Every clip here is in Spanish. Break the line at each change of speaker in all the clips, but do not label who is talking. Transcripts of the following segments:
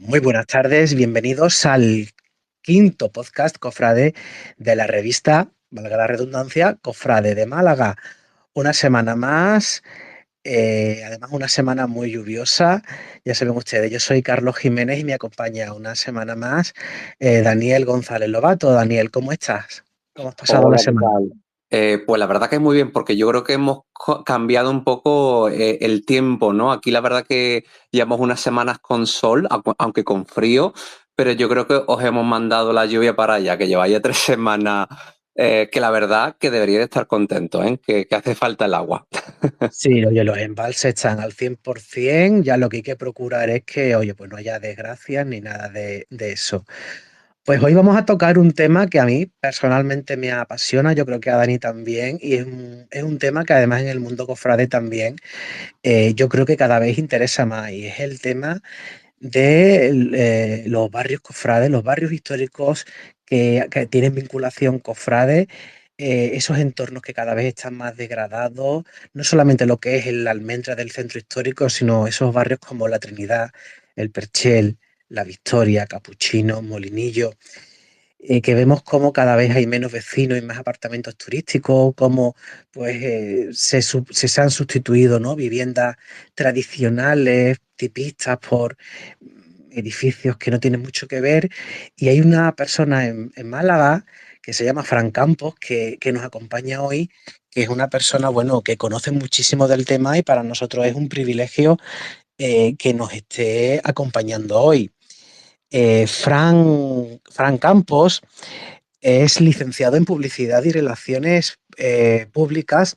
Muy buenas tardes, bienvenidos al quinto podcast Cofrade de la revista, valga la redundancia, Cofrade de Málaga. Una semana más, además una semana muy lluviosa, ya saben ustedes, yo soy Carlos Jiménez y me acompaña una semana más Daniel González Lobato. Daniel, ¿cómo estás? ¿Cómo has pasado la
Hola, ¿qué
semana?
tal? Pues la verdad que muy bien, porque yo creo que hemos cambiado un poco el tiempo, ¿no? Aquí la verdad que llevamos unas semanas con sol, aunque con frío, pero yo creo que os hemos mandado la lluvia para allá, que lleváis ya 3 semanas, que la verdad que deberíais estar contentos, ¿eh? Que hace falta el agua.
Sí, oye, los embalses están al 100%, ya lo que hay que procurar es que, oye, pues no haya desgracias ni nada de eso. Pues hoy vamos a tocar un tema que a mí personalmente me apasiona, yo creo que a Dani también, y es un tema que además en el mundo cofrade también, yo creo que cada vez interesa más, y es el tema de los barrios cofrades, los barrios históricos que tienen vinculación cofrade, esos entornos que cada vez están más degradados, no solamente lo que es el almendra del centro histórico, sino esos barrios como La Trinidad, el Perchel, La Victoria, Capuchino, Molinillo, que vemos cómo cada vez hay menos vecinos y más apartamentos turísticos, cómo pues, se han sustituido, ¿no?, viviendas tradicionales, tipistas, por edificios que no tienen mucho que ver. Y hay una persona en Málaga que se llama Fran Campos, que nos acompaña hoy, que es una persona, bueno, que conoce muchísimo del tema y para nosotros es un privilegio que nos esté acompañando hoy. Fran Campos es licenciado en Publicidad y Relaciones Públicas,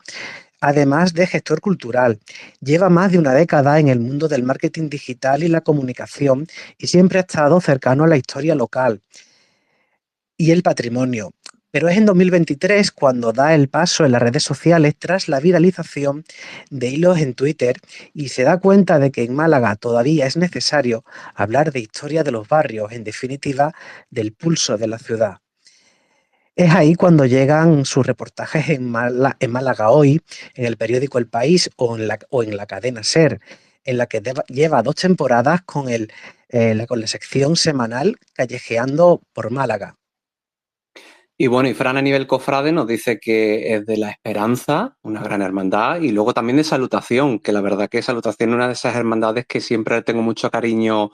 además de gestor cultural. Lleva más de una década en el mundo del marketing digital y la comunicación y siempre ha estado cercano a la historia local y el patrimonio. Pero es en 2023 cuando da el paso en las redes sociales tras la viralización de hilos en Twitter y se da cuenta de que en Málaga todavía es necesario hablar de historia de los barrios, en definitiva, del pulso de la ciudad. Es ahí cuando llegan sus reportajes en Málaga Hoy, en el periódico El País o en la cadena SER, en la que lleva 2 temporadas con la sección semanal Callejeando por Málaga.
Y bueno, y Fran a nivel cofrade nos dice que es de la esperanza, una gran hermandad, y luego también de Salutación, que la verdad que Salutación es una de esas hermandades que siempre tengo mucho cariño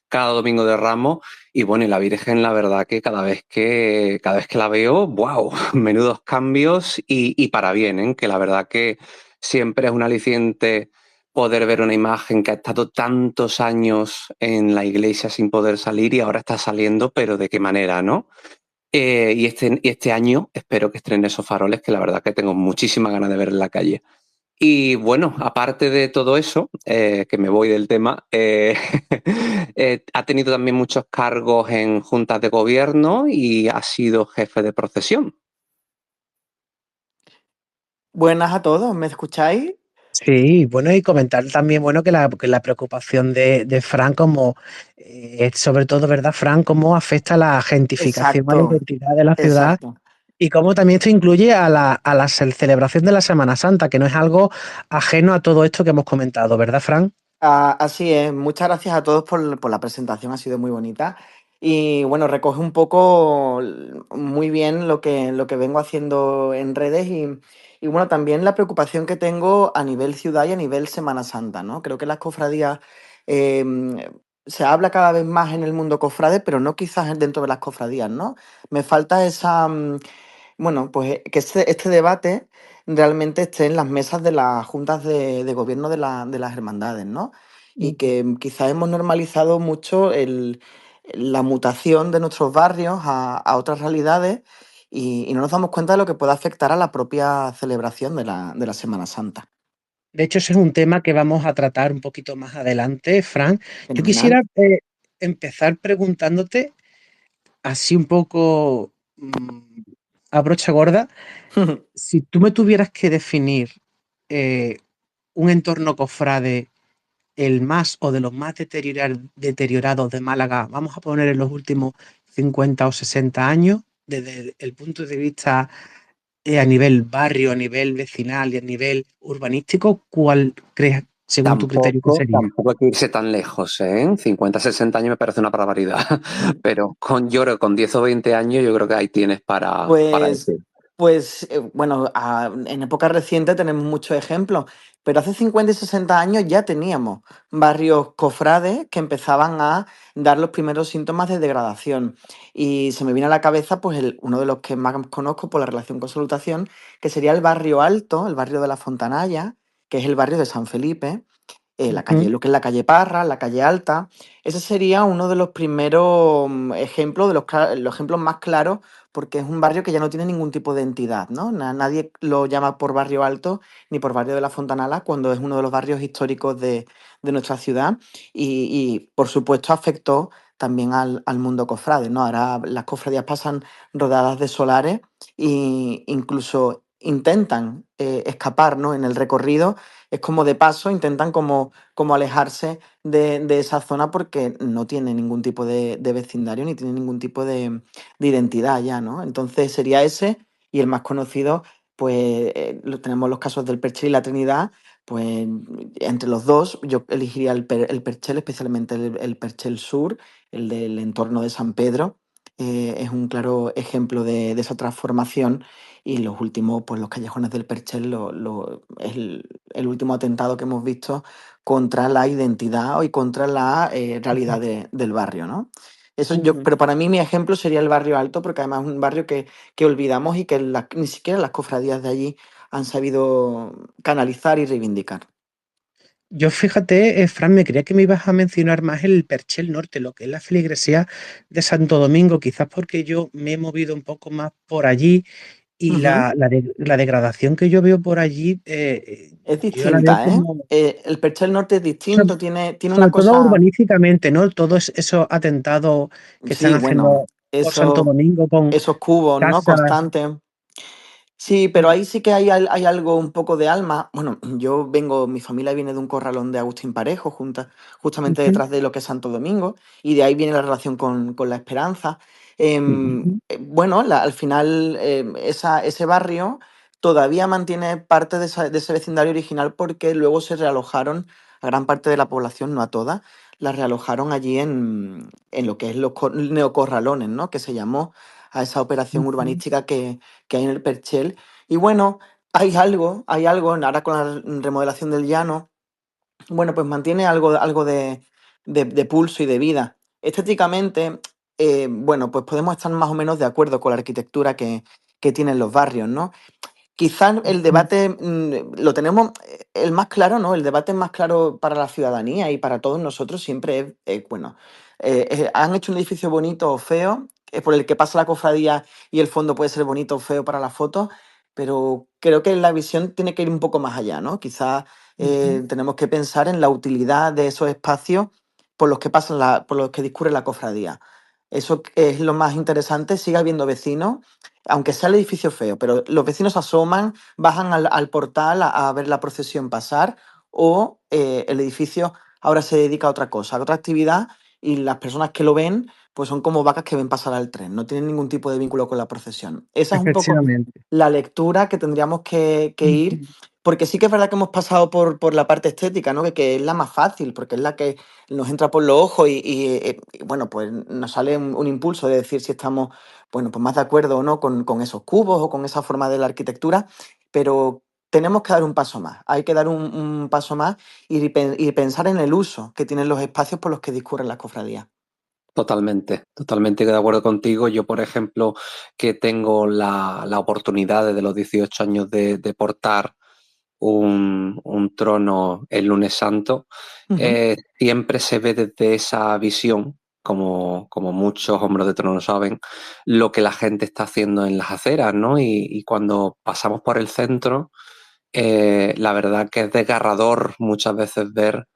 cada domingo de Ramos. Y bueno, y la Virgen, la verdad que cada vez que la veo, wow, menudos cambios y para bien, ¿eh? Que la verdad que siempre es un aliciente poder ver una imagen que ha estado tantos años en la iglesia sin poder salir y ahora está saliendo, pero de qué manera, ¿no? Y este año espero que estrene esos faroles que la verdad que tengo muchísimas ganas de ver en la calle. Y bueno, aparte de todo eso, que me voy del tema, ha tenido también muchos cargos en juntas de gobierno y ha sido jefe de procesión.
Buenas a todos, ¿me escucháis?
Sí, bueno, y comentar también, bueno, que la preocupación de Fran, como, sobre todo, ¿verdad, Fran, cómo afecta la gentificación a la
Exacto,
identidad de la ciudad
exacto.
y cómo también esto incluye a la celebración de la Semana Santa, que no es algo ajeno a todo esto que hemos comentado, ¿verdad, Fran?
Así es, muchas gracias a todos por la presentación, ha sido muy bonita. Y bueno, recoge un poco muy bien lo que vengo haciendo en redes y bueno, también la preocupación que tengo a nivel ciudad y a nivel Semana Santa, ¿no? Creo que las cofradías se habla cada vez más en el mundo cofrade, pero no quizás dentro de las cofradías, ¿no? Me falta bueno, pues que este debate realmente esté en las mesas de las juntas de gobierno de las hermandades, ¿no? Y que quizás hemos normalizado mucho la mutación de nuestros barrios a otras realidades y no nos damos cuenta de lo que puede afectar a la propia celebración de la Semana Santa.
De hecho, ese es un tema que vamos a tratar un poquito más adelante, Fran. Yo
Fenomenal.
quisiera empezar preguntándote, así un poco a brocha gorda, si tú me tuvieras que definir eh, un entorno cofrade, el más o de los más deteriorados de Málaga, vamos a poner en los últimos 50 o 60 años, desde el punto de vista a nivel barrio, a nivel vecinal y a nivel urbanístico, ¿cuál crees según tu criterio, ¿qué
Tampoco,
sería?
tampoco hay que irse tan lejos, ¿eh? 50, 60 años me parece una barbaridad, pero yo creo que con 10 o 20 años yo creo que ahí tienes para
Pues,
decir.
bueno, en época reciente tenemos muchos ejemplos, pero hace 50 y 60 años ya teníamos barrios cofrades que empezaban a dar los primeros síntomas de degradación. Y se me viene a la cabeza, pues, uno de los que más conozco por la relación con Salutación, que sería el barrio Alto, el barrio de la Fontanalla, que es el barrio de San Felipe, la calle,
Ujú.
lo que es la calle Parra, la calle Alta. Ese sería uno de los primeros ejemplos, los ejemplos más claros, porque es un barrio que ya no tiene ningún tipo de entidad, ¿no? Nadie lo llama por barrio alto ni por barrio de la Fontanala, cuando es uno de los barrios históricos de nuestra ciudad. Por supuesto, afectó también al mundo cofrade, ¿no? Ahora las cofradías pasan rodeadas de solares e incluso intentan escapar, ¿no? En el recorrido es como de paso, intentan como alejarse de esa zona porque no tiene ningún tipo de vecindario ni tiene ningún tipo de identidad ya, ¿no? Entonces sería ese y el más conocido, pues tenemos los casos del Perchel y la Trinidad, pues entre los dos yo elegiría el Perchel, especialmente el Perchel Sur, el del entorno de San Pedro. Es un claro ejemplo de esa transformación y los últimos, pues los callejones del Perchel, es el último atentado que hemos visto contra la identidad y contra la realidad del barrio, ¿no? Eso yo,
Ujú.
pero para mí mi ejemplo sería el barrio Alto, porque además es un barrio que olvidamos y que ni siquiera las cofradías de allí han sabido canalizar y reivindicar.
Yo fíjate, Fran, me creía que me ibas a mencionar más el Perchel Norte, lo que es la feligresía de Santo Domingo, quizás porque yo me he movido un poco más por allí y
Ujú.
la degradación que yo veo por allí,
Es
yo la veo
distinta, ¿eh?
como,
El Perchel Norte es
so-
distinto, tiene una
sobre todo
cosa.
urbanísticamente, ¿no? Todos esos atentados que están
Sí, bueno,
haciendo por Santo Domingo con
esos cubos, ¿no?
casas.
Constantes. Sí, pero
Mm,
ahí sí que hay algo un poco de alma. Bueno, mi familia viene de un corralón de Agustín Parejo, justamente
ujú,
detrás de lo que es Santo Domingo, y de ahí viene la relación con la esperanza.
ujú.
Bueno, al final ese barrio todavía mantiene parte de ese vecindario original porque luego se realojaron a gran parte de la población, no a toda, la realojaron allí en lo que es los neocorralones, ¿no? Que se llamó a esa operación
Ujú.
urbanística que hay en el Perchel. Y bueno, hay algo, ahora con la remodelación del llano, bueno, pues mantiene algo de pulso y de vida. Estéticamente, bueno, pues podemos estar más o menos de acuerdo con la arquitectura que tienen los barrios, ¿no? Quizás el
Ujú.
debate lo tenemos el más claro, ¿no? El debate más claro para la ciudadanía y para todos nosotros siempre es, bueno, han hecho un edificio bonito o feo, por el que pasa la cofradía y el fondo puede ser bonito o feo para la foto, pero creo que la visión tiene que ir un poco más allá, ¿no? Quizás
Ujú.
tenemos que pensar en la utilidad de esos espacios por los que discurre la cofradía. Eso es lo más interesante, sigue habiendo vecinos aunque sea el edificio feo, pero los vecinos asoman, bajan al portal a ver la procesión pasar o el edificio ahora se dedica a otra cosa, a otra actividad y las personas que lo ven pues son como vacas que ven pasar al tren, no tienen ningún tipo de vínculo con la procesión. Esa es un poco
Efectivamente.
la lectura que tendríamos que ir,
Ujú.
porque sí que es verdad que hemos pasado por la parte estética, ¿no? Que es la más fácil, porque es la que nos entra por los ojos y, bueno, pues nos sale un impulso de decir si estamos bueno, pues más de acuerdo o no con esos cubos o con esa forma de la arquitectura, pero tenemos que dar un paso más. Hay que dar un paso más y pensar en el uso que tienen los espacios por los que discurren las cofradías.
Totalmente, totalmente de acuerdo contigo. Yo, por ejemplo, que tengo la oportunidad desde los 18 años de portar un trono el lunes santo,
Ujú,
siempre se ve desde esa visión, como muchos hombres de trono saben, lo que la gente está haciendo en las aceras, ¿no? Y cuando pasamos por el centro, la verdad que es desgarrador muchas veces ver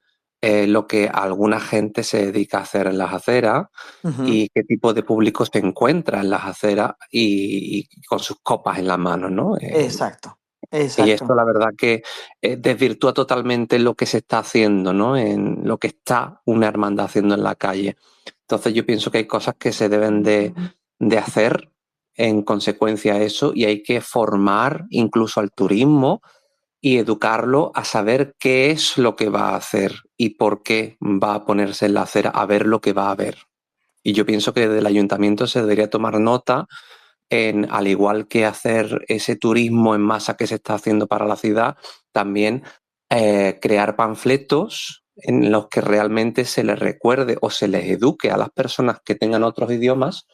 lo que alguna gente se dedica a hacer en las aceras
ujú.
y qué tipo de público se encuentra en las aceras y con sus copas en las manos, ¿no?
Exacto,
Y esto
exacto.
la verdad que desvirtúa totalmente lo que se está haciendo, ¿no? En lo que está una hermandad haciendo en la calle. Entonces yo pienso que hay cosas que se deben de hacer en consecuencia a eso y hay que formar incluso al turismo y educarlo a saber qué es lo que va a hacer y por qué va a ponerse en la acera a ver lo que va a ver. Y yo pienso que desde el ayuntamiento se debería tomar nota en, al igual que hacer ese turismo en masa que se está haciendo para la ciudad, también crear panfletos en los que realmente se les recuerde o se les eduque a las personas que tengan otros idiomas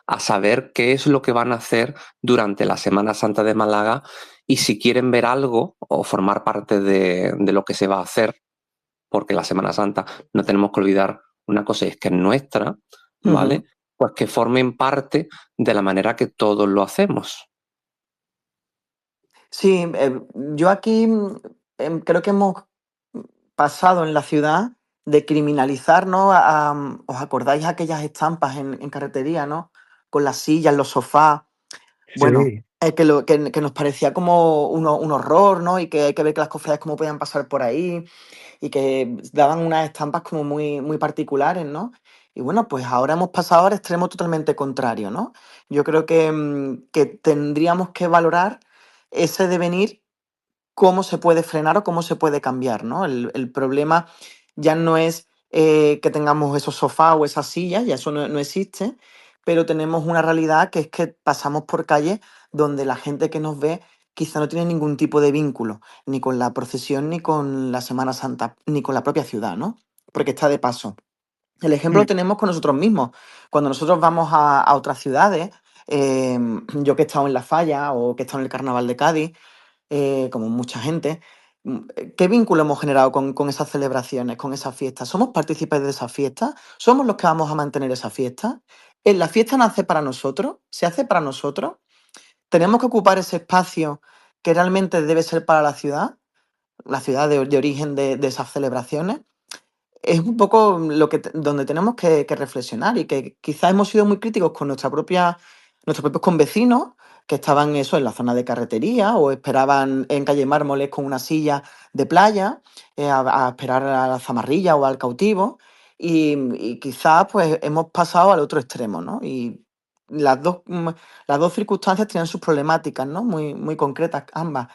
a saber qué es lo que van a hacer durante la Semana Santa de Málaga y si quieren ver algo o formar parte de lo que se va a hacer, porque la Semana Santa no tenemos que olvidar una cosa, y es que es nuestra, ¿vale? Pues que formen parte de la manera que todos lo hacemos.
Sí, yo aquí creo que hemos pasado en la ciudad de criminalizar, ¿no? ¿Os acordáis aquellas estampas en carretería, ¿no? Con las sillas, los sofás. Bueno,
Sí.
que nos parecía como un horror, ¿no? Y que hay que ver que las cofradías cómo podían pasar por ahí y que daban unas estampas como muy, muy particulares, ¿no? Y bueno, pues ahora hemos pasado al extremo totalmente contrario, ¿no? Yo creo que tendríamos que valorar ese devenir, cómo se puede frenar o cómo se puede cambiar, ¿no? El problema ya no es que tengamos esos sofás o esas sillas, ya eso no existe, pero tenemos una realidad que es que pasamos por calles donde la gente que nos ve quizá no tiene ningún tipo de vínculo, ni con la procesión, ni con la Semana Santa, ni con la propia ciudad, ¿no? Porque está de paso. El ejemplo lo
Mm.
tenemos con nosotros mismos. Cuando nosotros vamos a otras ciudades, yo que he estado en La Falla o que he estado en el Carnaval de Cádiz, como mucha gente, ¿qué vínculo hemos generado con esas celebraciones, con esas fiestas? ¿Somos partícipes de esas fiestas? ¿Somos los que vamos a mantener esa fiesta? ¿La fiesta nace para nosotros? ¿Se hace para nosotros? ¿Tenemos que ocupar ese espacio que realmente debe ser para la ciudad de origen de esas celebraciones? Es un poco lo que donde tenemos que reflexionar y que quizás hemos sido muy críticos con nuestros propios convecinos que estaban eso en la zona de carretería o esperaban en calle Mármoles con una silla de playa a esperar a la zamarrilla o al cautivo y quizás pues hemos pasado al otro extremo, ¿no? Y las dos, las dos circunstancias tienen sus problemáticas, ¿no? Muy, muy concretas ambas.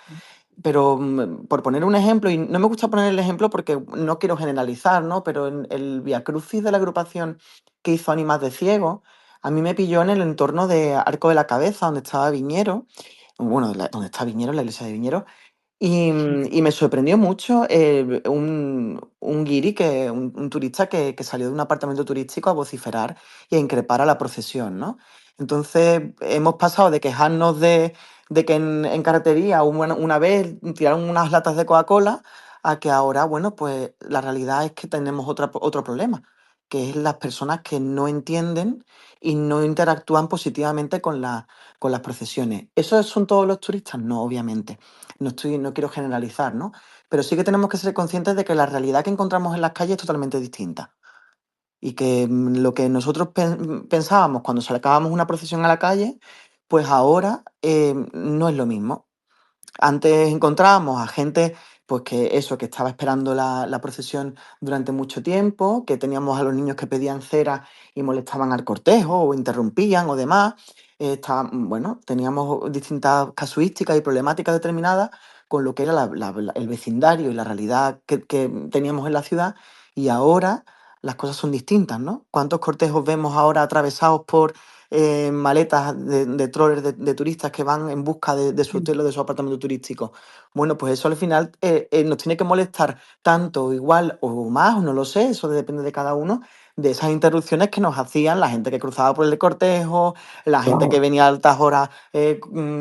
Pero por poner un ejemplo, y no me gusta poner el ejemplo porque no quiero generalizar, ¿no? Pero en el Via Crucis de la agrupación que hizo Ánimas de Ciego, a mí me pilló en el entorno de Arco de la Cabeza, donde estaba Viñero, bueno, donde está Viñero, la iglesia de Viñero, y me sorprendió mucho un guiri, un turista que salió de un apartamento turístico a vociferar y a increpar a la procesión, ¿no? Entonces hemos pasado de quejarnos de que en carretería una vez tiraron unas latas de Coca-Cola a que ahora, bueno, pues la realidad es que tenemos otro problema, que es las personas que no entienden y no interactúan positivamente con las procesiones. ¿Esos son todos los turistas? No, obviamente. No quiero generalizar, ¿no? Pero sí que tenemos que ser conscientes de que la realidad que encontramos en las calles es totalmente distinta. Y que lo que nosotros pensábamos cuando sacábamos una procesión a la calle, pues ahora no es lo mismo. Antes encontrábamos a gente, pues que eso, que estaba esperando la procesión durante mucho tiempo, que teníamos a los niños que pedían cera y molestaban al cortejo o interrumpían o demás. Bueno, teníamos distintas casuísticas y problemáticas determinadas con lo que era el vecindario y la realidad que teníamos en la ciudad y ahora las cosas son distintas, ¿no? ¿Cuántos cortejos vemos ahora atravesados por maletas de trollers de turistas que van en busca de su hotel o de su apartamento turístico? Bueno, pues eso al final nos tiene que molestar tanto, igual o más, o no lo sé, eso depende de cada uno, de esas interrupciones que nos hacían la gente que cruzaba por el cortejo, la gente que
Claro.
venía a altas horas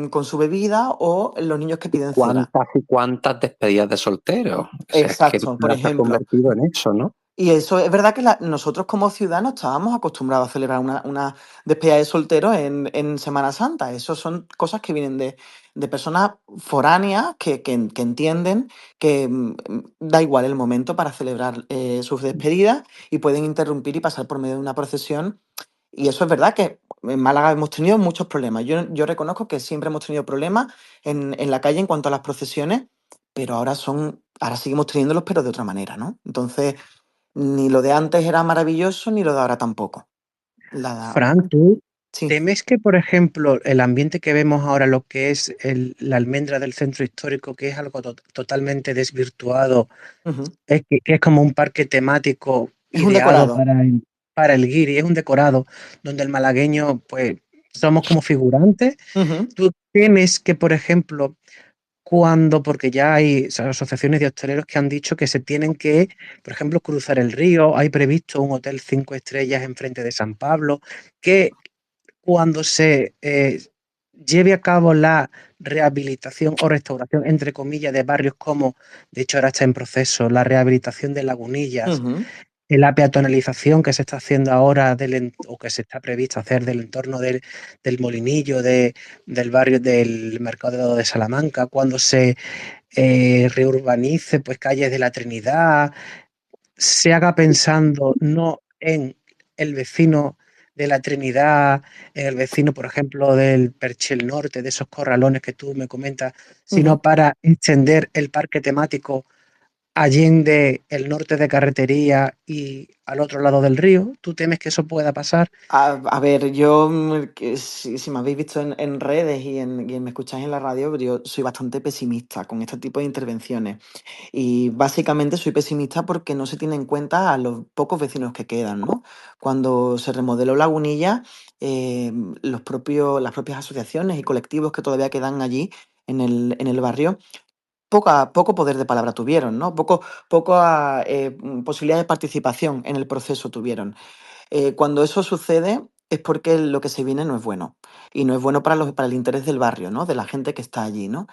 con su bebida o los niños que piden cera.
¿Cuántas y cuántas despedidas de solteros? O sea, es que
Exacto, por
se ha
ejemplo.
convertido en eso, ¿no?
Y eso es verdad que nosotros como ciudadanos estábamos acostumbrados a celebrar una despedida de soltero en Semana Santa. Eso son cosas que vienen de personas foráneas que entienden que da igual el momento para celebrar sus despedidas y pueden interrumpir y pasar por medio de una procesión. Y eso es verdad que en Málaga hemos tenido muchos problemas. Yo reconozco que siempre hemos tenido problemas en la calle en cuanto a las procesiones, pero ahora seguimos teniéndolos, pero de otra manera, ¿no? Entonces, ni lo de antes era maravilloso, ni lo de ahora tampoco. La...
Fran, tú
Sí.
¿Temes que, por ejemplo, el ambiente que vemos ahora, lo que es la almendra del centro histórico, que es algo totalmente desvirtuado,
Ujú.
que es como un parque temático
Es un
ideado
decorado.
para el guiri, es un decorado donde el malagueño, pues, somos como figurantes?
Ujú,
¿Tú temes que, por ejemplo, porque ya hay, o sea, asociaciones de hosteleros que han dicho que se tienen que, por ejemplo, cruzar el río, hay previsto un hotel 5 estrellas enfrente de San Pablo, que cuando se lleve a cabo la rehabilitación o restauración, entre comillas, de barrios como, de hecho ahora está en proceso, la rehabilitación de Lagunillas,
ujú,
la peatonalización que se está haciendo ahora o que se está previsto hacer del entorno del Molinillo, del barrio del Mercado de Salamanca, cuando se reurbanice pues calles de la Trinidad, se haga pensando no en el vecino de la Trinidad, en el vecino, por ejemplo, del Perchel Norte, de esos corralones que tú me comentas,
ujú.
sino para extender el parque temático allende el norte de Carretería y al otro lado del río. ¿Tú temes que eso pueda pasar?
A ver, yo, que si me habéis visto en redes y me escucháis en la radio, yo soy bastante pesimista con este tipo de intervenciones. Y básicamente soy pesimista porque no se tiene en cuenta a los pocos vecinos que quedan, ¿no? Cuando se remodeló Lagunilla, las propias asociaciones y colectivos que todavía quedan allí en el barrio, poco poder de palabra tuvieron, ¿no? Poca posibilidad de participación en el proceso tuvieron. Cuando eso sucede es porque lo que se viene no es bueno. Y no es bueno para el interés del barrio, ¿no? De la gente que está allí, ¿no?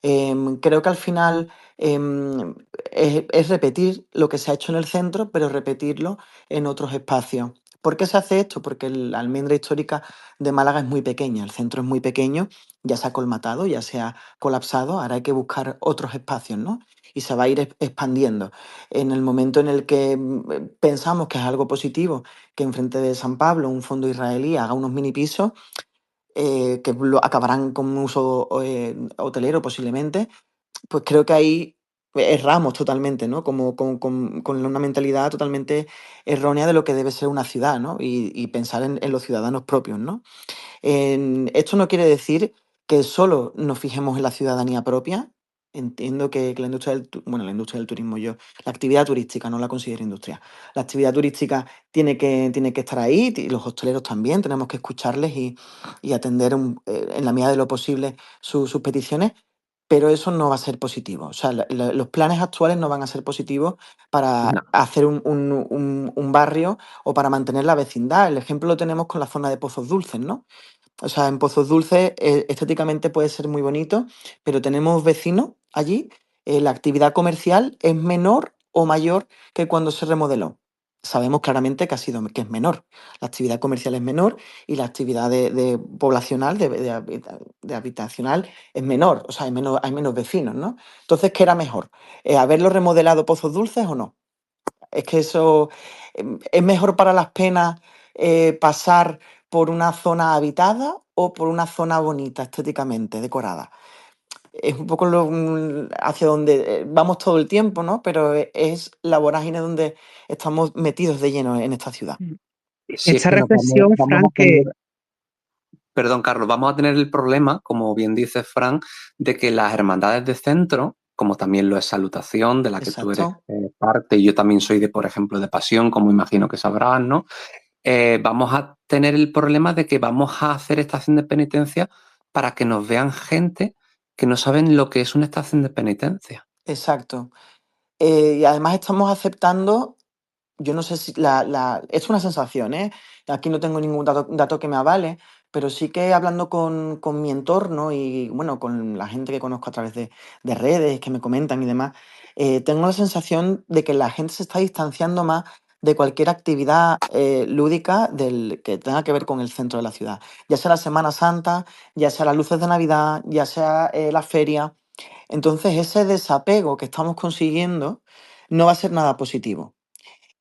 Creo que al final es repetir lo que se ha hecho en el centro, pero repetirlo en otros espacios. ¿Por qué se hace esto? Porque la almendra histórica de Málaga es muy pequeña, el centro es muy pequeño, ya se ha colmatado, ya se ha colapsado, ahora hay que buscar otros espacios, ¿no? Y se va a ir expandiendo. En el momento en el que pensamos que es algo positivo, que enfrente de San Pablo un fondo israelí haga unos mini pisos, que acabarán con un uso hotelero posiblemente, pues creo que ahí erramos totalmente, ¿no? Como, con una mentalidad totalmente errónea de lo que debe ser una ciudad, ¿no? Y pensar en los ciudadanos propios, ¿no? Esto no quiere decir que solo nos fijemos en la ciudadanía propia. Entiendo que la industria bueno, la industria del turismo, la actividad turística no la considero industria. La actividad turística tiene que estar ahí, y los hosteleros también, tenemos que escucharles y atender en la medida de lo posible sus peticiones, pero eso no va a ser positivo. O sea, los planes actuales no van a ser positivos para
No,
hacer un barrio o para mantener la vecindad. El ejemplo lo tenemos con la zona de Pozos Dulces, ¿no? O sea, en Pozos Dulces estéticamente puede ser muy bonito, pero tenemos vecinos allí. La actividad comercial es menor o mayor que cuando se remodeló. Sabemos claramente que es menor. La actividad comercial es menor y la actividad de poblacional, de habitacional, es menor. O sea, hay menos vecinos, ¿no? Entonces, ¿qué era mejor? ¿Haberlo remodelado Pozos Dulces o no? Es que eso es mejor para las penas pasar por una zona habitada o por una zona bonita estéticamente, decorada. Es un poco hacia donde vamos todo el tiempo, ¿no? Pero es la vorágine donde estamos metidos de lleno en esta ciudad.
Mm.
si es
Esta
que
reflexión,
vamos
Frank,
a tener, perdón, Carlos, vamos a tener el problema, como bien dice Fran, de que las hermandades de centro, como también lo es Salutación, de la que tú eres
Exacto.
parte, y yo también soy de, por ejemplo, de Pasión, como imagino que sabrás, ¿no? Vamos a tener el problema de que vamos a hacer estación de penitencia para que nos vean gente que no saben lo que es una estación de penitencia.
Exacto. Y además estamos aceptando. Yo no sé si es una sensación, ¿eh? Aquí no tengo ningún dato que me avale, pero sí que hablando con mi entorno y bueno, con la gente que conozco a través de redes, que me comentan y demás, tengo la sensación de que la gente se está distanciando más de cualquier actividad lúdica que tenga que ver con el centro de la ciudad. Ya sea la Semana Santa, ya sea las luces de Navidad, ya sea la feria. Entonces, ese desapego que estamos consiguiendo no va a ser nada positivo.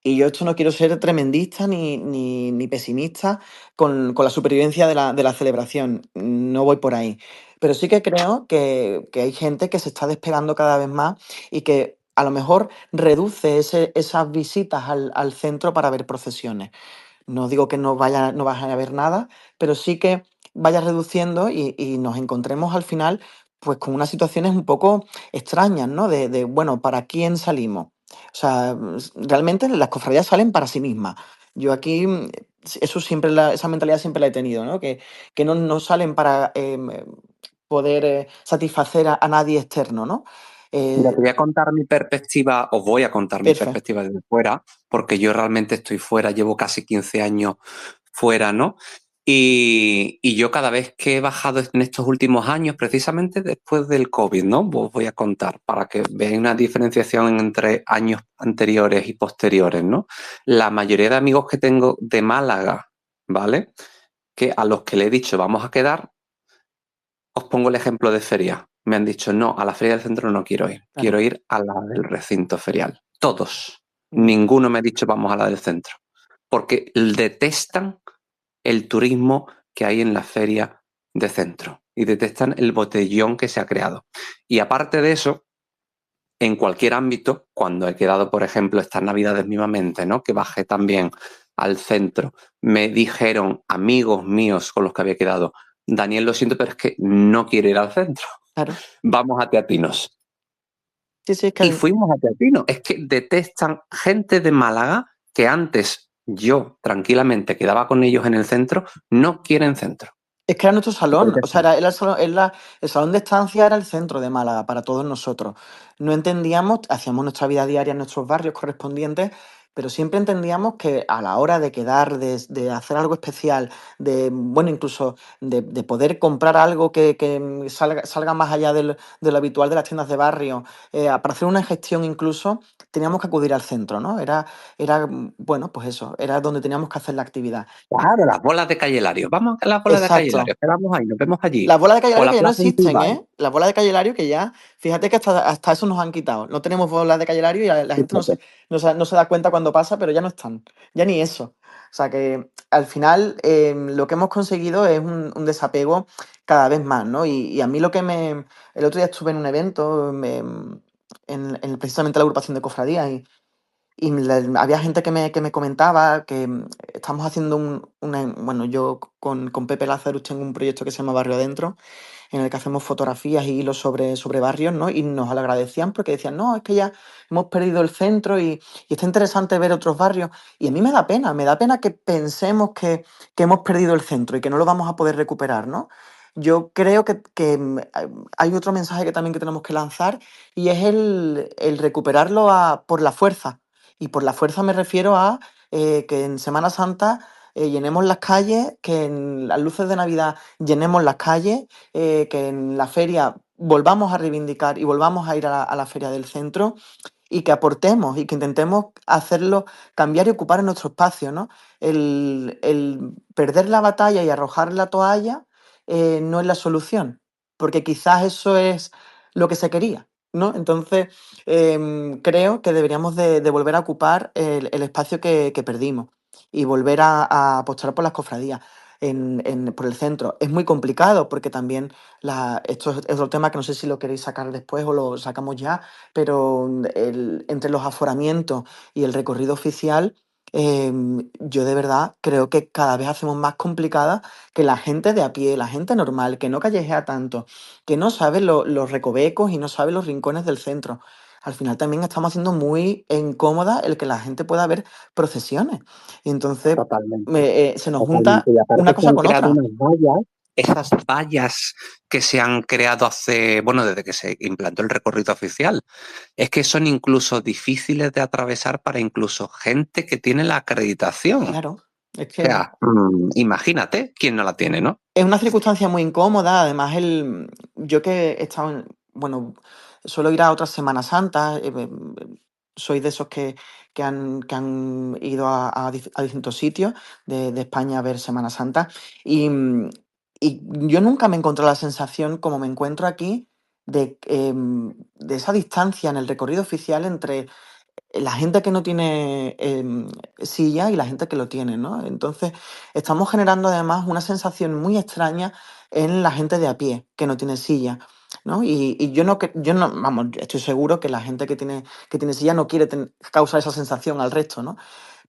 Y yo esto no quiero ser tremendista ni pesimista con la supervivencia de la celebración. No voy por ahí. Pero sí que creo que hay gente que se está despegando cada vez más y que a lo mejor reduce esas visitas al centro para ver procesiones. No digo que no vaya a haber nada, pero sí que vaya reduciendo y nos encontremos al final pues con unas situaciones un poco extrañas, ¿no? Bueno, ¿para quién salimos? O sea, realmente las cofradías salen para sí mismas. Yo aquí, eso siempre, esa mentalidad siempre la he tenido, ¿no? Que no salen para poder satisfacer a nadie externo, ¿no?
Mira, te voy a contar mi perspectiva, os voy a contar mi
Perfecto.
perspectiva desde fuera, porque yo realmente estoy fuera, llevo casi 15 años fuera, ¿no? Y yo cada vez que he bajado en estos últimos años, precisamente después del COVID, ¿no? Os voy a contar para que veáis una diferenciación entre años anteriores y posteriores, ¿no? La mayoría de amigos que tengo de Málaga, ¿vale? Que a los que le he dicho vamos a quedar, os pongo el ejemplo de feria. Me han dicho, no, a la feria del centro no quiero ir.
Claro.
Quiero ir a la del recinto ferial. Todos.
Mm.
Ninguno me ha dicho, vamos a la del centro. Porque detestan el turismo que hay en la feria de centro. Y detestan el botellón que se ha creado. Y aparte de eso, en cualquier ámbito, cuando he quedado, por ejemplo, estas navidades mismamente, ¿no? Que bajé también al centro, me dijeron amigos míos con los que había quedado, Daniel, lo siento, pero es que no quiero ir al centro.
Claro.
Vamos a Teatinos.
Sí, sí, es
Y
que
fuimos a Teatinos. Es que detestan gente de Málaga que antes yo tranquilamente quedaba con ellos en el centro, no quieren centro.
era nuestro
Lo
salón, o sea,
detestan.
era el salón, el salón de estancia era el centro de Málaga para todos nosotros. No entendíamos, hacíamos nuestra vida diaria en nuestros barrios correspondientes, pero siempre entendíamos que a la hora de quedar, de hacer algo especial, bueno, incluso de poder comprar algo que salga más allá de lo habitual de las tiendas de barrio, para hacer una gestión incluso, teníamos que acudir al centro, ¿no? Bueno, pues eso, era donde teníamos que hacer la actividad.
Claro, las bolas de Calle Lario. Vamos a las bolas de Calle Lario.
Exacto.
Quedamos ahí, nos vemos allí.
Las bolas de Calle
O
Lario
la
que ya no
plaza
existen,
Intibai.
¿eh? Las bolas de Calle Lario que ya, fíjate que hasta eso nos han quitado. No tenemos bolas de Calle Lario y la gente
Fíjate.
no se da cuenta cuando pasa, pero ya no están. Ya ni eso. O sea que al final lo que hemos conseguido es un desapego cada vez más, ¿no? Y a mí lo que me... El otro día estuve en un evento, en precisamente la agrupación de cofradías, había gente que me comentaba que estamos haciendo bueno, yo con Pepe Lázaro tengo un proyecto que se llama Barrio Adentro, en el que hacemos fotografías y hilos sobre barrios, ¿no? Y nos lo agradecían porque decían, no, es que ya hemos perdido el centro y está interesante ver otros barrios. Y a mí me da pena que pensemos que hemos perdido el centro y que no lo vamos a poder recuperar, ¿no? Yo creo que hay otro mensaje que también que tenemos que lanzar y es el recuperarlo por la fuerza. Y por la fuerza me refiero a que en Semana Santa llenemos las calles, que en las luces de Navidad llenemos las calles, que en la feria volvamos a reivindicar y volvamos a ir a la feria del centro y que aportemos y que intentemos hacerlo cambiar y ocupar en nuestro espacio, ¿no? El perder la batalla y arrojar la toalla no es la solución, porque quizás eso es lo que se quería, ¿no? Entonces, creo que deberíamos de volver a ocupar el espacio que perdimos y volver a apostar por las cofradías. Por el centro. Es muy complicado porque también esto es otro tema que no sé si lo queréis sacar después o lo sacamos ya, pero entre los aforamientos y el recorrido oficial, yo de verdad creo que cada vez hacemos más complicada que la gente de a pie, la gente normal, que no callejea tanto, que no sabe los recovecos y no sabe los rincones del centro. Al final también estamos haciendo muy incómoda el que la gente pueda ver procesiones. Y entonces
Totalmente.
se nos junta
Totalmente. Y
una
aparte se
cosa
han
con
creado
otra.
unas vallas, esas vallas que se han creado bueno, desde que se implantó el recorrido oficial, es que son incluso difíciles de atravesar para incluso gente que tiene la acreditación. O
Claro, es que
sea, imagínate quién no la tiene, ¿no?
es una circunstancia muy incómoda. Además, yo que he estado, bueno, suelo ir a otras Semanas Santas, soy de esos que han ido a distintos sitios de España a ver Semana Santa. Y yo nunca me encontré la sensación como me encuentro aquí de esa distancia en el recorrido oficial entre la gente que no tiene silla y la gente que lo tiene, ¿no? Entonces, estamos generando además una sensación muy extraña en la gente de a pie que no tiene silla, ¿no? Y yo no, vamos, estoy seguro que la gente que tiene silla no quiere causar esa sensación al resto, ¿no?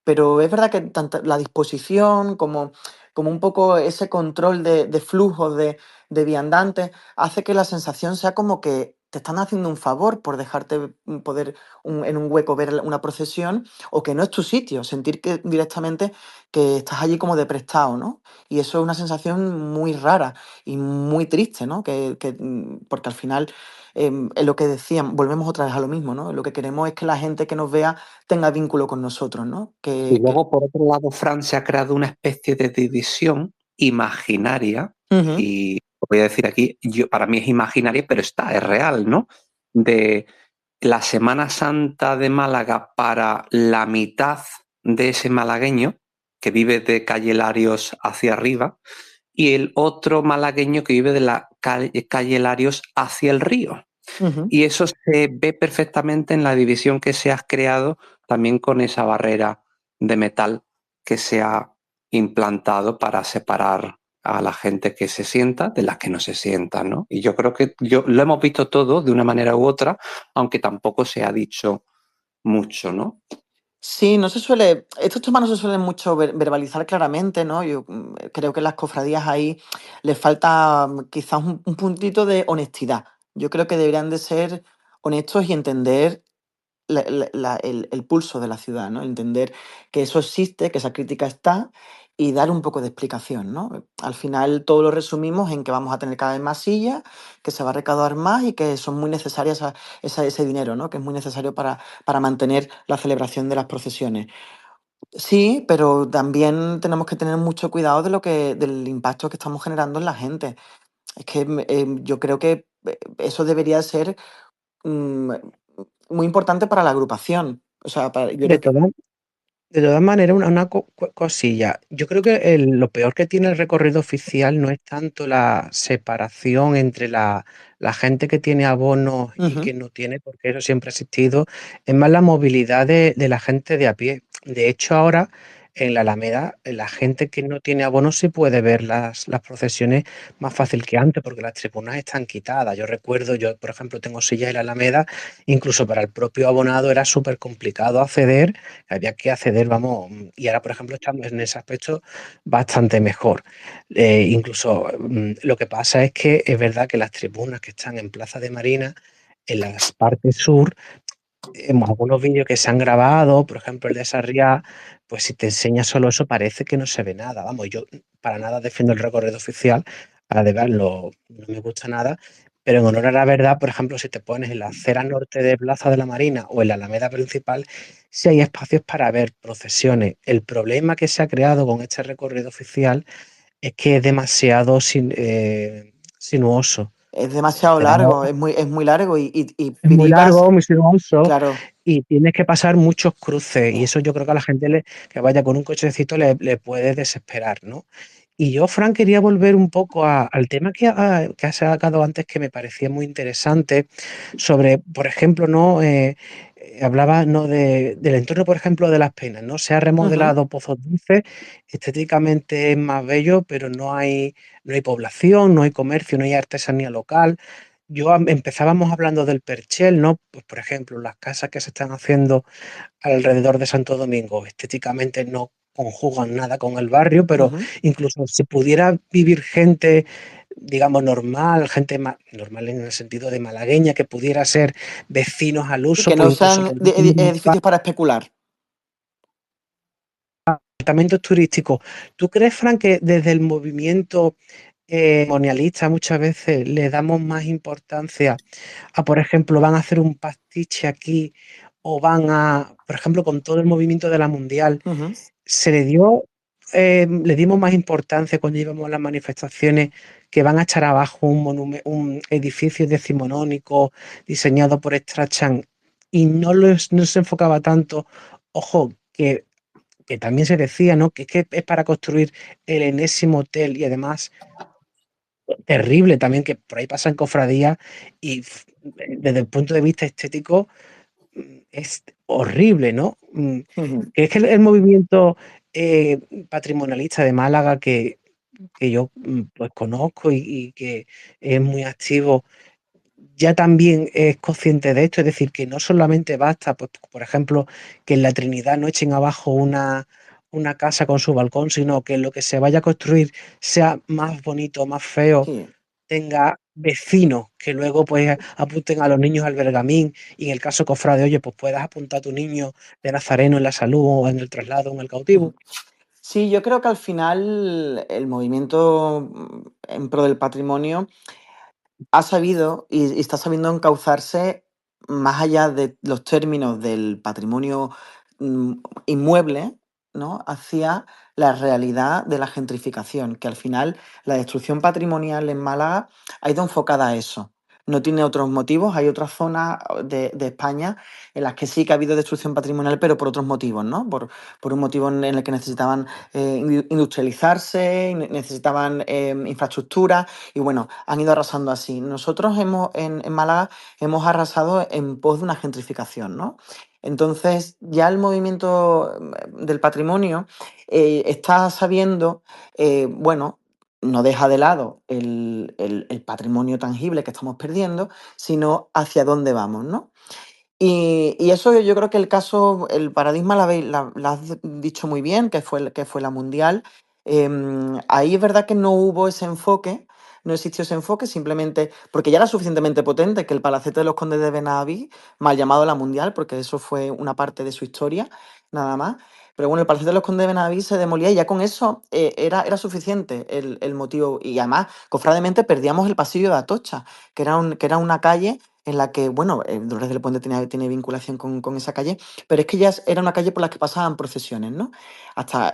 pero es verdad que tanto la disposición como un poco ese control de flujos de viandantes hace que la sensación sea como que te están haciendo un favor por dejarte poder en un hueco ver una procesión o que no es tu sitio, sentir que directamente que estás allí como de prestado, ¿no? Y eso es una sensación muy rara y muy triste, ¿no? Porque al final, es lo que decían, volvemos otra vez a lo mismo, ¿no? Lo que queremos es que la gente que nos vea tenga vínculo con nosotros, ¿no?
Y luego, por otro lado, Fran se ha creado una especie de división imaginaria,
Ujú,
y voy a decir aquí, para mí es imaginaria, pero es real, ¿no? De la Semana Santa de Málaga para la mitad de ese malagueño que vive de calle Larios hacia arriba y el otro malagueño que vive de la calle Larios hacia el río.
ujú.
Y eso se ve perfectamente en la división que se ha creado también con esa barrera de metal que se ha implantado para separar a la gente que se sienta de la que no se sienta, ¿no? Y yo creo que lo hemos visto todo de una manera u otra, aunque tampoco se ha dicho mucho, ¿no?
Sí, no se suele, estos temas no se suelen mucho verbalizar claramente, ¿no? Yo creo que en las cofradías ahí les falta quizás un puntito de honestidad. Yo creo que deberían de ser honestos y entender el pulso de la ciudad, ¿no? Entender que eso existe, que esa crítica está y dar un poco de explicación, ¿no? Al final todo lo resumimos en que vamos a tener cada vez más sillas, que se va a recaudar más y que son muy necesarias ese dinero, ¿no? Que es muy necesario para mantener la celebración de las procesiones. Sí, pero también tenemos que tener mucho cuidado del impacto que estamos generando en la gente. Es que yo creo que eso debería ser mm, muy importante para la agrupación. O sea, yo
De
creo que...
todas, de todas maneras, una cosilla. Yo creo que lo peor que tiene el recorrido oficial no es tanto la separación entre la gente que tiene abonos y
Ujú,
que no tiene, porque eso siempre ha existido, es más la movilidad de la gente de a pie. De hecho, ahora en la Alameda, la gente que no tiene abonos sí puede ver las procesiones más fácil que antes, porque las tribunas están quitadas. Yo recuerdo, yo por ejemplo tengo sillas en la Alameda, incluso para el propio abonado era súper complicado acceder, había que acceder, vamos, y ahora, por ejemplo, estamos en ese aspecto bastante mejor. Incluso lo que pasa es que es verdad que las tribunas que están en Plaza de Marina, en las partes sur, en algunos vídeos que se han grabado, por ejemplo el de Sarriá, pues si te enseña solo eso parece que no se ve nada. Vamos, yo para nada defiendo el recorrido oficial, a de verlo no me gusta nada, pero en honor a la verdad, por ejemplo, si te pones en la acera norte de Plaza de la Marina o en la Alameda principal, sí hay espacios para ver procesiones. El problema que se ha creado con este recorrido oficial es que es demasiado sinuoso.
es demasiado
Te da
largo, es muy largo y
Es muy
piriplas,
largo, muy sinuoso
claro.
y tienes que pasar muchos cruces y
eh,
eso yo creo que a la gente que vaya con un cochecito le puede desesperar, ¿no? Y yo, Fran, quería volver un poco al tema que has sacado antes que me parecía muy interesante sobre, por ejemplo, ¿no? Hablaba, ¿no? Del entorno, por ejemplo, de Las Penas, ¿no? Se ha
Ujú,
remodelado Pozos Dulces, estéticamente es más bello, pero no hay población, no hay comercio, no hay artesanía local. Empezábamos hablando del Perchel, ¿no? Pues por ejemplo, las casas que se están haciendo alrededor de Santo Domingo estéticamente no conjugan nada con el barrio, pero
ujú.
incluso si pudiera vivir gente, digamos, normal, gente normal en el sentido de malagueña, que pudiera ser vecinos al
Y
uso,
que
pues
no
incluso
sean
podría tener un
edificios para especular.
apartamentos turísticos. ¿Tú crees, Fran, que desde el movimiento colonialista muchas veces le damos más importancia por ejemplo, van a hacer un pastiche aquí o por ejemplo, con todo el movimiento de la Mundial,
Ujú.
se le dimos más importancia cuando íbamos a las manifestaciones que van a echar abajo un edificio decimonónico diseñado por Strachan y no se enfocaba tanto, ojo, que también se decía, ¿no? Que es para construir el enésimo hotel y además terrible también que por ahí pasan cofradías y desde el punto de vista estético es horrible, ¿no?
Ujú.
Que es que el movimiento eh, patrimonialista de Málaga que yo pues conozco y que es muy activo, ya también es consciente de esto, es decir, que no solamente basta, pues, por ejemplo, que en la Trinidad no echen abajo una casa con su balcón, sino que lo que se vaya a construir sea más bonito, más feo,
Sí.
tenga vecinos que luego pues apunten a los niños al Bergamín y en el caso cofrade, oye, pues puedas apuntar a tu niño de Nazareno en la salud o en el traslado o en el cautivo.
Ujú. Sí, yo creo que al final el movimiento en pro del patrimonio ha sabido y está sabiendo encauzarse más allá de los términos del patrimonio mm, inmueble, ¿no? Hacia la realidad de la gentrificación, que al final la destrucción patrimonial en Málaga ha ido enfocada a eso. No tiene otros motivos, hay otras zonas de España en las que sí que ha habido destrucción patrimonial, pero por otros motivos, ¿no? Por un motivo en el que necesitaban industrializarse, necesitaban infraestructura, y bueno, han ido arrasando así. Nosotros en Málaga hemos arrasado en pos de una gentrificación, ¿no? Entonces, ya el movimiento del patrimonio está sabiendo, bueno, no deja de lado el patrimonio tangible que estamos perdiendo, sino hacia dónde vamos, ¿no? Y eso yo creo que el caso, el paradigma la has dicho muy bien, que fue la mundial. Ahí es verdad que no hubo ese enfoque, no existió ese enfoque, simplemente porque ya era suficientemente potente que el Palacete de los Condes de Benaví, mal llamado la mundial, porque eso fue una parte de su historia, nada más. Pero bueno, el Palacete de los Condes de Benaví se demolía y ya con eso era suficiente el motivo. Y además, cofrademente, perdíamos el pasillo de Atocha, que era una calle en la que, bueno, Dolores del Puente tiene vinculación con esa calle, pero es que ya era una calle por la que pasaban procesiones, ¿no? Hasta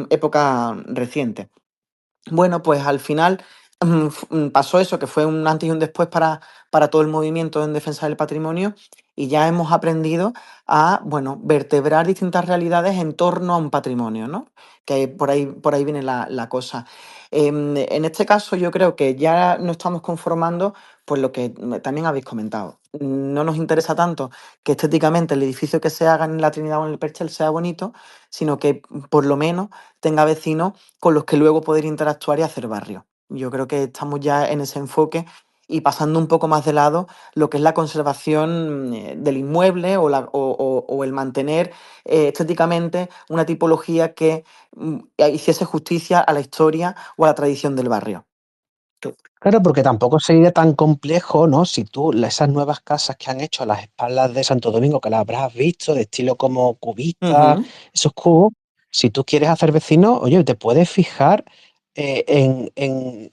época reciente. Bueno, pues al final pasó eso, que fue un antes y un después para todo el movimiento en defensa del patrimonio, y ya hemos aprendido a, bueno, vertebrar distintas realidades en torno a un patrimonio, ¿no? Que por ahí viene la cosa. En este caso yo creo que ya nos estamos conformando, pues lo que también habéis comentado. No nos interesa tanto que estéticamente el edificio que se haga en la Trinidad o en el Perchel sea bonito, sino que por lo menos tenga vecinos con los que luego poder interactuar y hacer barrio. Yo creo que estamos ya en ese enfoque y pasando un poco más de lado lo que es la conservación del inmueble o el mantener estéticamente una tipología que hiciese justicia a la historia o a la tradición del barrio.
Claro, porque tampoco sería tan complejo, ¿no? Si tú, esas nuevas casas que han hecho a las espaldas de Santo Domingo, que las habrás visto, de estilo como cubista,
Ujú.
esos cubos, si tú quieres hacer vecinos, oye, te puedes fijar eh, en, en,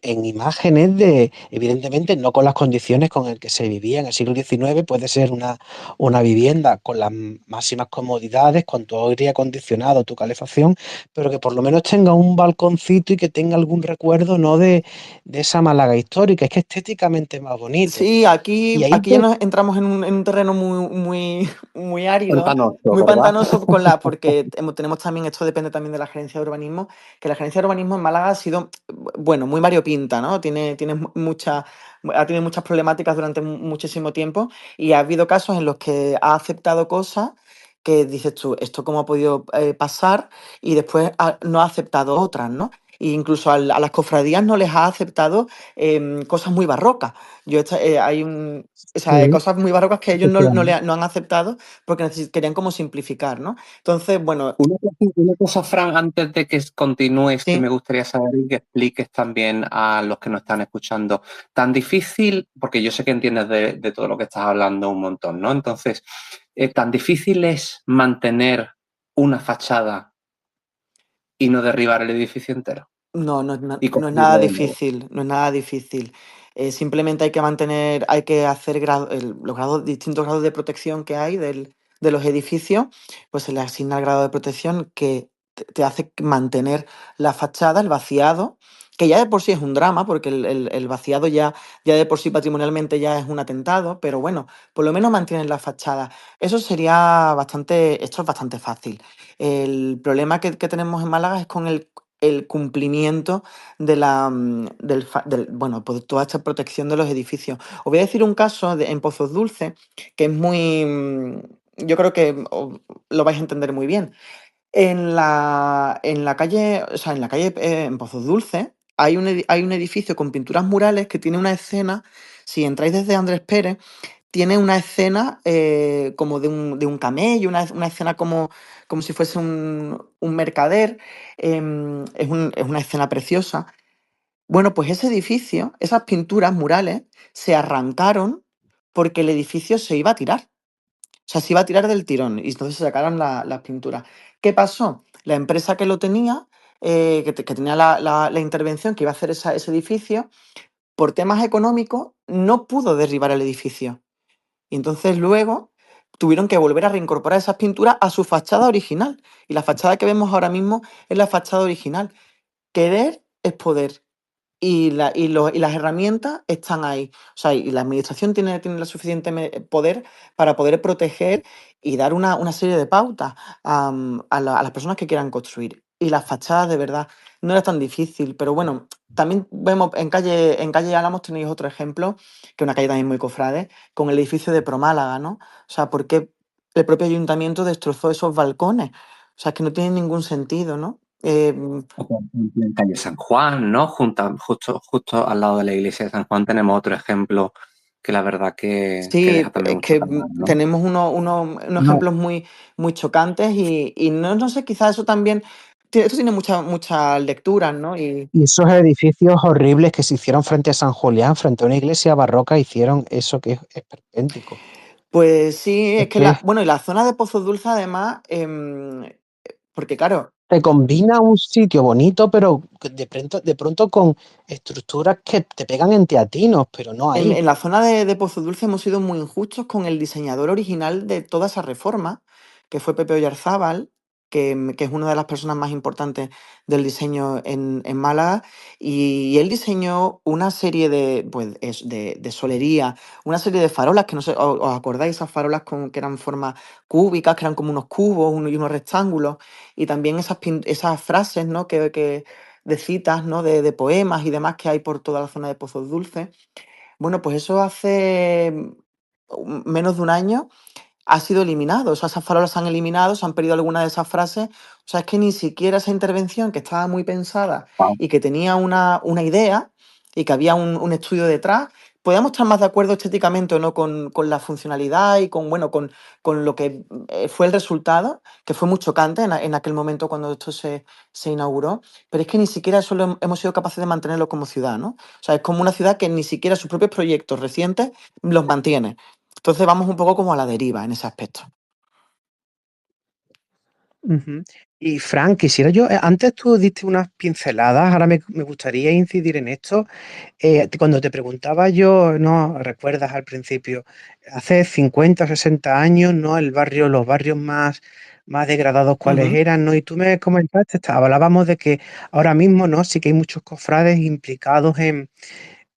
en imágenes de, evidentemente, no con las condiciones con las que se vivía en el siglo XIX, puede ser una vivienda con las máximas comodidades, con tu aire acondicionado, tu calefacción, pero que por lo menos tenga un balconcito y que tenga algún recuerdo, ¿no? De esa Málaga histórica, es que estéticamente es más bonito.
Sí,
Y ahí
aquí ya
pues,
nos entramos en un terreno muy árido,
Pantanoso,
muy
¿verdad?
pantanoso porque tenemos también, esto depende también de la gerencia de urbanismo, que la gerencia de urbanismo en Málaga ha sido, bueno, muy variopinta, ¿no? Ha tenido muchas problemáticas durante muchísimo tiempo y ha habido casos en los que ha aceptado cosas que dices tú, ¿esto cómo ha podido pasar? Y después no ha aceptado otras, ¿no? E incluso a las cofradías no les ha aceptado cosas muy barrocas. O sea, hay
sí,
cosas muy barrocas que ellos
efectivamente.
no han aceptado porque querían como simplificar, ¿no? Entonces, bueno,
Una cosa, Fran, antes de que continúes, que me
sí.
gustaría saber y que expliques también a los que nos están escuchando. Tan difícil, porque yo sé que entiendes de todo lo que estás hablando un montón, ¿no? Entonces, tan difícil es mantener una fachada y no derribar el edificio entero
No,
y
no es nada
construirlo de nuevo.
difícil, no es nada difícil. Simplemente hay que mantener, hay que hacer los grados, distintos grados de protección que hay de los edificios, pues se le asigna el grado de protección que te hace mantener la fachada, el vaciado, que ya de por sí es un drama, porque el vaciado ya de por sí patrimonialmente ya es un atentado, pero bueno, por lo menos mantienen la fachada. Esto es bastante fácil. El problema que tenemos en Málaga es con el cumplimiento bueno, pues toda esta protección de los edificios. Os voy a decir un caso en Pozos Dulces que es yo creo que lo vais a entender muy bien. En la calle, o sea, en la calle en Pozos Dulces hay un edificio con pinturas murales que tiene una escena, si entráis desde Andrés Pérez, tiene una escena como de un camello, una escena como si fuese un mercader, es una escena preciosa. Bueno, pues ese edificio, esas pinturas murales, se arrancaron porque el edificio se iba a tirar. O sea, se iba a tirar del tirón y entonces se sacaron las pinturas. ¿Qué pasó? La empresa que lo tenía, que tenía la intervención que iba a hacer ese edificio, por temas económicos, no pudo derribar el edificio. Y entonces luego tuvieron que volver a reincorporar esas pinturas a su fachada original. Y la fachada que vemos ahora mismo es la fachada original. Querer es poder y las herramientas están ahí. O sea, y la administración tiene el suficiente poder para poder proteger y dar una serie de pautas a las personas que quieran construir. Y las fachadas, de verdad, no era tan difícil. Pero bueno, también vemos en calle Álamos tenéis otro ejemplo, que es una calle también muy cofrade, con el edificio de Promálaga, ¿no? O sea, ¿por qué el propio ayuntamiento destrozó esos balcones? O sea, es que no tiene ningún sentido, ¿no?
O por ejemplo, en calle San Juan, ¿no? Justo al lado de la iglesia de San Juan tenemos otro ejemplo que la verdad que
Sí,
deja también
es
mucho
que
que hablar, ¿no?
tenemos unos
No,
ejemplos muy chocantes y no sé, quizás eso también, esto tiene muchas lecturas, ¿no? Y
y esos edificios horribles que se hicieron frente a San Julián, frente a una iglesia barroca, hicieron eso que es esperpéntico.
pues sí,
Es
es que
que
bueno, y la zona de Pozo Dulce además, porque claro,
te combina un sitio bonito, pero que de pronto con estructuras que te pegan en teatinos, pero no ahí.
en la zona de Pozo Dulce hemos sido muy injustos con el diseñador original de toda esa reforma, que fue Pepe Oyarzábal, que es una de las personas más importantes del diseño en Málaga, y él diseñó una serie de solería, una serie de farolas, que no sé, ¿os acordáis? Esas farolas que eran formas cúbicas, que eran como unos cubos y unos rectángulos, y también esas frases, ¿no? De citas, ¿no? De poemas y demás que hay por toda la zona de Pozos Dulces. Bueno, pues eso hace menos de un año ha sido eliminado. O sea, esas farolas se han eliminado, se han perdido algunas de esas frases. O sea, es que ni siquiera esa intervención que estaba muy pensada
Wow.
y que tenía una idea y que había un estudio detrás, podíamos estar más de acuerdo estéticamente o no con la funcionalidad y con lo que fue el resultado, que fue muy chocante en aquel momento cuando esto se inauguró, pero es que ni siquiera eso hemos sido capaces de mantenerlo como ciudad, ¿no? O sea, es como una ciudad que ni siquiera sus propios proyectos recientes los mantiene. Entonces vamos un poco como a la deriva en ese aspecto.
Ujú. Y Frank, quisiera yo, antes tú diste unas pinceladas, ahora me gustaría incidir en esto. Cuando te preguntaba yo, ¿no? ¿Recuerdas al principio? Hace 50 o 60 años, ¿no? Los barrios más degradados, ¿cuáles
Ujú,
eran, ¿no? Y tú me comentaste, hablábamos de que ahora mismo, ¿no? Sí que hay muchos cofrades implicados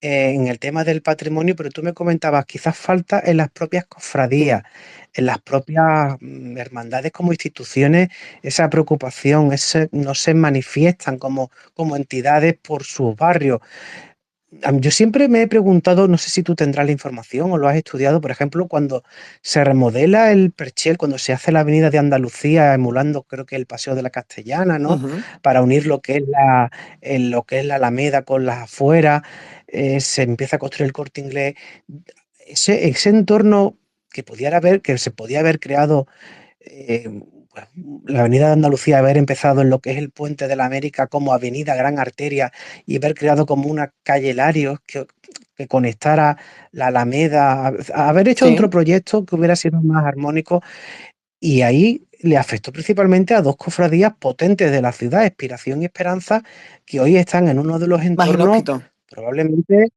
en el tema del patrimonio, pero tú me comentabas, quizás falta en las propias
sí,
cofradías, en las propias hermandades como instituciones, esa preocupación, no se manifiestan como entidades por sus barrios. Yo siempre me he preguntado, no sé si tú tendrás la información o lo has estudiado, por ejemplo, cuando se remodela el Perchel, cuando se hace la Avenida de Andalucía, emulando creo que el Paseo de la Castellana, ¿no?
ujú,
Para unir lo que es la Alameda con las afueras, se empieza a construir el Corte Inglés. Ese entorno que se podía haber creado eh, pues, la Avenida de Andalucía haber empezado en lo que es el Puente de la América como avenida, gran arteria, y haber creado como una calle Larios que conectara la Alameda, haber hecho otro
sí,
proyecto que hubiera sido más armónico, y ahí le afectó principalmente a dos cofradías potentes de la ciudad, Expiración y Esperanza, que hoy están en uno de los
más
entornos
inhóspito.
probablemente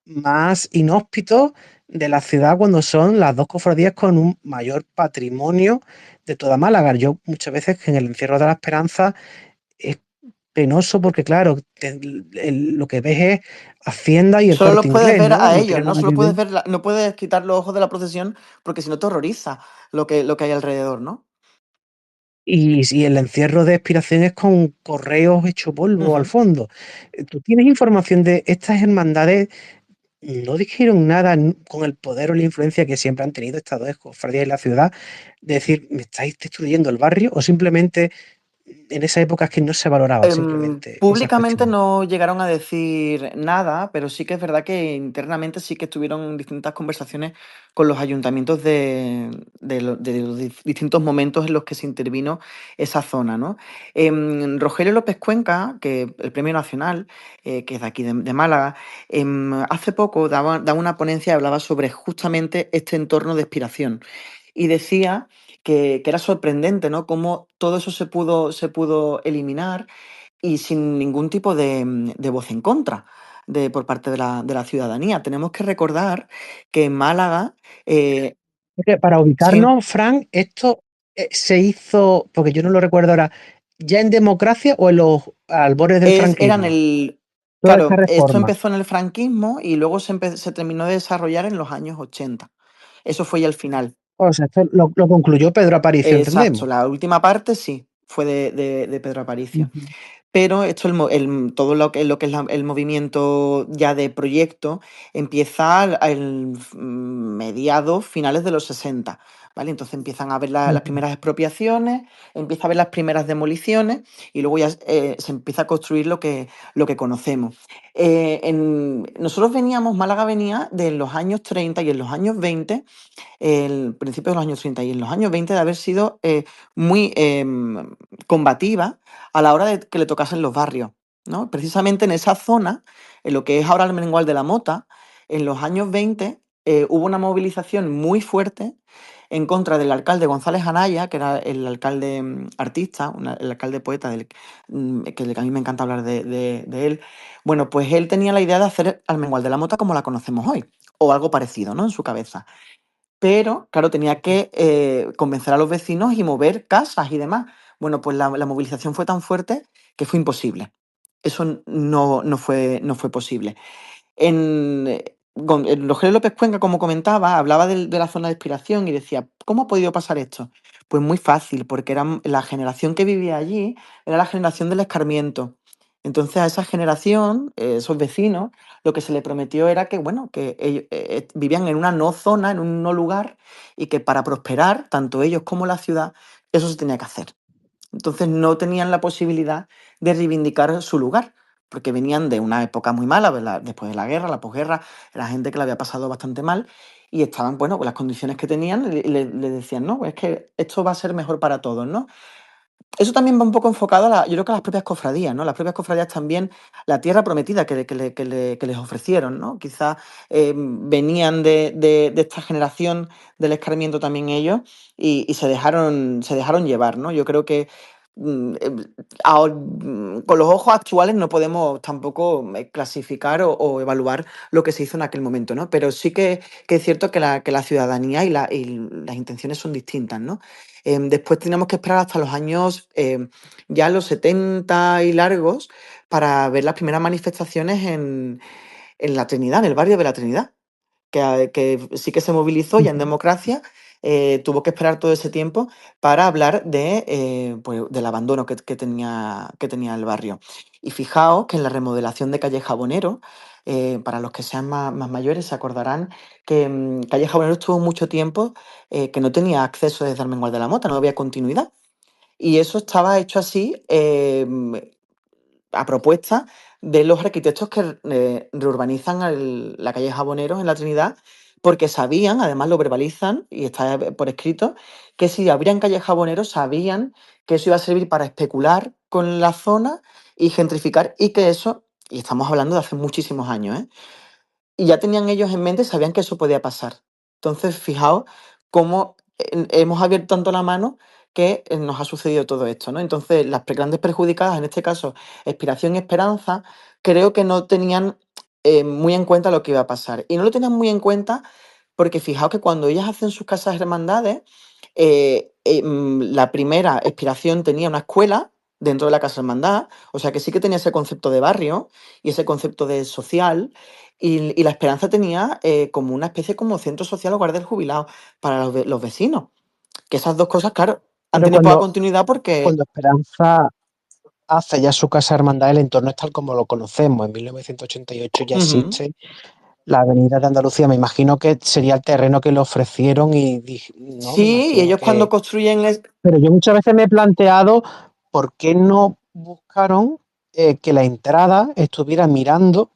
más inhóspitos de la ciudad cuando son las dos cofradías con un mayor patrimonio de toda Málaga. Yo muchas veces que en el Encierro de la Esperanza es penoso porque claro, lo que ves es Hacienda y el
Solo los
Corte
puedes
Inglés,
ver
¿no?
a
En
ellos,
plena
¿no? Solo
Navidad.
puedes ver, no puedes quitar los ojos de la procesión porque si no te horroriza lo que hay alrededor, ¿no?
Y el encierro de expiración es con correos hecho polvo al
Ujú.
fondo. ¿Tú tienes información de estas hermandades? No dijeron nada con el poder o la influencia que siempre han tenido estas dos cofradías en la ciudad, de decir, ¿me estáis destruyendo el barrio? O simplemente en esa época es que no se valoraba simplemente esas
Públicamente
cuestiones.
no llegaron a decir nada, pero sí que es verdad que internamente sí que tuvieron distintas conversaciones con los ayuntamientos de los distintos momentos en los que se intervino esa zona, ¿no? Rogelio López Cuenca, que el Premio Nacional, que es de aquí de Málaga, hace poco daba una ponencia y hablaba sobre justamente este entorno de expiración. Y decía que era sorprendente, ¿no? Cómo todo eso se pudo eliminar y sin ningún tipo de voz en contra por parte de la ciudadanía. Tenemos que recordar que en Málaga,
Porque para
sí,
ubicarnos, Fran, esto se hizo, porque yo no lo recuerdo ahora, ya en democracia o en los albores del
eran
franquismo.
el...
Toda esta
Claro, esto
reforma.
empezó en el franquismo y luego se terminó de desarrollar en los años 80. Eso fue ya el final.
O sea, esto lo concluyó Pedro Aparicio,
Exacto,
entendemos.
la última parte sí, fue de Pedro Aparicio.
Ujú.
Pero esto, todo lo que es el movimiento ya de proyecto, empieza en mediados, finales de los 60, ¿vale? Entonces empiezan a ver las
Ujú.
primeras expropiaciones, empieza a ver las primeras demoliciones y luego ya se empieza a construir lo que conocemos. Nosotros Málaga venía de los años 30 y en los años 20, el principio de los años 30 y en los años 20, de haber sido muy combativa a la hora de que le tocasen los barrios, ¿no? Precisamente en esa zona, en lo que es ahora el Mengual de la Mota, en los años 20 hubo una movilización muy fuerte en contra del alcalde González Anaya, que era el alcalde artista, el alcalde poeta, que a mí me encanta hablar de él. Bueno, pues él tenía la idea de hacer al Mengual de la Mota como la conocemos hoy, o algo parecido, ¿no? En su cabeza. Pero, claro, tenía que convencer a los vecinos y mover casas y demás. Bueno, pues la movilización fue tan fuerte que fue imposible. Eso no fue posible. Rogelio López Cuenca, como comentaba, hablaba de la zona de expiración y decía, ¿cómo ha podido pasar esto? Pues muy fácil, porque la generación que vivía allí era la generación del escarmiento. Entonces a esa generación, esos vecinos, lo que se le prometió era que, bueno, que ellos vivían en una no zona, en un no lugar, y que para prosperar, tanto ellos como la ciudad, eso se tenía que hacer. Entonces no tenían la posibilidad de reivindicar su lugar, porque venían de una época muy mala, después de la guerra, la posguerra, era gente que la había pasado bastante mal y estaban, bueno, con las condiciones que tenían, le decían, no, es que esto va a ser mejor para todos, ¿no? Eso también va un poco enfocado yo creo que a las propias cofradías, ¿no? Las propias cofradías también, la tierra prometida que les ofrecieron, ¿no? Quizás venían de esta generación del escarmiento también ellos y se dejaron llevar, ¿no? Yo creo que mm, eh, con los ojos actuales no podemos tampoco clasificar o evaluar lo que se hizo en aquel momento, ¿no? Pero sí que es cierto que la ciudadanía y las intenciones son distintas, ¿no? Después tenemos que esperar hasta los años ya los 70 y largos para ver las primeras manifestaciones en La Trinidad, en el barrio de La Trinidad, que sí que se movilizó ya en
Ujú.
democracia, tuvo que esperar todo ese tiempo para hablar pues, del abandono que tenía el barrio. Y fijaos que en la remodelación de Calle Jabonero, para los que sean más mayores se acordarán que Calle Jabonero estuvo mucho tiempo que no tenía acceso desde Armengual de la Mota, no había continuidad. Y eso estaba hecho así a propuesta de los arquitectos que reurbanizan la calle Jaboneros en la Trinidad, porque sabían, además lo verbalizan y está por escrito, que si abrían calle Jaboneros sabían que eso iba a servir para especular con la zona y gentrificar y que eso, y estamos hablando de hace muchísimos años, ¿eh? Y ya tenían ellos en mente, sabían que eso podía pasar. Entonces, fijaos cómo hemos abierto tanto la mano que nos ha sucedido todo esto, ¿no? Entonces, las grandes perjudicadas, en este caso, Expiración y Esperanza, creo que no tenían muy en cuenta lo que iba a pasar. Y no lo tenían muy en cuenta porque fijaos que cuando ellas hacen sus casas hermandades, la primera Expiración tenía una escuela dentro de la casa hermandad, o sea que sí que tenía ese concepto de barrio y ese concepto de social, y La Esperanza tenía como una especie como centro social o hogar del jubilado para los vecinos. Que esas dos cosas, claro, han
Pero
tenido poca continuidad porque...
cuando Esperanza hace ya su casa hermandad, el entorno es tal como lo conocemos. En 1988 ya
Ujú.
existe la Avenida de Andalucía. Me imagino que sería el terreno que le ofrecieron no, me
Sí, y
imagino
ellos cuando
que...
construyen...
Pero yo muchas veces me he planteado ¿por qué no buscaron que la entrada estuviera mirando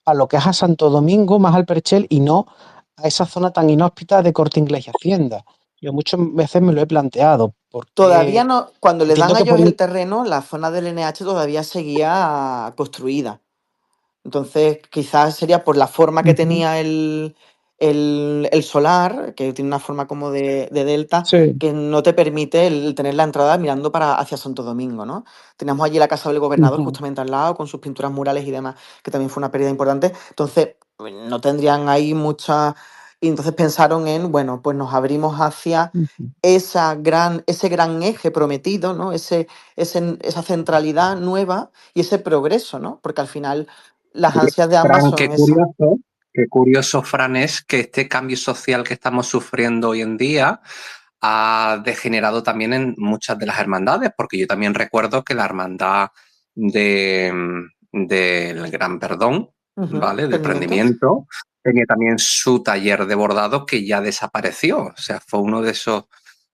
a lo que es a Santo Domingo, más al Perchel, y no a esa zona tan inhóspita de Corte Inglés y Hacienda? Yo muchas veces me lo he planteado,
Todavía
porque
no, cuando le dan
entiendo
a
que
ellos
por...
el terreno, la zona del NH todavía seguía construida. Entonces, quizás sería por la forma que
Ujú.
tenía el solar, que tiene una forma como de delta,
Sí.
que no te permite el tener la entrada mirando hacia Santo Domingo, ¿no? Teníamos allí la casa del gobernador
Ujú.
justamente al lado, con sus pinturas murales y demás, que también fue una pérdida importante. Entonces, pues, no tendrían ahí mucha... Y entonces pensaron en, bueno, pues nos abrimos hacia
Ujú.
ese gran eje prometido, ¿no? Esa centralidad nueva y ese progreso, ¿no? Porque al final las ansias de ambas
Fran,
son esas.
qué curioso, Fran, es que este cambio social que estamos sufriendo hoy en día ha degenerado también en muchas de las hermandades, porque yo también recuerdo que la hermandad del Gran Perdón,
Ujú,
¿vale? Del
Prendimientos.
prendimiento, tenía también su taller de bordado que ya desapareció. O sea, fue uno de esos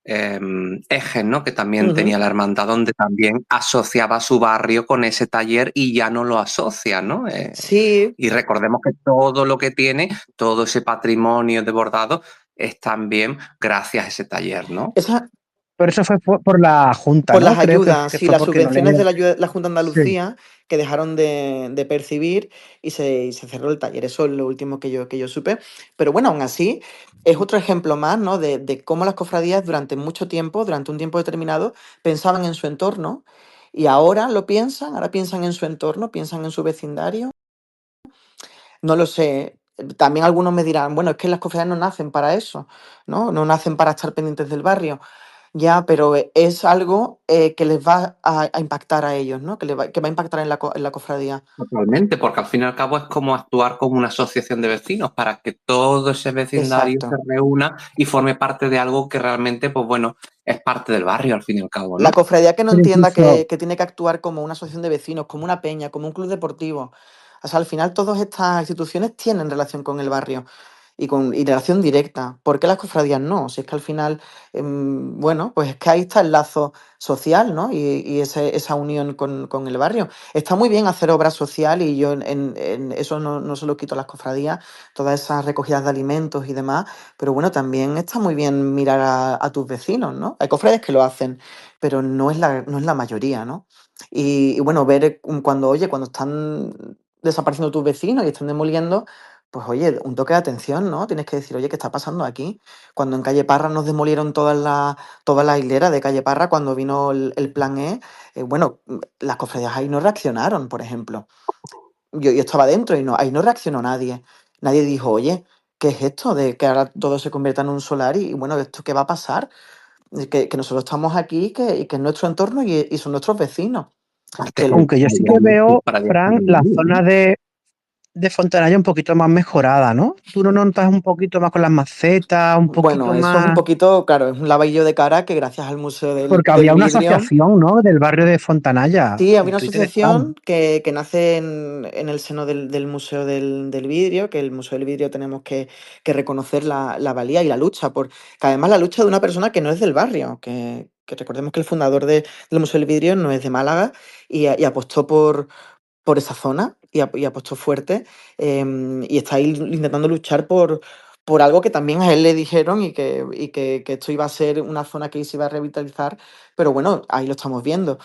ejes, ¿no? Que también
Ujú.
tenía la hermandad, donde también asociaba su barrio con ese taller y ya no lo asocia, ¿no?
Sí,
Y recordemos que todo lo que tiene, todo ese patrimonio de bordado, es también gracias a ese taller, ¿no?
esa,
Pero eso fue por la Junta,
por las
¿no? Creo
ayudas,
que
sí,
fue
las
porque no le
subvenciones de
dieron.
la Junta de
Sí.
Andalucía que dejaron de percibir y se cerró el taller. Eso es lo último que yo supe. Pero bueno, aún así, es otro ejemplo más, ¿no? De cómo las cofradías durante mucho tiempo, durante un tiempo determinado, pensaban en su entorno y ahora piensan en su entorno, piensan en su vecindario. No lo sé. También algunos me dirán, bueno, es que las cofradías no nacen para eso, ¿no? No nacen para estar pendientes del barrio. Ya, pero es algo que les va a impactar a ellos, ¿no? Que va a impactar en la cofradía.
Totalmente, porque al fin y al cabo es como actuar como una asociación de vecinos para que todo ese vecindario se
Exacto.
reúna y forme parte de algo que realmente, pues bueno, es parte del barrio al fin y al cabo,
La
¿no?
cofradía que no
Pero
entienda
incluso,
que tiene que actuar como una asociación de vecinos, como una peña, como un club deportivo. O sea, al final todas estas instituciones tienen relación con el barrio y relación directa. ¿Por qué las cofradías no? Si es que al final, bueno, pues es que ahí está el lazo social, ¿no? Y esa unión con el barrio. Está muy bien hacer obra social y yo en eso no se lo quito a las cofradías, todas esas recogidas de alimentos y demás, pero bueno, también está muy bien mirar a tus vecinos, ¿no? Hay cofrades que lo hacen, pero no es la mayoría, ¿no? Y bueno, ver cuando están desapareciendo tus vecinos y están demoliendo, pues oye, un toque de atención, ¿no? Tienes que decir, oye, ¿qué está pasando aquí? Cuando en Calle Parra nos demolieron toda la hilera de Calle Parra cuando vino el plan E, bueno, las cofradías ahí no reaccionaron, por ejemplo. Yo estaba dentro y ahí no reaccionó nadie. Nadie dijo, oye, ¿qué es esto de que ahora todo se convierta en un solar? Y bueno, ¿esto qué va a pasar? Que nosotros estamos aquí y que es nuestro entorno y son nuestros vecinos.
Aparte,
Que
es
lo,
aunque yo sí que veo, Fran, la zona de Fontanalla un poquito más mejorada, ¿no? ¿Tú no notas un poquito más con las macetas, un
bueno,
poquito
eso es un
más?
poquito, claro, es un lavadillo de cara que gracias al Museo del,
Porque
del
había una
Vidrio.
asociación, ¿no? Del barrio de Fontanalla.
Sí, había
En
una
Twitter estaba.
asociación que nace en el seno del Museo del Vidrio, que el Museo del Vidrio tenemos que reconocer la valía y la lucha, que además la lucha de una persona que no es del barrio, que recordemos que el fundador del Museo del Vidrio no es de Málaga y apostó por esa zona y apostó fuerte, y está ahí intentando luchar por algo que también a él le dijeron y que esto iba a ser una zona que se iba a revitalizar, pero bueno, ahí lo estamos viendo.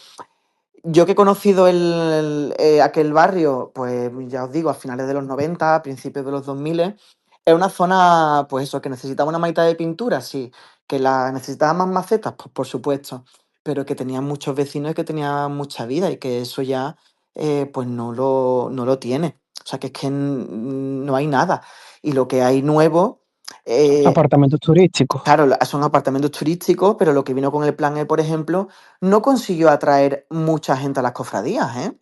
Yo que he conocido aquel barrio, pues ya os digo, a finales de los 90, a principios de los 2000, es una zona, pues eso, que necesitaba una maita de pintura, sí, que la necesitaba más macetas, pues por supuesto, pero que tenía muchos vecinos y que tenía mucha vida y que eso ya, pues no lo tiene. O sea, que es que no hay nada. Y lo que hay nuevo, eh,
Apartamentos turísticos.
claro, son apartamentos turísticos, pero lo que vino con el plan E, por ejemplo, no consiguió atraer mucha gente a las cofradías, ¿eh?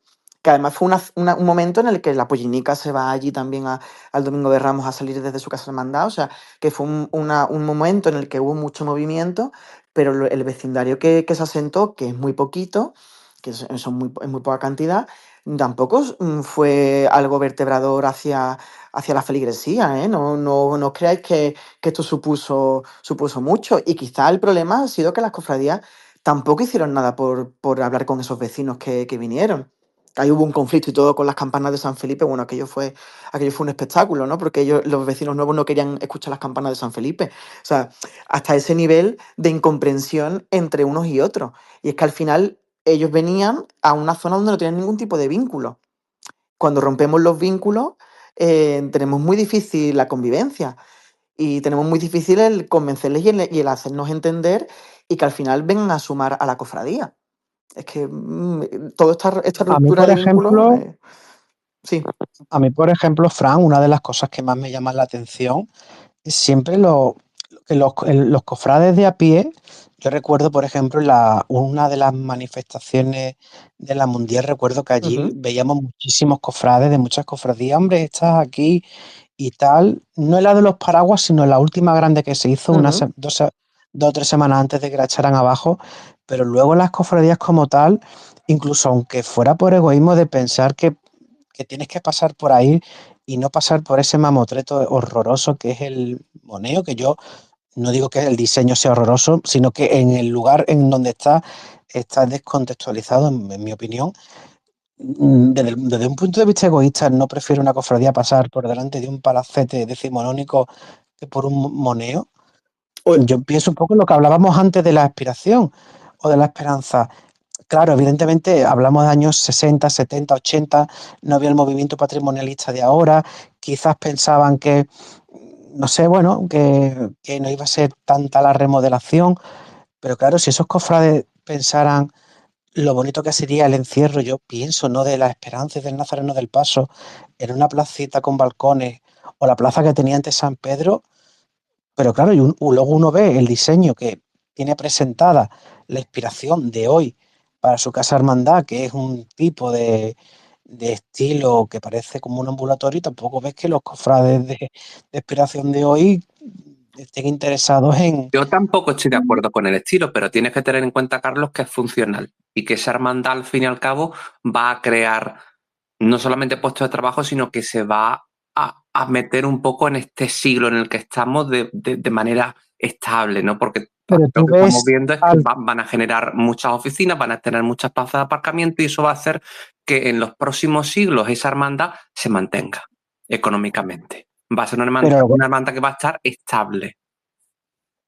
Que además fue un momento en el que la Pollinica se va allí también al Domingo de Ramos a salir desde su casa hermandad, o sea, que fue un momento en el que hubo mucho movimiento, pero el vecindario que se asentó, que es muy poquito, que es muy poca cantidad, tampoco fue algo vertebrador hacia la feligresía, ¿eh? No os creáis que esto supuso mucho. Y quizá el problema ha sido que las cofradías tampoco hicieron nada por hablar con esos vecinos que vinieron. Ahí hubo un conflicto y todo con las campanas de San Felipe. Bueno, aquello fue un espectáculo, ¿no? Porque los vecinos nuevos no querían escuchar las campanas de San Felipe. O sea, hasta ese nivel de incomprensión entre unos y otros. Y es que al final ellos venían a una zona donde no tenían ningún tipo de vínculo. Cuando rompemos los vínculos, tenemos muy difícil la convivencia y tenemos muy difícil el convencerles y el hacernos entender y que al final vengan a sumar a la cofradía. Es que toda esta
A mí,
ruptura
por
de vínculos,
ejemplo,
sí.
Fran, una de las cosas que más me llama la atención es siempre que los cofrades de a pie. Yo recuerdo, por ejemplo, una de las manifestaciones de la Mundial, recuerdo que allí
Ujú,
veíamos muchísimos cofrades de muchas cofradías. Hombre, estás aquí y tal. No es la de los paraguas, sino la última grande que se hizo
ujú.
2 o 3 semanas antes de que la echaran abajo. Pero luego las cofradías como tal, incluso aunque fuera por egoísmo de pensar que tienes que pasar por ahí y no pasar por ese mamotreto horroroso que es el moneo, que yo no digo que el diseño sea horroroso, sino que en el lugar en donde está descontextualizado, en mi opinión. Desde un punto de vista egoísta, no prefiero una cofradía pasar por delante de un palacete decimonónico que por un moneo.
O-
Yo pienso un poco en lo que hablábamos antes de la aspiración o de la esperanza. Claro, evidentemente hablamos de años 60, 70, 80, no había el movimiento patrimonialista de ahora, quizás pensaban que, no sé, bueno, que no iba a ser tanta la remodelación, pero claro, si esos cofrades pensaran lo bonito que sería el encierro, yo pienso, ¿no? De la Esperanza y del Nazareno del Paso, en una placita con balcones, o la plaza que tenía antes San Pedro, pero claro, luego uno ve el diseño que tiene presentada la inspiración de hoy para su casa hermandad, que es un tipo de estilo que parece como un ambulatorio, y tampoco ves que los cofrades de inspiración de hoy estén interesados en...
Yo tampoco estoy de acuerdo con el estilo, pero tienes que tener en cuenta, Carlos, que es funcional y que esa hermandad, al fin y al cabo, va a crear no solamente puestos de trabajo, sino que se va a meter un poco en este siglo en el que estamos de manera estable, ¿no? Porque
Pero
lo
tú
que estamos
ves
viendo es que
al...
van a generar muchas oficinas, van a tener muchas plazas de aparcamiento y eso va a hacer que en los próximos siglos esa hermandad se mantenga económicamente. Va a ser
Pero,
una hermandad que va a estar estable.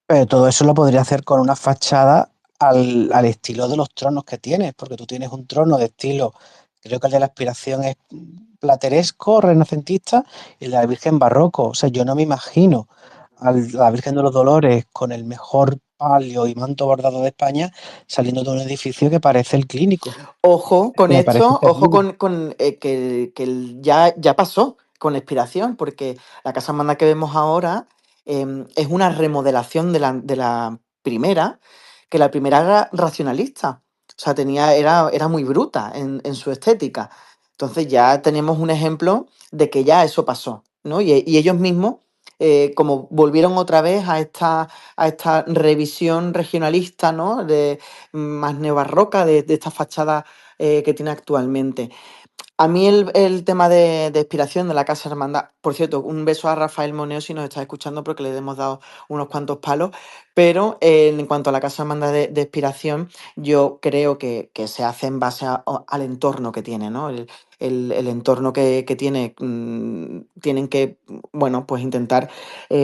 pero todo eso lo podría hacer con una fachada al estilo de los tronos que tienes, porque tú tienes un trono de estilo, creo que el de la Aspiración es plateresco, renacentista, y el de la Virgen barroco. O sea, yo no me imagino a la Virgen de los Dolores con el mejor palio y manto bordado de España saliendo de un edificio que parece el Clínico.
Ojo
Es
con
que me parece
esto, ojo
terrible.
ya pasó con la inspiración, porque la casa hermandad que vemos ahora es una remodelación de la primera, que la primera era racionalista. O sea, era muy bruta en su estética. Entonces ya tenemos un ejemplo de que ya eso pasó, ¿no? Y ellos mismos, como volvieron otra vez a esta revisión regionalista, ¿no? Más neobarroca de esta fachada que tiene actualmente. A mí el tema de inspiración de la Casa Hermandad, por cierto, un beso a Rafael Moneo si nos está escuchando porque le hemos dado unos cuantos palos, pero en cuanto a la Casa Hermandad de inspiración, yo creo que se hace en base al entorno que tiene, ¿no? El entorno que tiene, tienen que, bueno, pues intentar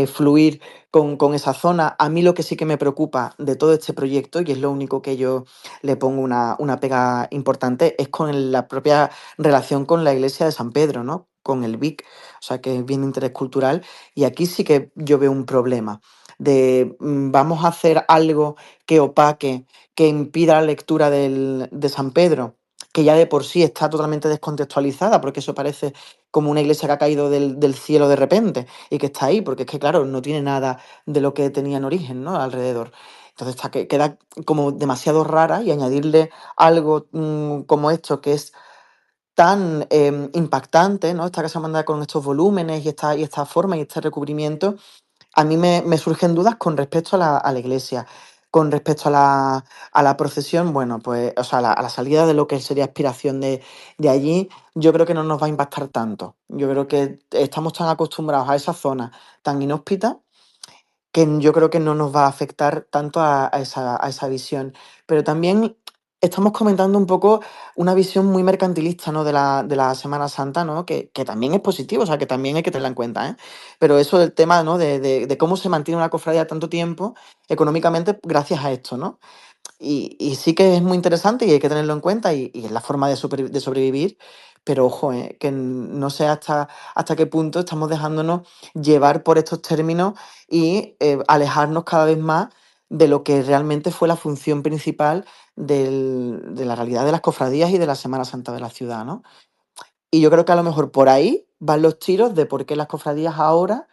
fluir con esa zona. A mí lo que sí que me preocupa de todo este proyecto, y es lo único que yo le pongo una pega importante, es con la propia relación con la iglesia de San Pedro, ¿no? Con el Vic, o sea, que es bien interés cultural. Y aquí sí que yo veo un problema de vamos a hacer algo que opaque, que impida la lectura de San Pedro, que ya de por sí está totalmente descontextualizada, porque eso parece como una iglesia que ha caído del cielo de repente y que está ahí, porque es que, claro, no tiene nada de lo que tenía en origen, ¿no? Alrededor. Entonces queda como demasiado rara y añadirle algo como esto, que es tan impactante, ¿no? Esta casa manda con estos volúmenes y esta forma y este recubrimiento, a mí me surgen dudas con respecto a la iglesia. Con respecto a la procesión, bueno, pues, o sea, a la salida de lo que sería aspiración de allí, yo creo que no nos va a impactar tanto. Yo creo que estamos tan acostumbrados a esa zona tan inhóspita que yo creo que no nos va a afectar tanto a esa visión. Pero también estamos comentando un poco una visión muy mercantilista, ¿no? De la Semana Santa, ¿no? Que también es positivo, o sea, que también hay que tenerla en cuenta, ¿eh? Pero eso del tema, ¿no? De cómo se mantiene una cofradía tanto tiempo económicamente gracias a esto, ¿no? Y sí que es muy interesante y hay que tenerlo en cuenta y es la forma de sobrevivir, pero ojo, que no sé hasta qué punto estamos dejándonos llevar por estos términos y alejarnos cada vez más de lo que realmente fue la función principal de la realidad de las cofradías y de la Semana Santa de la ciudad, ¿no? Y yo creo que a lo mejor por ahí van los tiros de por qué las cofradías ahora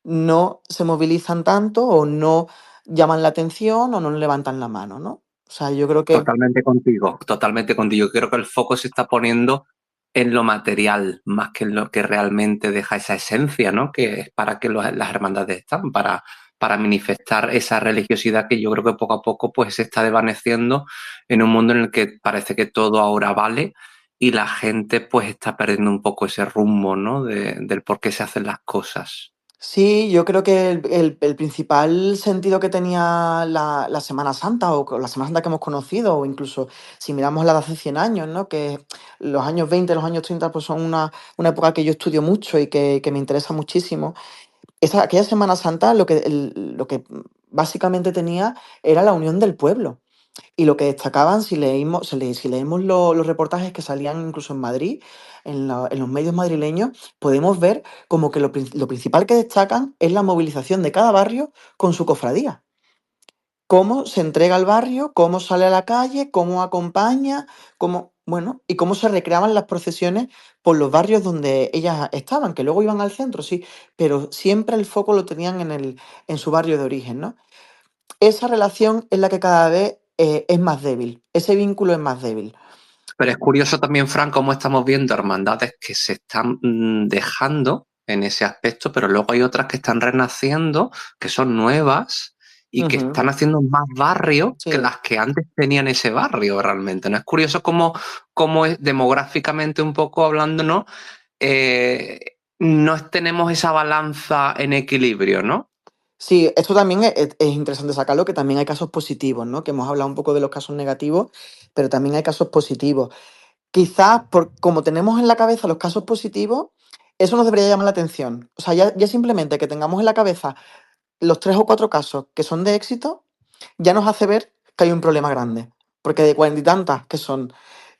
no se movilizan tanto o no llaman la atención o no levantan la mano, ¿no? O sea, yo creo que
Totalmente contigo, totalmente contigo. Creo que el foco se está poniendo en lo material, más que en lo que realmente deja esa esencia, ¿no? Que es para que las hermandades están, para manifestar esa religiosidad que yo creo que poco a poco pues se está desvaneciendo en un mundo en el que parece que todo ahora vale y la gente pues está perdiendo un poco ese rumbo, ¿no? Del por qué se hacen las cosas.
sí, yo creo que el principal sentido que tenía la Semana Santa o la Semana Santa que hemos conocido, o incluso si miramos la de hace 100 años, ¿no? Que los años 20, los años 30 pues son una época que yo estudio mucho y que me interesa muchísimo. Aquella Semana Santa lo que básicamente tenía era la unión del pueblo. Y lo que destacaban, si leemos los reportajes que salían incluso en Madrid, en los medios madrileños, podemos ver como que lo principal que destacan es la movilización de cada barrio con su cofradía. Cómo se entrega al barrio, cómo sale a la calle, cómo acompaña, bueno, y cómo se recreaban las procesiones por los barrios donde ellas estaban, que luego iban al centro, sí, pero siempre el foco lo tenían en su barrio de origen, ¿no? Esa relación es la que cada vez es más débil, ese vínculo es más débil.
Pero es curioso también, Fran, cómo estamos viendo hermandades que se están dejando en ese aspecto, pero luego hay otras que están renaciendo, que son nuevas y que
Ujú,
están haciendo más barrio que
sí.
las que antes tenían ese barrio realmente. ¿No es curioso cómo es demográficamente un poco hablando, ¿no? No tenemos esa balanza en equilibrio, ¿no?
Sí, esto también es interesante sacarlo, que también hay casos positivos, ¿no? Que hemos hablado un poco de los casos negativos, pero también hay casos positivos. Quizás como tenemos en la cabeza los casos positivos, eso nos debería llamar la atención. O sea, ya simplemente que tengamos en la cabeza los 3 o 4 casos que son de éxito, ya nos hace ver que hay un problema grande. Porque de 40 y tantas que son,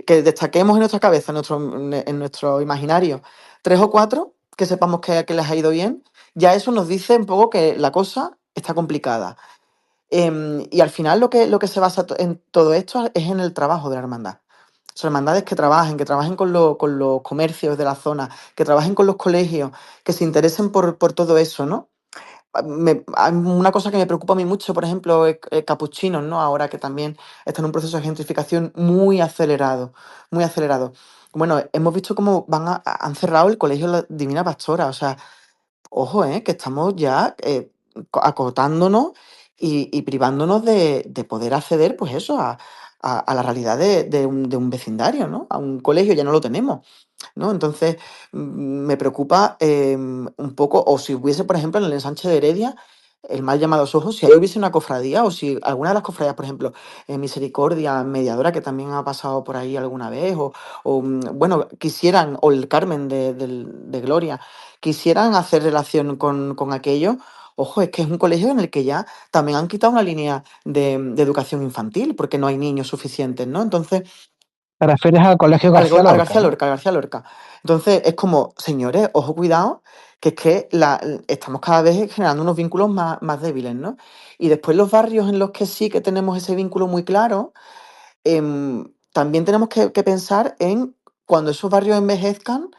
que destaquemos en nuestra cabeza, en nuestro imaginario, 3 o 4, que sepamos que les ha ido bien, ya eso nos dice un poco que la cosa está complicada. Y al final lo que se basa en todo esto es en el trabajo de la hermandad. Son hermandades que trabajen con los comercios de la zona, que trabajen con los colegios, que se interesen por todo eso, ¿no? Hay una cosa que me preocupa a mí mucho, por ejemplo, Capuchinos, ¿no? Ahora que también está en un proceso de gentrificación muy acelerado, muy acelerado. Bueno, hemos visto cómo han cerrado el colegio La Divina Pastora, o sea, ojo, que estamos ya acotándonos y privándonos de poder acceder, pues eso, a la realidad de un vecindario, ¿no? A un colegio ya no lo tenemos. ¿No? Entonces, me preocupa un poco, o si hubiese, por ejemplo, en el ensanche de Heredia, el mal llamado Sojo, si ahí hubiese una cofradía, o si alguna de las cofradías, por ejemplo, Misericordia, Mediadora, que también ha pasado por ahí alguna vez, bueno, quisieran, o el Carmen de Gloria, quisieran hacer relación con aquello. Ojo, es que es un colegio en el que ya también han quitado una línea de educación infantil, porque no hay niños suficientes, ¿no? Entonces,
¿Te refieres al Colegio García
Al
Lorca,
García
no?
Lorca, al García Lorca. Entonces es como, señores, ojo, cuidado, que es que estamos cada vez generando unos vínculos más débiles, ¿no? Y después los barrios en los que sí que tenemos ese vínculo muy claro, también tenemos que pensar en cuando esos barrios envejezcan,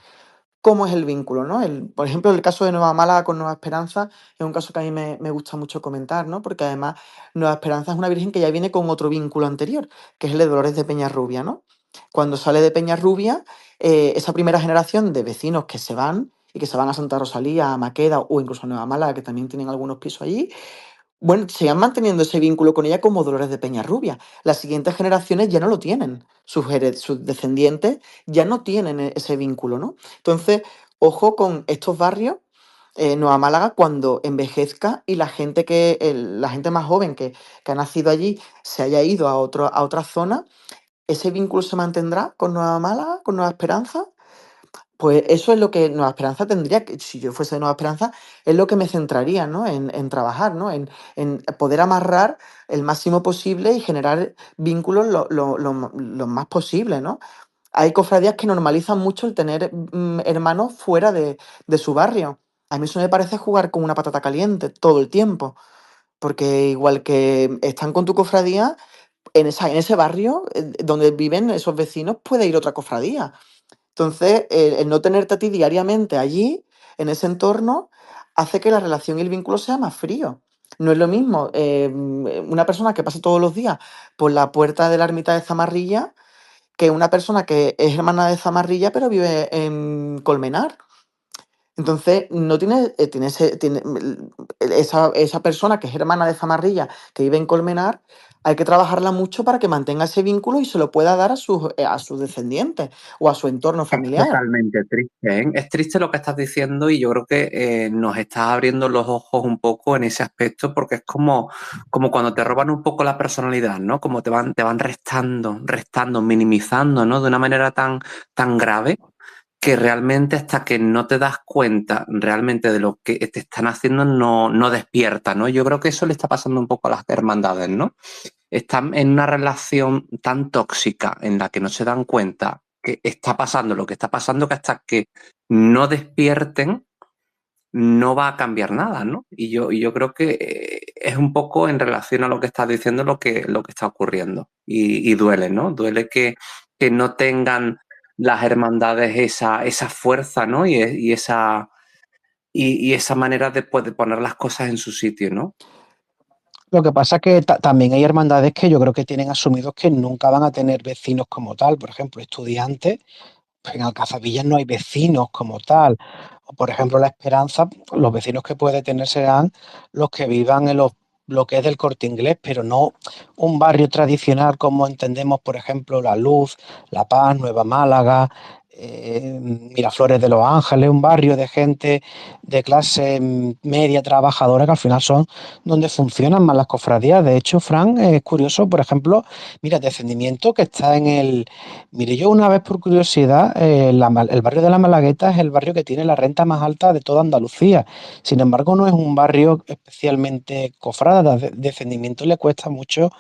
cómo es el vínculo, ¿no? Por ejemplo, el caso de Nueva Málaga con Nueva Esperanza es un caso que a mí me gusta mucho comentar, ¿no? Porque además Nueva Esperanza es una virgen que ya viene con otro vínculo anterior, que es el de Dolores de Peñarrubia, ¿no? Cuando sale de Peñarrubia, esa primera generación de vecinos que se van y que se van a Santa Rosalía, a Maqueda o incluso a Nueva Málaga, que también tienen algunos pisos allí, bueno, sigan manteniendo ese vínculo con ella como Dolores de Peñarrubia. Las siguientes generaciones ya no lo tienen. Sus descendientes ya no tienen ese vínculo, ¿no? Entonces, ojo con estos barrios Nueva Málaga cuando envejezca y la gente más joven que ha nacido allí se haya ido a otra zona, ¿ese vínculo se mantendrá con Nueva Málaga, con Nueva Esperanza? Pues eso es lo que Nueva Esperanza tendría que, si yo fuese de Nueva Esperanza, es lo que me centraría, ¿no? En trabajar, ¿no? En poder amarrar el máximo posible y generar vínculos lo más posible, ¿no? Hay cofradías que normalizan mucho el tener hermanos fuera de su barrio. A mí eso me parece jugar con una patata caliente todo el tiempo, porque igual que están con tu cofradía, en ese barrio donde viven esos vecinos puede ir otra cofradía. Entonces, el no tenerte a ti diariamente allí, en ese entorno, hace que la relación y el vínculo sea más frío. No es lo mismo una persona que pasa todos los días por la puerta de la ermita de Zamarrilla que una persona que es hermana de Zamarrilla pero vive en Colmenar. Entonces, no tiene, esa persona que es hermana de Zamarrilla, que vive en Colmenar, hay que trabajarla mucho para que mantenga ese vínculo y se lo pueda dar a sus descendientes o a su entorno
Es
familiar.
totalmente triste, ¿eh? Es triste lo que estás diciendo y yo creo que nos estás abriendo los ojos un poco en ese aspecto porque es como cuando te roban un poco la personalidad, ¿no? Como te van restando, minimizando, ¿no? De una manera tan grave que realmente hasta que no te das cuenta realmente de lo que te están haciendo no despierta, ¿no? Yo creo que eso le está pasando un poco a las hermandades, ¿no? Están en una relación tan tóxica en la que no se dan cuenta que está pasando lo que está pasando, que hasta que no despierten no va a cambiar nada, ¿no? Y yo creo que es un poco en relación a lo que estás diciendo lo que está ocurriendo. Y duele, ¿no? Duele que no tengan las hermandades esa fuerza, ¿no? Y esa manera de poner las cosas en su sitio, ¿no?
Lo que pasa es que también hay hermandades que yo creo que tienen asumidos que nunca van a tener vecinos como tal. Por ejemplo, estudiantes, pues en Alcazavillas no hay vecinos como tal. O, por ejemplo, La Esperanza, los vecinos que puede tener serán los que vivan en los bloques del Corte Inglés, pero no un barrio tradicional como entendemos, por ejemplo, La Luz, La Paz, Nueva Málaga, Miraflores de los Ángeles, un barrio de gente de clase media trabajadora que al final son donde funcionan más las cofradías. De hecho, Fran, es curioso, por ejemplo, mira, Descendimiento que está en el... Mire, yo una vez por curiosidad, el barrio de la Malagueta es el barrio que tiene la renta más alta de toda Andalucía. Sin embargo, no es un barrio especialmente cofrada. Descendimiento le cuesta mucho,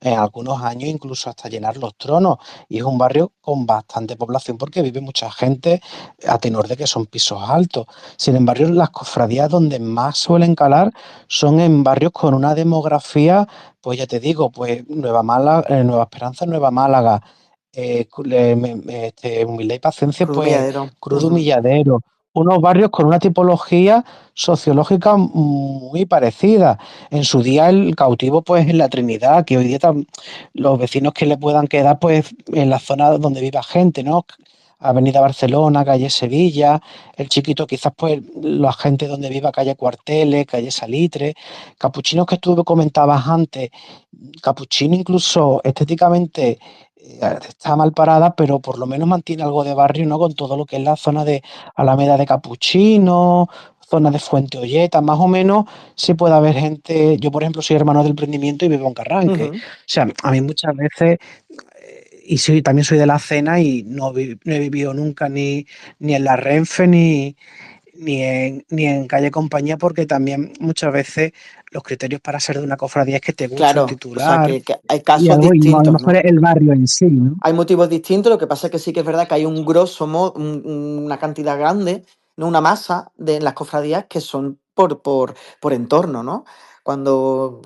algunos años, incluso hasta llenar los tronos. Y es un barrio con bastante población porque vive mucha gente a tenor de que son pisos altos. Sin embargo, las cofradías donde más suelen calar son en barrios con una demografía, pues ya te digo, pues Nueva Málaga, Nueva Esperanza, Nueva Málaga, Humildad y Paciencia,
Cruz
pues
Humilladero.
Cruz de
Ujú.
Humilladero. Unos barrios con una tipología sociológica muy parecida. En su día el cautivo, pues en la Trinidad, que hoy día los vecinos que le puedan quedar, pues en la zona donde viva gente, ¿no? Avenida Barcelona, calle Sevilla, el Chiquito quizás pues la gente donde viva calle Cuarteles, calle Salitre, Capuchinos que tú comentabas antes, Capuchino incluso estéticamente está mal parada, pero por lo menos mantiene algo de barrio, ¿no? Con todo lo que es la zona de Alameda de Capuchino, zona de Fuente Olleta, más o menos sí puede haber gente. Yo, por ejemplo, soy hermano del emprendimiento y vivo en Carranque.
Ujú.
O sea, a mí muchas veces, y también soy de la cena y no he vivido nunca ni en la Renfe ni en calle Compañía, porque también muchas veces los criterios para ser de una cofradía es que te guste un
Claro, o sea
titular
que hay
y
casos
algo, y no a lo
distintos,
mejor
¿no?
es el barrio en sí, ¿no?
Hay motivos distintos, lo que pasa es que sí que es verdad que hay un grosso modo, una cantidad grande, ¿no? Una masa de las cofradías que son por entorno, ¿no? Cuando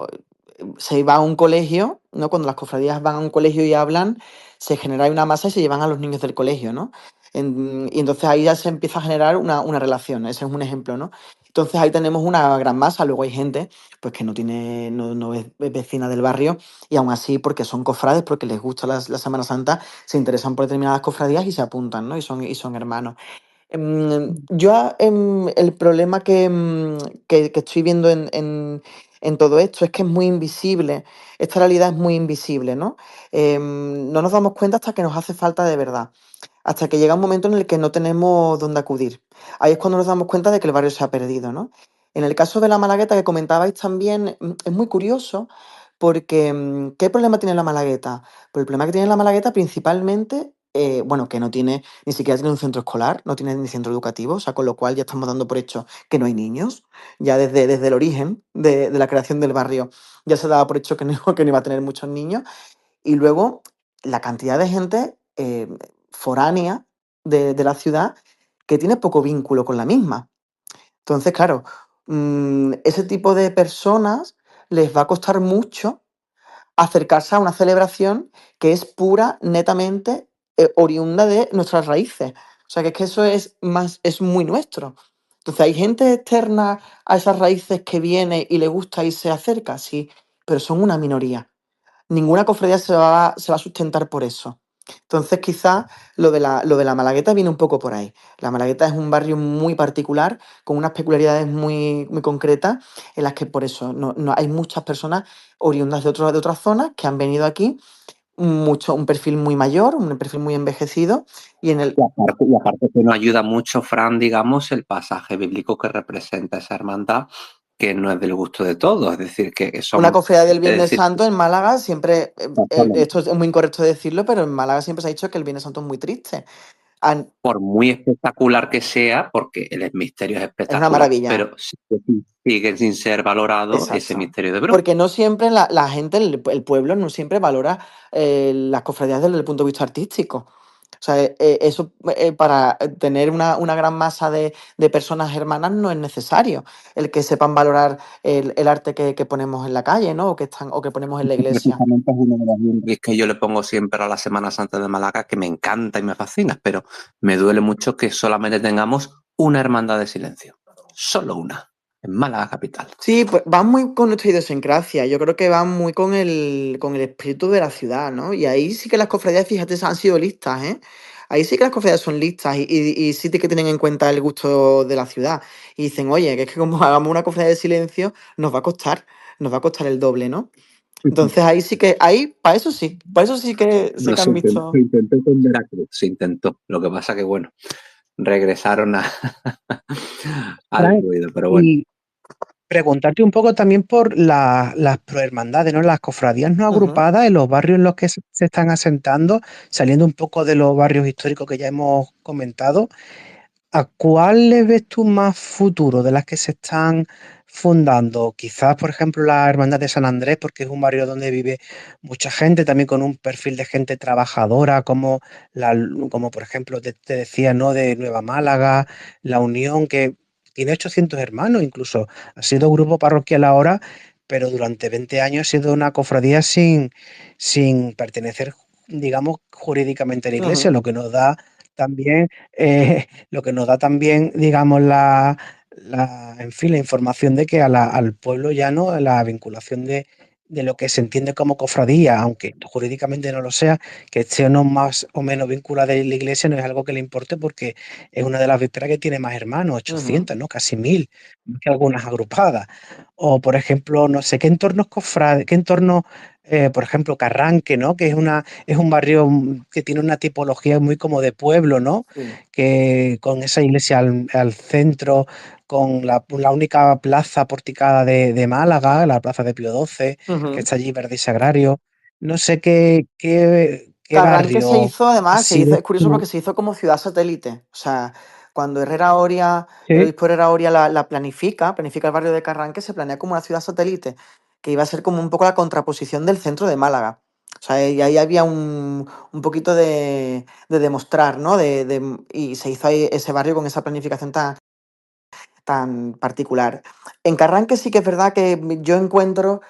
se va a un colegio, ¿no? Cuando las cofradías van a un colegio y hablan, se genera una masa y se llevan a los niños del colegio, ¿no? Y entonces ahí ya se empieza a generar una relación, ese es un ejemplo, ¿no? Entonces ahí tenemos una gran masa, luego hay gente pues que no tiene, no es vecina del barrio y aún así, porque son cofrades, porque les gusta la Semana Santa, se interesan por determinadas cofradías y se apuntan, ¿no? Y son hermanos. El problema que estoy viendo en todo esto es que es muy invisible, esta realidad es muy invisible, ¿no? No nos damos cuenta hasta que nos hace falta de verdad. hasta que llega un momento en el que no tenemos dónde acudir. Ahí es cuando nos damos cuenta de que el barrio se ha perdido, ¿no? En el caso de la Malagueta que comentabais también, es muy curioso porque, ¿qué problema tiene la Malagueta? Pues el problema que tiene la Malagueta principalmente, bueno, que no tiene, ni siquiera tiene un centro escolar, no tiene ni centro educativo, o sea, con lo cual ya estamos dando por hecho que no hay niños, ya desde el origen de la creación del barrio ya se daba por hecho que no, que no iba a tener muchos niños. Y luego la cantidad de gente foránea de la ciudad que tiene poco vínculo con la misma. Entonces, claro, ese tipo de personas les va a costar mucho acercarse a una celebración que es pura, netamente oriunda de nuestras raíces. O sea, que es que eso es más, es muy nuestro. Entonces, ¿hay gente externa a esas raíces que viene y le gusta y se acerca? Sí, pero son una minoría. Ninguna cofradía se va a sustentar por eso. Entonces, quizás lo de la Malagueta viene un poco por ahí. La Malagueta es un barrio muy particular, con unas peculiaridades muy, muy concretas, en las que por eso hay muchas personas oriundas de otras zonas que han venido aquí, un perfil muy mayor, un perfil muy envejecido, y en el...
Y aparte que nos ayuda mucho, Fran, digamos, el pasaje bíblico que representa esa hermandad, que no es del gusto de todos, es decir, que
Una
son,
cofradía del
es
Viernes
decir,
Santo en Málaga siempre, esto es muy incorrecto decirlo, pero en Málaga siempre se ha dicho que el Viernes Santo es muy triste.
por muy espectacular que sea, porque el misterio es
Es una
espectacular,
maravilla.
pero sigue sin ser valorado ese
Exacto.
misterio de Brujas.
Porque no siempre la gente, el pueblo, no siempre valora las cofradías desde el punto de vista artístico. O sea, eso para tener una gran masa de personas hermanas no es necesario el que sepan valorar el arte que ponemos en la calle, ¿no? O que ponemos en la
Este
iglesia.
precisamente es uno de los nombres que yo le pongo siempre a la Semana Santa de Málaga, que me encanta y me fascina, pero me duele mucho que solamente tengamos una hermandad de silencio. Solo una, en Málaga capital.
Sí, pues van muy con nuestra idiosincrasia. Yo creo que van muy con el espíritu de la ciudad, ¿no? Y ahí sí que las cofradías, fíjate, han sido listas, ¿eh? Ahí sí que las cofradías son listas y sí que tienen en cuenta el gusto de la ciudad. Y dicen, oye, que es que como hagamos una cofradía de silencio, nos va a costar el doble, ¿no? Entonces ahí sí que, ahí, para eso sí que sé
No,
que han
se
visto.
intentó con Veracruz, se intentó. Lo que pasa que, bueno, regresaron al
Fran,
ruido, pero bueno.
y preguntarte un poco también por las prohermandades, ¿no? Las cofradías no
Ujú,
agrupadas en los barrios en los que se están asentando, saliendo un poco de los barrios históricos que ya hemos comentado. ¿A cuál le ves tú más futuro de las que se están fundando? Quizás, por ejemplo, la Hermandad de San Andrés, porque es un barrio donde vive mucha gente, también con un perfil de gente trabajadora, como por ejemplo te decía, ¿no? De Nueva Málaga, La Unión, que tiene 800 hermanos, incluso ha sido grupo parroquial ahora, pero durante 20 años ha sido una cofradía sin pertenecer, digamos, jurídicamente a la iglesia,
ujú,
lo que nos da también, digamos, en fin, la información de que al pueblo llano la vinculación de lo que se entiende como cofradía, aunque jurídicamente no lo sea, que esté o no más o menos vinculada a la iglesia, no es algo que le importe porque es una de las vísperas que tiene más hermanos,
ujú,
800, ¿no? Casi 1000, más que algunas agrupadas. O, por ejemplo, no sé qué entornos qué entornos, por ejemplo, Carranque, ¿no? Que es un barrio que tiene una tipología muy como de pueblo, ¿no?
sí,
Que con esa iglesia al centro, con la única plaza porticada de Málaga, la plaza de Pío XII, que
ujú.
está allí verde y sagrario. No sé qué
Carranque se
barrio
hizo, además,
así de...
es curioso porque se hizo como ciudad satélite. O sea, cuando Herrera Oria, el
Sí,
obispo Herrera Oria la planifica el barrio de Carranque, se planea como una ciudad satélite, que iba a ser como un poco la contraposición del centro de Málaga. O sea, y ahí había un poquito de demostrar, ¿no? Y se hizo ahí ese barrio con esa planificación tan particular. En Carranque sí que es verdad que yo encuentro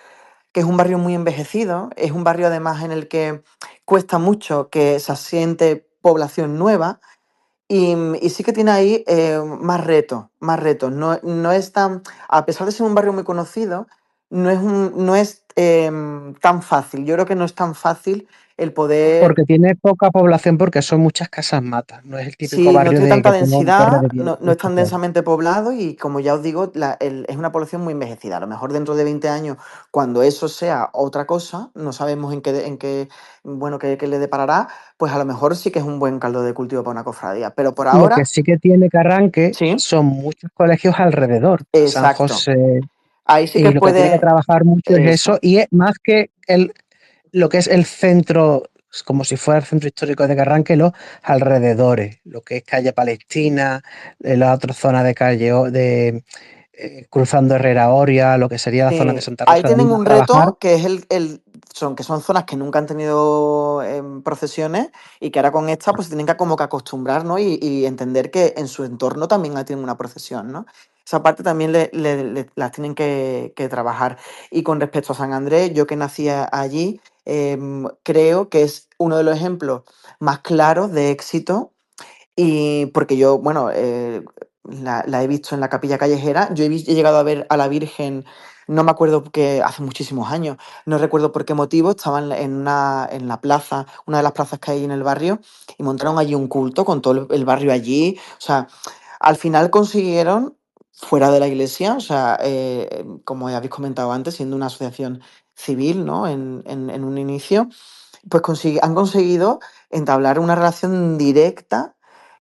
que es un barrio muy envejecido, es un barrio además en el que cuesta mucho que se asiente población nueva y sí que tiene ahí más retos, más retos. No es tan, a pesar de ser un barrio muy conocido, no es tan fácil. Yo creo que no es tan fácil el poder.
Porque tiene poca población, porque son muchas casas matas. No es el típico
Sí, no
barrio
tiene
de
tanta
que tengo un torre
densidad,
de 10
no es tan
edificios.
densamente poblado y como ya os digo, es una población muy envejecida. A lo mejor dentro de 20 años, cuando eso sea otra cosa, no sabemos bueno, qué le deparará, pues a lo mejor sí que es un buen caldo de cultivo para una cofradía. Pero por
Lo que
ahora,
sí que tiene Carranque
sí,
son muchos colegios alrededor, San
exacto.
José,
Ahí sí que
y lo que tiene que
puede,
trabajar mucho es eso,
eso.
y es más que lo que es el centro, como si fuera el centro histórico de Carranque, los alrededores, lo que es calle Palestina, la otra zona de calle cruzando Herrera Oria, lo que sería la zona de
Sí,
Santa
ahí
Rosa de
tienen
Lima,
un
trabajar.
reto que es que son zonas que nunca han tenido procesiones y que ahora con esta pues se tienen que como que acostumbrar, ¿no? Y entender que en su entorno también tienen una procesión, ¿no? Esa parte también las tienen que trabajar. Y con respecto a San Andrés, yo que nací allí, creo que es uno de los ejemplos más claros de éxito y porque yo, bueno, la he visto en la capilla callejera. He llegado a ver a la Virgen, no me acuerdo que hace muchísimos años, no recuerdo por qué motivo, estaba en la plaza, una de las plazas que hay en el barrio, y montaron allí un culto con todo el barrio allí. O sea, al final consiguieron, fuera de la iglesia, o sea, como ya habéis comentado antes, siendo una asociación civil, ¿no? En un inicio, pues han conseguido entablar una relación directa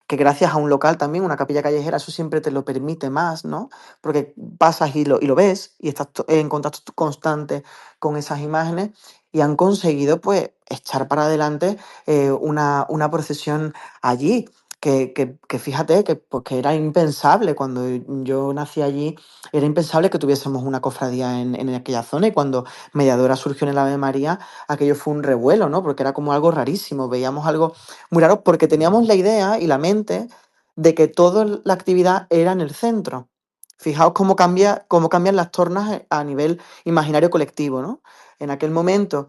que gracias a un local también, una capilla callejera, eso siempre te lo permite más, ¿no? Porque pasas y lo ves y estás en contacto constante con esas imágenes y han conseguido pues echar para adelante una procesión allí. Que fíjate que, pues, que era impensable cuando yo nací allí, era impensable que tuviésemos una cofradía en aquella zona y cuando Mediadora surgió en el Ave María, aquello fue un revuelo, ¿no? Porque era como algo rarísimo, veíamos algo muy raro porque teníamos la idea y la mente de que toda la actividad era en el centro. Fijaos cómo cambian las tornas a nivel imaginario colectivo, ¿no? En aquel momento,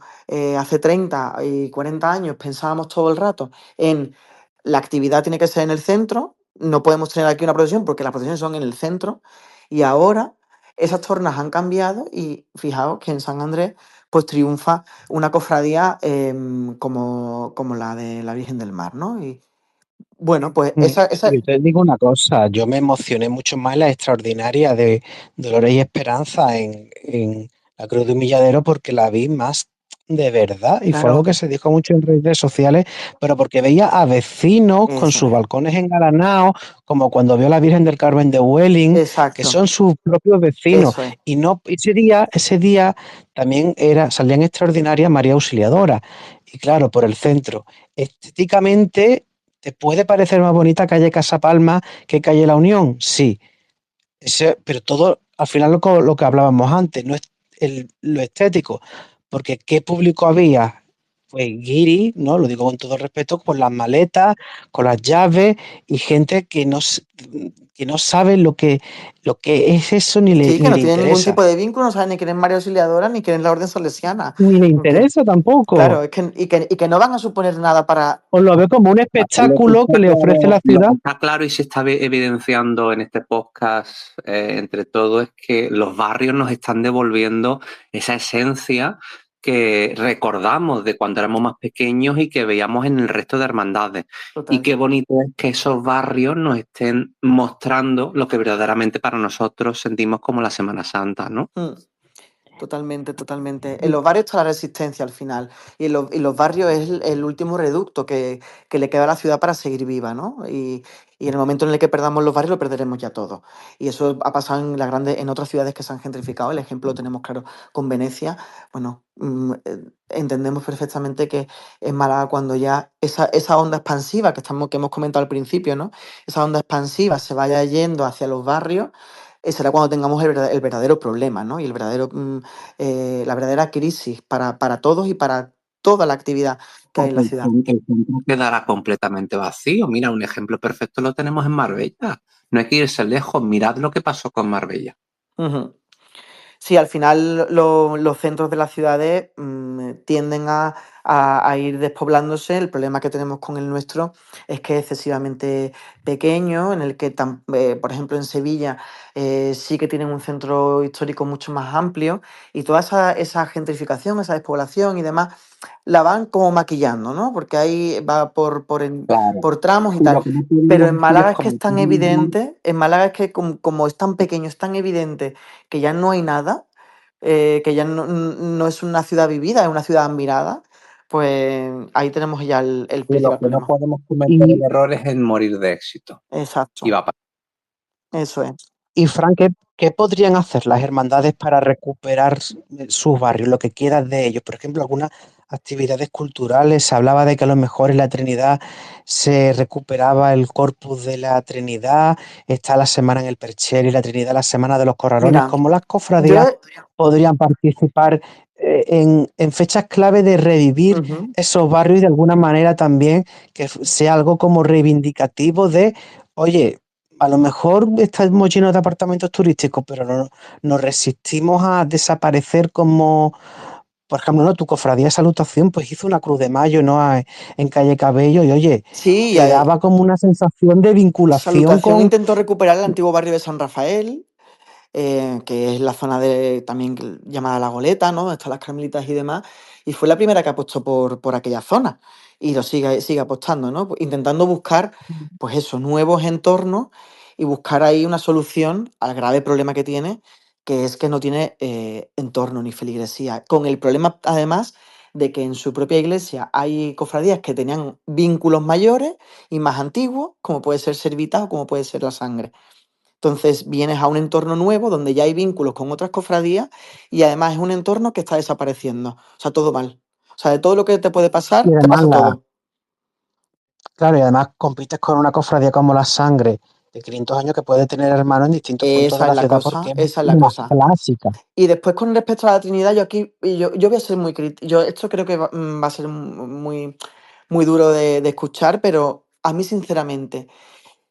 hace 30 y 40 años, pensábamos todo el rato en la actividad tiene que ser en el centro, no podemos tener aquí una procesión porque las procesiones son en el centro, y ahora esas tornas han cambiado y fijaos que en San Andrés pues triunfa una cofradía como la de la Virgen del Mar, ¿no? Y bueno, pues
Mm. Yo te digo una cosa, yo me emocioné mucho más en la extraordinaria de Dolores y Esperanza en la Cruz de Humilladero porque la vi más de verdad y fue algo
claro,
que se dijo mucho en redes sociales, pero porque veía a vecinos con
eso
sus
es,
balcones engalanados, como cuando vio a la Virgen del Carmen de Welling, que
exacto,
son sus propios vecinos.
eso es.
Y no, ese día también salían extraordinarias María Auxiliadora. Y claro, por el centro. Estéticamente ¿te puede parecer más bonita calle Casa Palma que calle La Unión? Sí, pero todo, al final lo que hablábamos antes, no es lo estético, porque ¿qué público había? Pues guiri, ¿no? Lo digo con todo respeto, con las maletas, con las llaves y gente que no sabe lo que es eso
Sí, que
ni
no
le
tienen ningún
interesa.
tipo de vínculo, no saben ni quién es María Auxiliadora ni quién es la Orden Salesiana.
Ni le
Porque,
interesa tampoco.
claro, y que no van a suponer nada para.
Os lo veo como un
Lo que
espectáculo
está
que le ofrece
claro,
la
lo
ciudad.
que está claro y se está evidenciando en este podcast entre todos es que los barrios nos están devolviendo esa esencia que recordamos de cuando éramos más pequeños y que veíamos en el resto de hermandades. Y
Total.
qué bonito es que esos barrios nos estén mostrando lo que verdaderamente para nosotros sentimos como la Semana Santa, ¿no?
Mm. Totalmente, totalmente. En los barrios está la resistencia al final. Y los barrios es el último reducto que le queda a la ciudad para seguir viva, ¿no? Y en el momento en el que perdamos los barrios, lo perderemos ya todo. Y eso ha pasado en otras ciudades que se han gentrificado. El ejemplo lo tenemos claro con Venecia. Bueno, entendemos perfectamente que en Málaga, cuando ya esa onda expansiva que hemos comentado al principio, ¿no? Esa onda expansiva se vaya yendo hacia los barrios, será cuando tengamos el verdadero problema, ¿no? Y la verdadera crisis para todos y para toda la actividad que hay en
Porque
la ciudad.
el centro quedará completamente vacío. Mira, un ejemplo perfecto lo tenemos en Marbella. No hay que irse lejos. Mirad lo que pasó con Marbella.
Ujú. Sí, al final los centros de las ciudades tienden a ir despoblándose. El problema que tenemos con el nuestro es que es excesivamente pequeño, en el que, por ejemplo, en Sevilla sí que tienen un centro histórico mucho más amplio y toda esa gentrificación, esa despoblación y demás, la van como maquillando, ¿no? Porque ahí va
Claro.
por tramos y
Y
tal.
lo que no
Pero
podemos
en
decir es
Málaga es que
como
es tan evidente, en Málaga es que como es tan pequeño, es tan evidente que ya no hay nada, que ya no es una ciudad vivida, es una ciudad admirada, pues ahí tenemos ya el
que lo
principal
que no
problema.
podemos cometer el
Y,
error es en morir de éxito. Y
Exacto,
va para
eso es.
y Frank, ¿qué podrían hacer las hermandades para recuperar sus barrios, lo que queda de ellos? Por ejemplo, algunas actividades culturales. Se hablaba de que a lo mejor en la Trinidad se recuperaba el corpus de la Trinidad, está la semana en el Perchel y la Trinidad la semana de los Corralones.
Mira,
¿Cómo las cofradías
yo...
podrían participar en fechas clave de revivir
Ujú.
esos barrios y de alguna manera también que sea algo como reivindicativo de, oye, a lo mejor estamos llenos de apartamentos turísticos, pero no nos resistimos a desaparecer como, por ejemplo, ¿no? Tu cofradía de Salutación, pues hizo una Cruz de Mayo, ¿no? En calle Cabello, y oye,
Sí,
te daba como una sensación de vinculación
Salutación
con.
intentó recuperar el antiguo barrio de San Rafael, que es la zona también llamada La Goleta, ¿no? Donde están las Carmelitas y demás, y fue la primera que apostó por aquella zona, y lo sigue apostando, ¿no? Pues intentando buscar, pues eso, nuevos entornos y buscar ahí una solución al grave problema que tiene, que es que no tiene entorno ni feligresía, con el problema, además, de que en su propia iglesia hay cofradías que tenían vínculos mayores y más antiguos, como puede ser Servitas o como puede ser la Sangre. Entonces vienes a un entorno nuevo donde ya hay vínculos con otras cofradías y además es un entorno que está desapareciendo. O sea, todo mal. O sea, de todo lo que te puede
Y
pasar, te
además,
pasa todo.
claro, y además compites con una cofradía como la Sangre de 500 años que puede tener hermanos en distintos puntos de
Esa es
la
la
ciudad porque
cosa,
es
esa es la
una
cosa.
clásica.
Y después con respecto a la Trinidad, yo aquí, yo voy a ser muy crítico. Yo esto creo que va a ser muy, muy duro de escuchar, pero a mí sinceramente,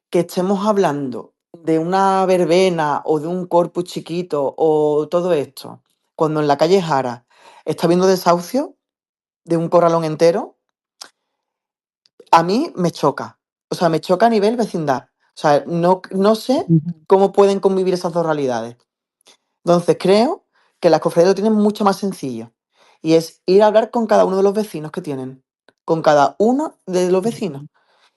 que estemos hablando de una verbena o de un corpus chiquito o todo esto, cuando en la calle Jara está habiendo desahucio de un corralón entero, a mí me choca. O sea, me choca a nivel vecindad. O sea, no sé cómo pueden convivir esas dos realidades. Entonces, creo que las cofradías lo tienen mucho más sencillo. Y es ir a hablar con cada uno de los vecinos que tienen. Con cada uno de los vecinos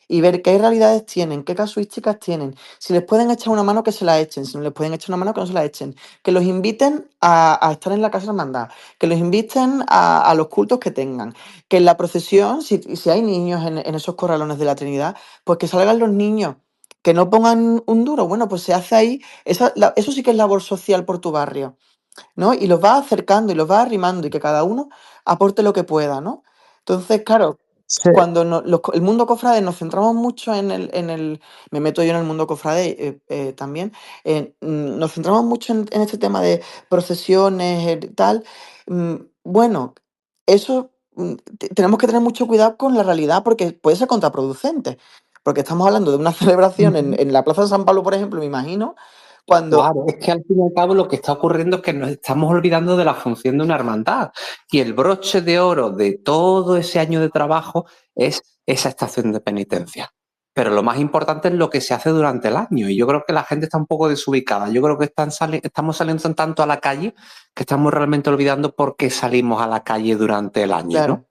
y ver qué realidades tienen, qué casuísticas tienen. Si les pueden echar una mano, que se la echen. Si no les pueden echar una mano, que no se la echen. Que los inviten a estar en la casa de hermandad. Que los inviten a los cultos que tengan. Que en la procesión, si hay niños en esos corralones de la Trinidad, pues que salgan los niños. Que no pongan un duro. Bueno, pues se hace ahí. Eso sí que es labor social por tu barrio, ¿no? Y los va acercando y los va arrimando y que cada uno aporte lo que pueda, ¿no? Entonces, claro,
Sí,
cuando el mundo cofrade nos centramos mucho me meto yo en el mundo cofrade también, nos centramos mucho en este tema de procesiones, tal. mm, bueno, eso tenemos que tener mucho cuidado con la realidad porque puede ser contraproducente, porque estamos hablando de una celebración en la Plaza de San Pablo, por ejemplo, me imagino, cuando...
Claro, es que al fin y al cabo lo que está ocurriendo es que nos estamos olvidando de la función de una hermandad. Y el broche de oro de todo ese año de trabajo es esa estación de penitencia. Pero lo más importante es lo que se hace durante el año. Y yo creo que la gente está un poco desubicada. Yo creo que estamos saliendo tanto a la calle que estamos realmente olvidando por qué salimos a la calle durante el año, ¿no?
Claro.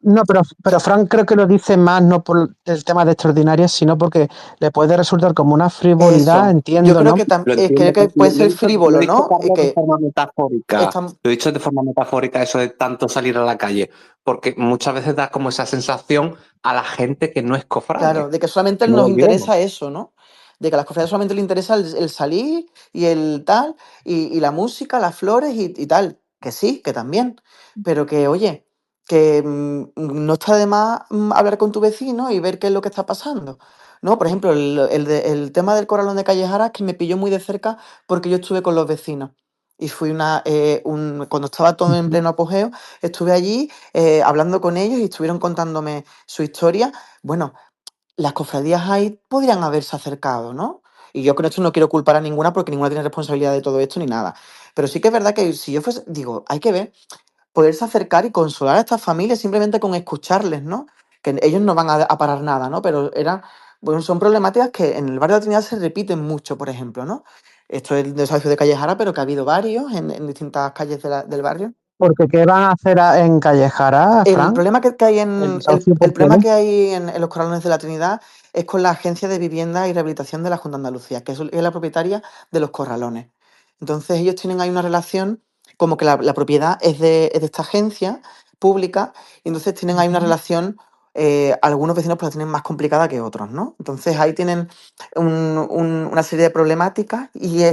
no, pero Frank creo que lo dice más no por el tema de extraordinarias, sino porque le puede resultar como una frivolidad,
Eso. Yo
entiendo,
creo
¿no?
que,
Lo
creo
entiendo,
que puede ser
lo he
frívolo,
dicho,
¿no?
Carlos, de
Que
forma metafórica.
están,
Lo he dicho de forma metafórica, eso de tanto salir a la calle, porque muchas veces da como esa sensación a la gente que no es
claro,
cofrade.
de que solamente
No lo
nos
olvidemos.
interesa eso, ¿no? De que a las cofradías solamente les interesa el salir y el tal, y la música, las flores y tal. Que sí, que también. Pero que, oye, que no está de más hablar con tu vecino y ver qué es lo que está pasando. ¿No? Por ejemplo, el tema del corralón de Callejaras que me pilló muy de cerca porque yo estuve con los vecinos. Y fui cuando estaba todo en pleno apogeo, estuve allí hablando con ellos y estuvieron contándome su historia. Bueno, las cofradías ahí podrían haberse acercado, ¿no? Y yo con esto no quiero culpar a ninguna porque ninguna tiene responsabilidad de todo esto ni nada. Pero sí que es verdad que si yo fuese, digo, hay que ver. poderse acercar y consolar a estas familias simplemente con escucharles, ¿no? Que ellos no van a parar nada, ¿no? Pero bueno, son problemáticas que en el barrio de la Trinidad se repiten mucho, por ejemplo, ¿no? Esto es el desahucio de Calle Jara, pero que ha habido varios en distintas calles del barrio.
Porque ¿qué van a hacer en Calle Jara,
El
Fran?
problema que hay
¿El desahucio
el
por qué?
problema que hay en los Corralones de la Trinidad es con la Agencia de Vivienda y Rehabilitación de la Junta de Andalucía, que es la propietaria de los corralones. Entonces ellos tienen ahí una relación como que la propiedad es de esta agencia pública y entonces tienen ahí una
Ujú.
relación, algunos vecinos pues la tienen más complicada que otros, ¿no? Entonces ahí tienen una serie de problemáticas y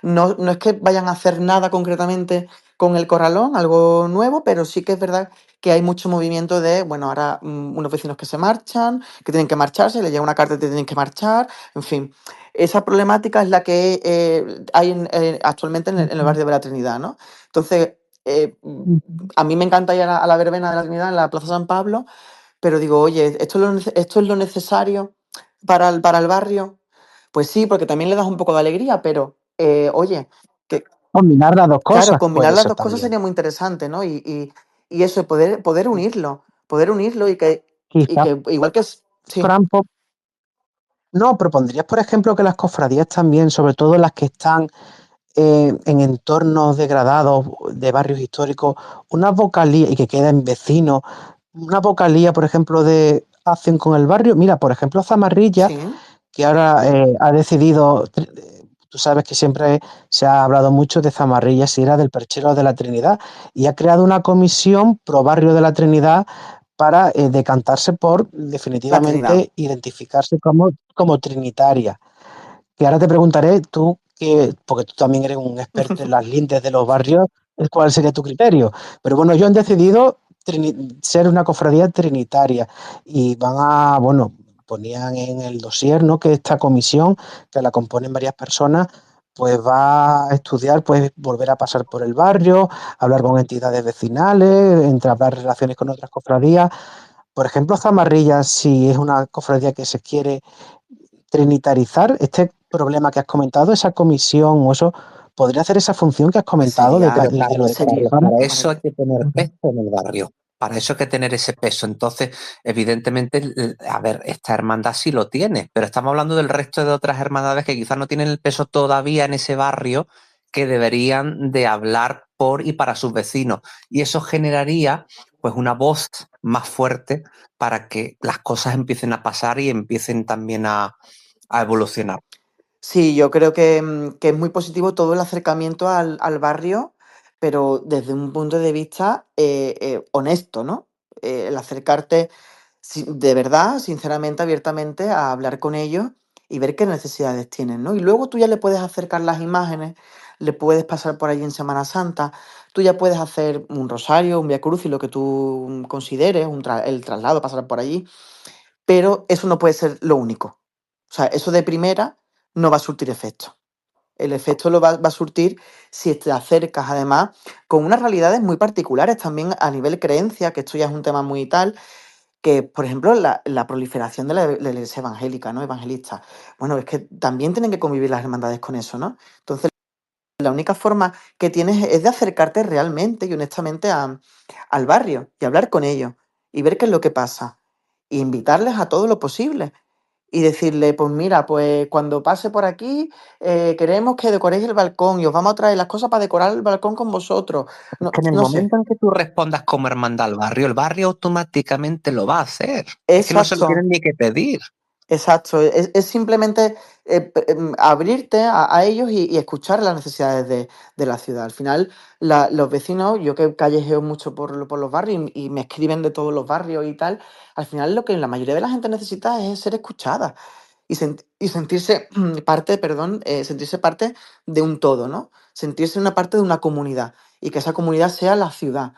no es que vayan a hacer nada concretamente con el corralón, algo nuevo, pero sí que es verdad que hay mucho movimiento de, bueno, ahora unos vecinos que se marchan, que tienen que marcharse, les llega una carta de que tienen que marchar, en fin. Esa problemática es la que hay actualmente en el barrio de la Trinidad, ¿no? Entonces, eh, mm,
Ujú.
a mí me encanta ir a la verbena de la Trinidad en la Plaza San Pablo, pero digo, oye, ¿esto es lo necesario para el barrio? Pues sí, porque también le das un poco de alegría, pero, oye, que
Combinar las dos
claro,
cosas
combinar
puede
las
ser
dos cosas
también.
sería muy interesante, ¿no? Y eso, poder unirlo y
Quizás,
que igual que es, sí,
Fran, no, propondrías, por ejemplo, que las cofradías también, sobre todo las que están en entornos degradados de barrios históricos, una vocalía y que queden vecinos, una vocalía, por ejemplo, de acción con el barrio. Mira, por ejemplo, Zamarrilla,
sí,
que ahora ha decidido, tú sabes que siempre se ha hablado mucho de Zamarrilla, si era del Perchero de la Trinidad, y ha creado una comisión pro barrio de la Trinidad para decantarse por
la Trinidad.
definitivamente identificarse como trinitaria. Y ahora te preguntaré, tú, que, porque tú también eres un experto en las lindes de los barrios, ¿cuál sería tu criterio? Pero bueno, yo han decidido ser una cofradía trinitaria y bueno, ponían en el dossier, ¿no? Que esta comisión, que la componen varias personas, pues va a estudiar, pues volver a pasar por el barrio, hablar con entidades vecinales, entablar relaciones con otras cofradías. Por ejemplo, Zamarrilla, si es una cofradía que se quiere trinitarizar este problema que has comentado, esa comisión o eso, podría hacer esa función que has
Pues
comentado
Pero
sería,
de lo de
sería,
Calle Jara.
para eso hay
maravilloso.
que tener
Ujú.
peso en el barrio. Para eso hay que tener ese peso. Entonces, evidentemente, a ver, esta hermandad sí lo tiene, pero estamos hablando del resto de otras hermandades que quizás no tienen el peso todavía en ese barrio que deberían de hablar por y para sus vecinos. Y eso generaría pues una voz más fuerte para que las cosas empiecen a pasar y empiecen también a evolucionar.
Sí, yo creo que es muy positivo todo el acercamiento al barrio, pero desde un punto de vista honesto, ¿no? El acercarte de verdad, sinceramente, abiertamente, a hablar con ellos y ver qué necesidades tienen, ¿no? Y luego tú ya le puedes acercar las imágenes, le puedes pasar por allí en Semana Santa, tú ya puedes hacer un rosario, un Vía Crucis, lo que tú consideres, el traslado, pasar por allí, pero eso no puede ser lo único. O sea, eso de primera no va a surtir efecto. El efecto lo va a surtir si te acercas, además, con unas realidades muy particulares también a nivel creencia, que esto ya es un tema muy tal, que, por ejemplo, la proliferación de la iglesia evangélica, ¿no? Evangelista. Bueno, es que también tienen que convivir las hermandades con eso, ¿no? Entonces, la única forma que tienes es de acercarte realmente y honestamente al barrio y hablar con ellos y ver qué es lo que pasa. Y invitarles a todo lo posible y decirle, pues mira, pues cuando pase por aquí, queremos que decoréis el balcón y os vamos a traer las cosas para decorar el balcón con vosotros. No,
Que en el
no sé.
momento en que tú respondas como hermandad al barrio, el barrio automáticamente lo va a hacer. Es que no se lo
Exacto.
tienen ni que pedir.
Exacto, es simplemente abrirte a ellos y escuchar las necesidades de la ciudad. Al final, los vecinos, yo que callejeo mucho por los barrios y me escriben de todos los barrios y tal, al final lo que la mayoría de la gente necesita es ser escuchada y sentirse parte, perdón, sentirse parte de un todo, ¿no? Sentirse una parte de una comunidad y que esa comunidad sea la ciudad.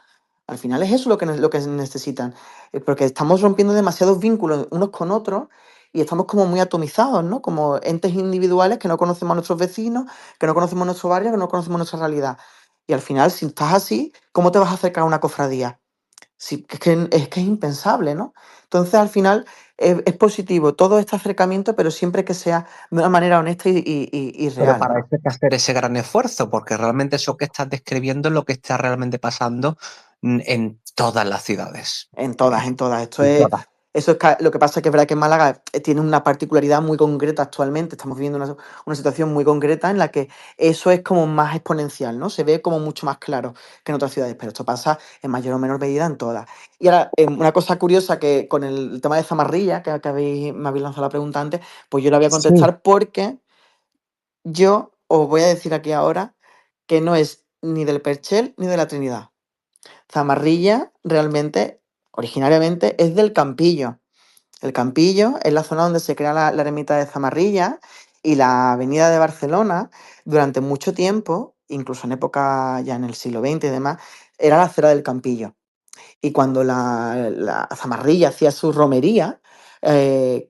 Al final es eso lo que necesitan, porque estamos rompiendo demasiados vínculos unos con otros y estamos como muy atomizados, ¿no? Como entes individuales que no conocemos a nuestros vecinos, que no conocemos nuestro barrio, que no conocemos nuestra realidad. Y al final, si estás así, ¿cómo te vas a acercar a una cofradía? Sí, es que es impensable, ¿no? Entonces, al final, es positivo todo este acercamiento, pero siempre que sea de una manera honesta y
Pero
real,
para
¿no?
eso hay que hacer ese gran esfuerzo, porque realmente eso que estás describiendo es lo que está realmente pasando en todas las ciudades.
En todas, en todas.
En todas.
Lo que pasa es que es verdad que Málaga tiene una particularidad muy concreta actualmente. Estamos viviendo una situación muy concreta en la que eso es como más exponencial, ¿no? Se ve como mucho más claro que en otras ciudades, pero esto pasa en mayor o menor medida en todas. Y ahora, una cosa curiosa que con el tema de Zamarrilla, me habéis lanzado la pregunta antes, pues yo la voy a
Sí,
contestar porque yo os voy a decir aquí ahora que no es ni del Perchel ni de la Trinidad. Zamarrilla realmente, originariamente, es del Campillo. El Campillo es la zona donde se crea la ermita de Zamarrilla y la avenida de Barcelona durante mucho tiempo, incluso en época ya en el siglo XX y demás, era la acera del Campillo. Y cuando la Zamarrilla hacía su romería, que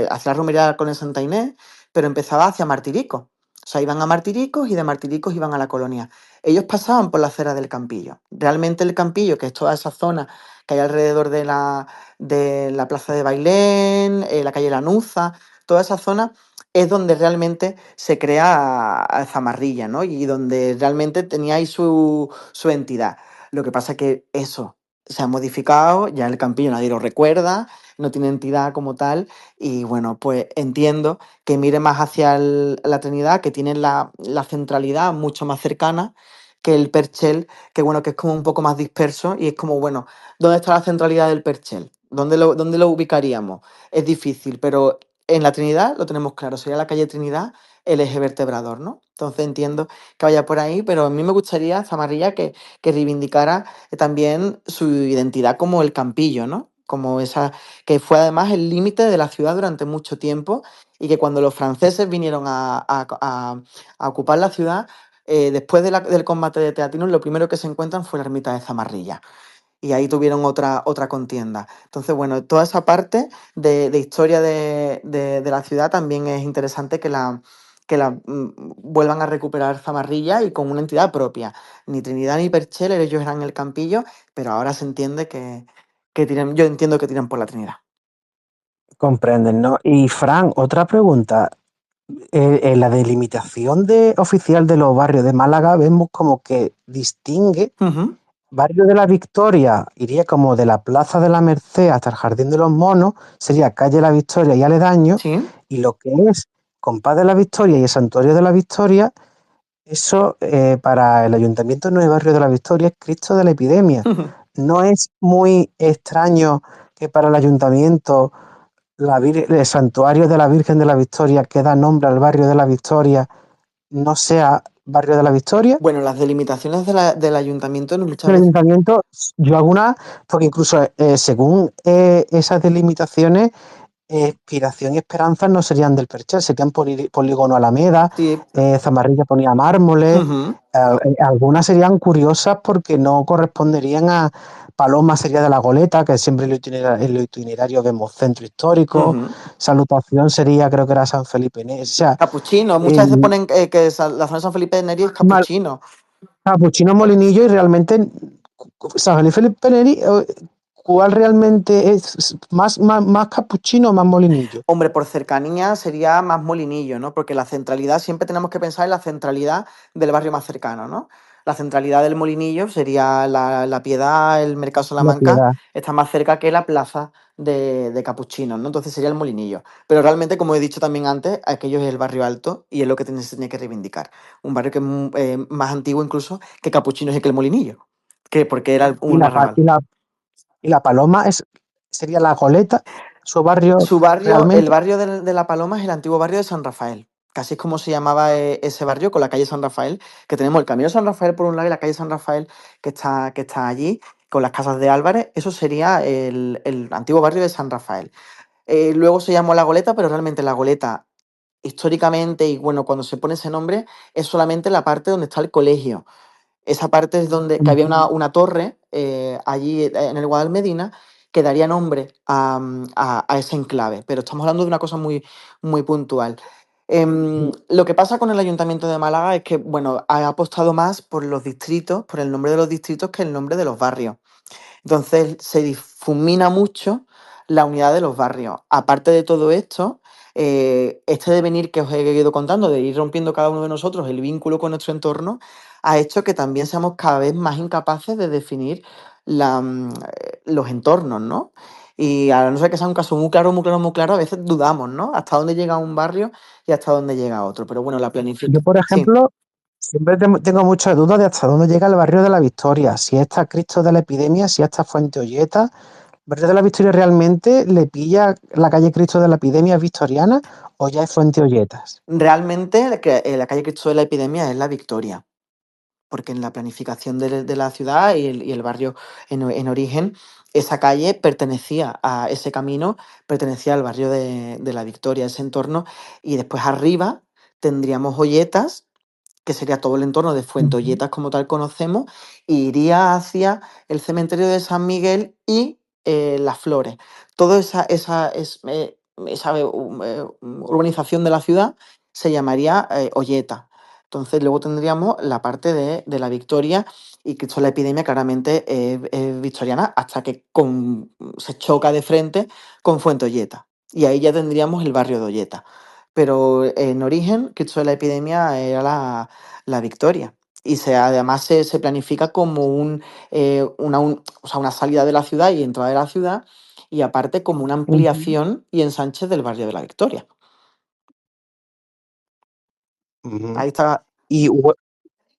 hacía la romería con el Santa Inés, pero empezaba hacia Martirico. O sea, iban a Martiricos y de Martiricos iban a la colonia. Ellos pasaban por la acera del Campillo. Realmente el Campillo, que es toda esa zona que hay alrededor de la plaza de Bailén, la calle Lanuza, toda esa zona es donde realmente se crea a Zamarrilla, ¿no? Y donde realmente tenía ahí su entidad. Lo que pasa es que eso se ha modificado, ya el Campillo nadie lo recuerda, no tiene entidad como tal, y bueno, pues entiendo que mire más hacia la Trinidad, que tiene la centralidad mucho más cercana que el Perchel, que bueno, que es como un poco más disperso, y es como, bueno, ¿dónde está la centralidad del Perchel? ¿Dónde lo ubicaríamos? Es difícil, pero en la Trinidad lo tenemos claro, sería la calle Trinidad el eje vertebrador, ¿no? Entonces entiendo que vaya por ahí, pero a mí me gustaría, Zamarrilla, que reivindicara también su identidad como el Campillo, ¿no? Como esa, que fue además el límite de la ciudad durante mucho tiempo y que cuando los franceses vinieron a ocupar la ciudad, después del combate de Teatinos, lo primero que se encuentran fue la ermita de Zamarrilla y ahí tuvieron otra contienda. Entonces, bueno, toda esa parte de historia de la ciudad también es interesante que la vuelvan a recuperar Zamarrilla y con una entidad propia. Ni Trinidad ni Perchel, ellos eran el Campillo, pero ahora se entiende que tiran, yo entiendo que tiran por la Trinidad.
comprenden, ¿no? Y Fran, otra pregunta. En la delimitación oficial de los barrios de Málaga vemos como que distingue
Ujú.
barrio de la Victoria, iría como de la Plaza de la Merced hasta el Jardín de los Monos, sería calle La Victoria y aledaño,
Sí.
y lo que es Compás de la Victoria y el Santuario de la Victoria, eso para el Ayuntamiento no es barrio de la Victoria, es Cristo de la Epidemia. No es muy extraño que para el Ayuntamiento el Santuario de la Virgen de la Victoria, que da nombre al barrio de la Victoria, no sea barrio de la Victoria.
Bueno, las delimitaciones del ayuntamiento muchas
El
veces.
ayuntamiento, yo alguna, porque incluso según esas delimitaciones, Inspiración y Esperanza no serían del Perchel, serían Polígono Alameda,
Sí.
Zamarrilla ponía Mármoles,
Ujú,
algunas serían curiosas porque no corresponderían a Paloma sería de la Goleta, que siempre en el itinerario vemos centro histórico,
ujú.
Salutación sería, creo que era San Felipe Neri, o sea,
Capuchino, muchas veces
el
ponen que la zona de San Felipe de Neri es
Mal-
capuchino.
Capuchino Molinillo y realmente San Felipe Neri, ¿cuál realmente es más capuchino o más molinillo?
Hombre, por cercanía sería más Molinillo, ¿no? Porque la centralidad, siempre tenemos que pensar en la centralidad del barrio más cercano, ¿no? La centralidad del Molinillo sería la Piedad, el Mercado
La
Salamanca,
Piedad.
está más cerca que la plaza de Capuchinos, ¿no? Entonces sería el Molinillo. Pero realmente, como he dicho también antes, aquello es el barrio alto y es lo que se tenía que reivindicar. Un barrio que es más antiguo incluso que Capuchinos y que el Molinillo, porque era
Y
un
la,
arrabal.
y la Paloma sería la Goleta, su barrio
Su barrio, el
realmente.
barrio de La Paloma es el antiguo barrio de San Rafael. Casi es como se llamaba ese barrio con la calle San Rafael, que tenemos el Camino San Rafael por un lado y la calle San Rafael que está allí, con las casas de Álvarez. Eso sería el antiguo barrio de San Rafael. Luego se llamó La Goleta, pero realmente La Goleta, históricamente, y bueno, cuando se pone ese nombre, es solamente la parte donde está el colegio. Esa parte es donde que había una torre allí en el Guadalmedina que daría nombre a ese enclave, pero estamos hablando de una cosa muy, muy puntual. Lo que pasa con el Ayuntamiento de Málaga es que, bueno, ha apostado más por los distritos, por el nombre de los distritos que el nombre de los barrios. Entonces se difumina mucho la unidad de los barrios. Aparte de todo esto, este devenir que os he ido contando, de ir rompiendo cada uno de nosotros el vínculo con nuestro entorno, ha hecho que también seamos cada vez más incapaces de definir los entornos, ¿no? Y a no ser que sea un caso muy claro, muy claro, muy claro, a veces dudamos, ¿no? Hasta dónde llega un barrio y hasta dónde llega otro. Pero bueno, la
Yo,
planificación.
por
Sí,
ejemplo, siempre tengo muchas dudas de hasta dónde llega el barrio de la Victoria, si está Cristo de la Epidemia, si está Fuente Olleta. ¿El barrio de la Victoria realmente le pilla la calle Cristo de la Epidemia victoriana o ya es Fuente Olletas?
realmente la calle Cristo de la Epidemia es la Victoria, porque en la planificación de la ciudad y el barrio en origen, esa calle pertenecía a ese camino, pertenecía al barrio de la Victoria, ese entorno, y después arriba tendríamos Olletas, que sería todo el entorno de
Ujú,
Fuentolletas como tal conocemos, e iría hacia el cementerio de San Miguel y Las Flores. Toda esa urbanización de la ciudad se llamaría Olleta. Entonces luego tendríamos la parte de la Victoria y que esto la epidemia claramente es victoriana hasta que se choca de frente con Fuentolleta. Y ahí ya tendríamos el barrio de Olleta. Pero en origen, Cristo de la Epidemia era la Victoria. Y además se planifica como o sea, una salida de la ciudad y entrada de la ciudad, y aparte como una
ujú,
ampliación y ensanche del barrio de la Victoria.
ujú.
Ahí está.
Y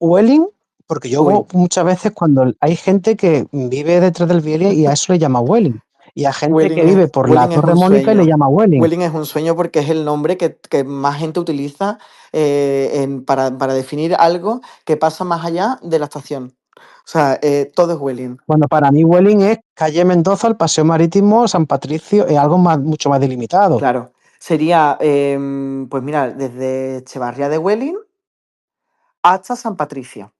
Welling, porque yo
Uy,
muchas veces cuando hay gente que vive detrás del Vielle y a eso le llama Welling, y a gente que vive por la
Welling es
Torre
un
Mónica y le
sueño.
llama Welling.
Welling es un sueño porque es el nombre que más gente utiliza para definir algo que pasa más allá de la estación. O sea, todo es Welling.
Bueno, para mí Welling es calle Mendoza, el Paseo Marítimo, San Patricio, es algo más, mucho más delimitado.
Claro. Sería, pues mira, desde Echevarría de Welling hasta San Patricio.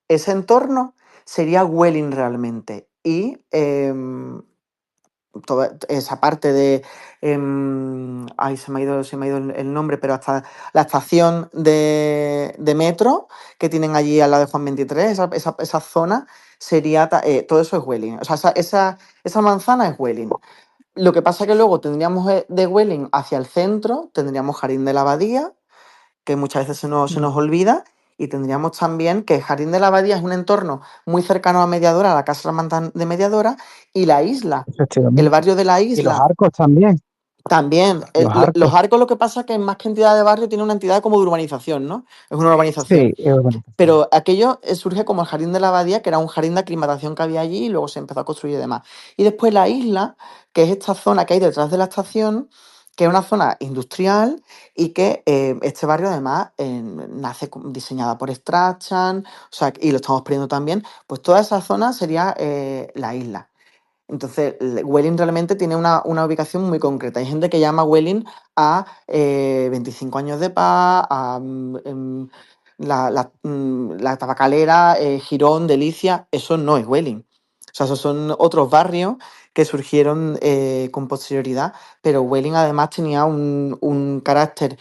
Ese entorno sería Welling realmente. Y toda esa parte de. Ay, se me ha ido el nombre, pero hasta la estación de metro que tienen allí al lado de Juan 23, esa zona sería. Todo eso es Welling. O sea, esa manzana es Welling. Lo que pasa que luego tendríamos de Welling hacia el centro, tendríamos Jardín de la Abadía, que muchas veces se nos
Mm,
olvida, y tendríamos también que Jardín de la Abadía es un entorno muy cercano a Mediadora, a la Casa de Mediadora, y la isla, el
efectivamente.
barrio de la
Y los
isla.
arcos también,
También,
los
los
arcos.
arcos lo que pasa es que más que entidad de barrio tiene una entidad como de urbanización, ¿no? Es una urbanización.
Sí, es urbanización.
Pero aquello surge como el Jardín de la Abadía, que era un jardín de aclimatación que había allí y luego se empezó a construir y demás. Y después la isla, que es esta zona que hay detrás de la estación, que es una zona industrial y que este barrio además nace diseñada por Strachan, o sea, y lo estamos perdiendo también, pues toda esa zona sería la isla. Entonces, Welling realmente tiene una ubicación muy concreta. Hay gente que llama Welling a 25 años de paz, a la tabacalera, Girón, Delicia. Eso no es Welling. O sea, esos son otros barrios que surgieron con posterioridad, pero Welling además tenía un carácter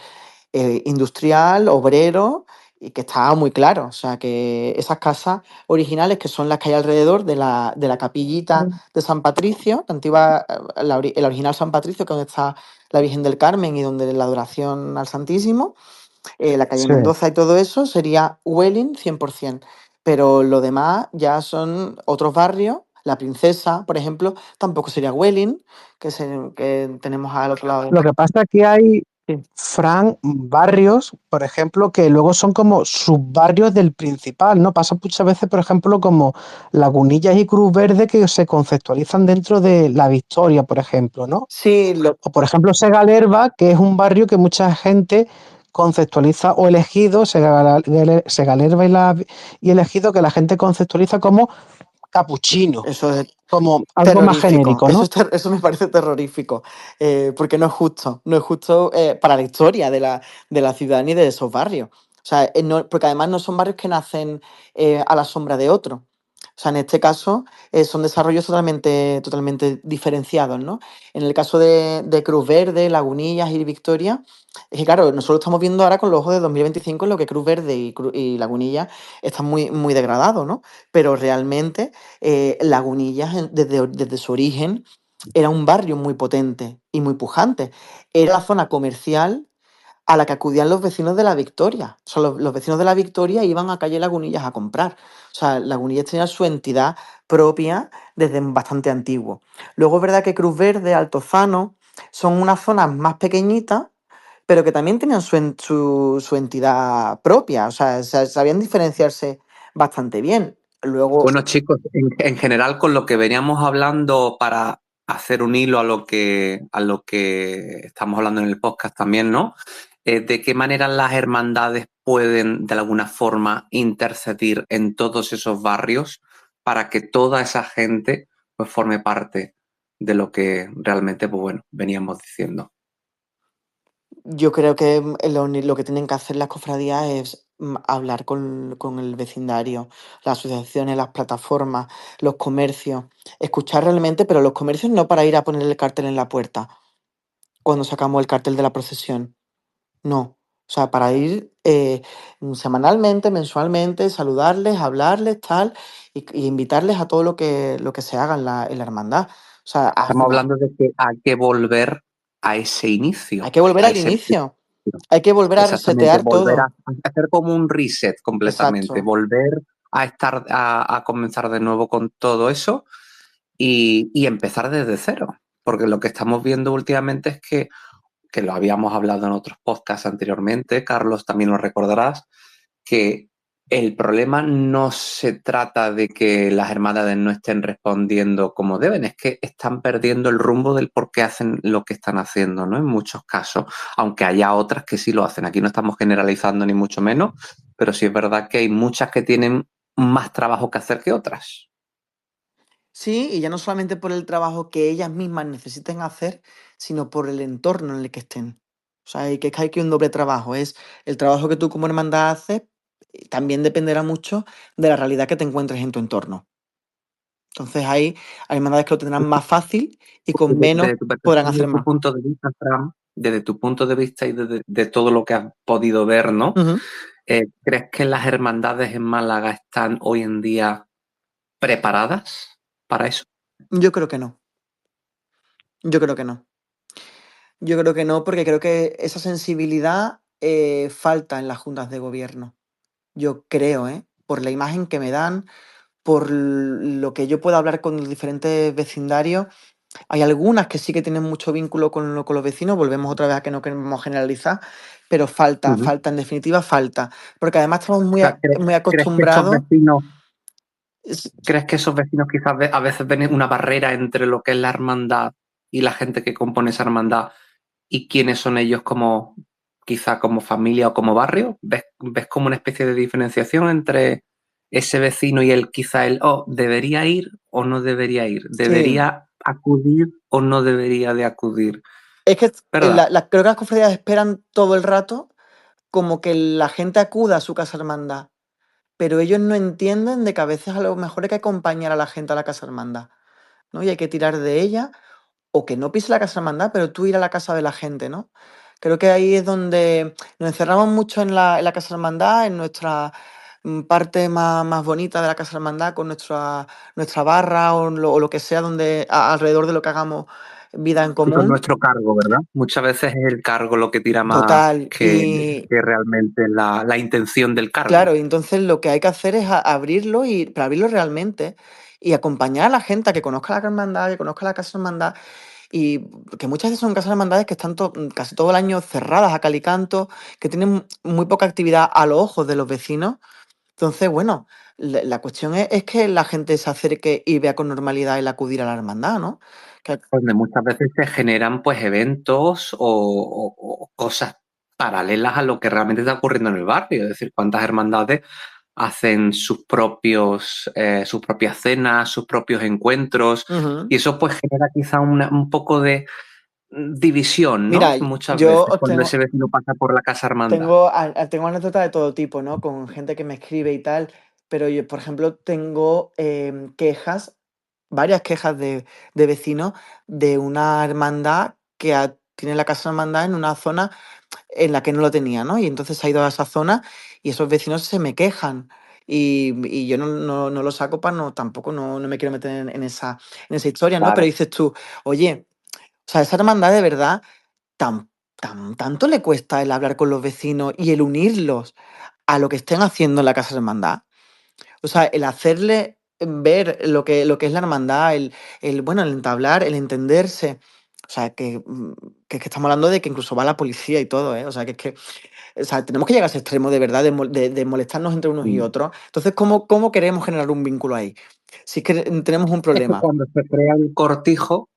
industrial, obrero, y que estaba muy claro. O sea, que esas casas originales, que son las que hay alrededor de la capillita
Mm,
de San Patricio, la antigua, el original San Patricio, que es donde está la Virgen del Carmen y donde la adoración al Santísimo, la calle
sí.
Mendoza y todo eso, sería Welling 100%. Pero lo demás ya son otros barrios. La Princesa, por ejemplo, tampoco sería Welling, que tenemos al otro lado.
Lo que pasa es que hay,
Sí.
Fran, barrios, por ejemplo, que luego son como subbarrios del principal, ¿no? Pasa muchas veces, por ejemplo, como Lagunillas y Cruz Verde que se conceptualizan dentro de La Victoria, por ejemplo, ¿no?
Sí,
O por ejemplo, Segalerba, que es un barrio que mucha gente conceptualiza, o Elegido, Segalerba y Elegido, que la gente conceptualiza como capuchino,
eso es
como algo más
terrorífico.
genérico,
Eso,
¿no?
eso me parece terrorífico, porque no es justo. No es justo para la historia de la ciudad ni de esos barrios. O sea, porque además no son barrios que nacen a la sombra de otro. O O sea, en este caso son desarrollos totalmente diferenciados, ¿no? En el caso de Cruz Verde, Lagunillas y Victoria, es que claro, nosotros estamos viendo ahora con los ojos de 2025 en lo que Cruz Verde y Lagunillas están muy degradados, ¿no? Pero realmente Lagunillas, desde su origen, era un barrio muy potente y muy pujante. Era la zona comercial a la que acudían los vecinos de la Victoria. O sea, los vecinos de la Victoria iban a calle Lagunillas a comprar. O sea, Lagunillas tenía su entidad propia desde bastante antiguo. Luego es verdad que Cruz Verde, Altozano, son unas zonas más pequeñitas, pero que también tenían su entidad propia. O sea, sabían diferenciarse bastante bien. Luego,
Bueno, chicos, en general con lo que veníamos hablando para hacer un hilo a lo que estamos hablando en el podcast también, ¿no? ¿De qué manera las hermandades pueden de alguna forma interceder en todos esos barrios para que toda esa gente pues forme parte de lo que realmente, pues bueno, veníamos diciendo?
yo creo que lo que tienen que hacer las cofradías es hablar con el vecindario, las asociaciones, las plataformas, los comercios, escuchar realmente, pero los comercios no para ir a poner el cartel en la puerta cuando sacamos el cartel de la procesión, no. O sea, para ir semanalmente, mensualmente, saludarles, hablarles, tal, y invitarles a todo lo que se haga en la hermandad. O sea,
Estamos hablando de que hay que volver a ese
hay
inicio,
que volver
a
al
ese
inicio, hay que volver a
exactamente,
resetear
volver a
todo.
hacer como un reset completamente,
Exacto.
volver a estar, a comenzar de nuevo con todo eso y empezar desde cero. Porque lo que estamos viendo últimamente es que lo habíamos hablado en otros podcasts anteriormente, Carlos también lo recordarás, que el problema no se trata de que las hermandades no estén respondiendo como deben, es que están perdiendo el rumbo del por qué hacen lo que están haciendo, ¿no? En muchos casos, aunque haya otras que sí lo hacen. Aquí no estamos generalizando ni mucho menos, pero sí es verdad que hay muchas que tienen más trabajo que hacer que otras.
Sí, y ya no solamente por el trabajo que ellas mismas necesiten hacer, sino por el entorno en el que estén. O sea, que es que hay que un doble trabajo. Es el trabajo que tú como hermandad haces, también dependerá mucho de la realidad que te encuentres en tu entorno. Entonces hay hermandades que lo tendrán más fácil y con menos
Desde tu
podrán
perspectiva,
hacer
desde tu
más.
punto de vista, Fran, desde tu punto de vista y de todo lo que has podido ver, ¿no?
Ujú.
¿Crees que las hermandades en Málaga están hoy en día preparadas para eso?
Yo creo que no. Yo creo que no. Yo creo que no, porque creo que esa sensibilidad falta en las juntas de gobierno. Yo creo, ¿eh? Por la imagen que me dan, por lo que yo puedo hablar con los diferentes vecindarios. Hay algunas que sí que tienen mucho vínculo con los vecinos, volvemos otra vez a que no queremos generalizar, pero falta,
Ujú.
falta, en definitiva falta, porque además estamos
O sea,
muy
¿crees que esos
acostumbrados.
vecinos,
es-
crees que esos vecinos quizás a veces ven una barrera entre lo que es la hermandad y la gente que compone esa hermandad y quiénes son ellos como quizá como familia o como barrio? ¿Ves como una especie de diferenciación entre ese vecino y el quizá el, oh, debería ir o no debería ir?
Sí,
¿Debería acudir o no debería de acudir?
es que
¿Verdad?
creo que las cofradías esperan todo el rato como que la gente acuda a su casa hermandad, pero ellos no entienden de que a veces a lo mejor hay que acompañar a la gente a la casa hermandad, ¿no? Y hay que tirar de ella o que no pise la casa hermandad, pero tú ir a la casa de la gente, ¿no? Creo que ahí es donde nos encerramos mucho en la casa hermandad, en nuestra parte más bonita de la casa hermandad, con nuestra barra o lo que sea, donde alrededor de lo que hagamos vida en
Y con
común.
nuestro cargo, ¿verdad? Muchas veces es el cargo lo que tira más
Total. Y
que realmente la intención del cargo.
claro, y entonces lo que hay que hacer es abrirlo y para abrirlo realmente y acompañar a la gente a que conozca la hermandad, que conozca la casa hermandad. Y que muchas veces son casas hermandades que están casi todo el año cerradas a cal y canto, que tienen muy poca actividad a los ojos de los vecinos. Entonces, bueno, la cuestión es que la gente se acerque y vea con normalidad el acudir a la hermandad, ¿no? Que-
Donde muchas veces se generan pues eventos o cosas paralelas a lo que realmente está ocurriendo en el barrio. Es decir, cuántas hermandades hacen sus propias cenas, sus propios encuentros,
Ujú.
y eso pues genera quizá un poco de división, ¿no?
Mira,
Muchas
yo
veces
os
cuando ese vecino pasa por la casa hermandad.
tengo anécdotas de todo tipo, ¿no? Con gente que me escribe y tal. pero yo, por ejemplo, tengo quejas, varias quejas de vecinos de una hermandad que tiene la casa de hermandad en una zona en la que no lo tenía, ¿no? Y entonces se ha ido a esa zona y esos vecinos se me quejan. Y yo no lo saco para no, tampoco no me quiero meter en esa historia, ¿no? Pero
Claro.
dices tú, oye, o sea, esa hermandad de verdad, tanto le cuesta el hablar con los vecinos y el unirlos a lo que estén haciendo en la casa de hermandad. O sea, el hacerle ver lo que es la hermandad, bueno, el entablar, el entenderse. O sea, que estamos hablando de que incluso va la policía y todo, ¿eh? O sea, o sea, tenemos que llegar a ese extremo de verdad, de molestarnos entre unos y
Mm.
otros. Entonces, ¿cómo queremos generar un vínculo ahí? Si es que tenemos un
Es que
problema.
cuando se crea un cortijo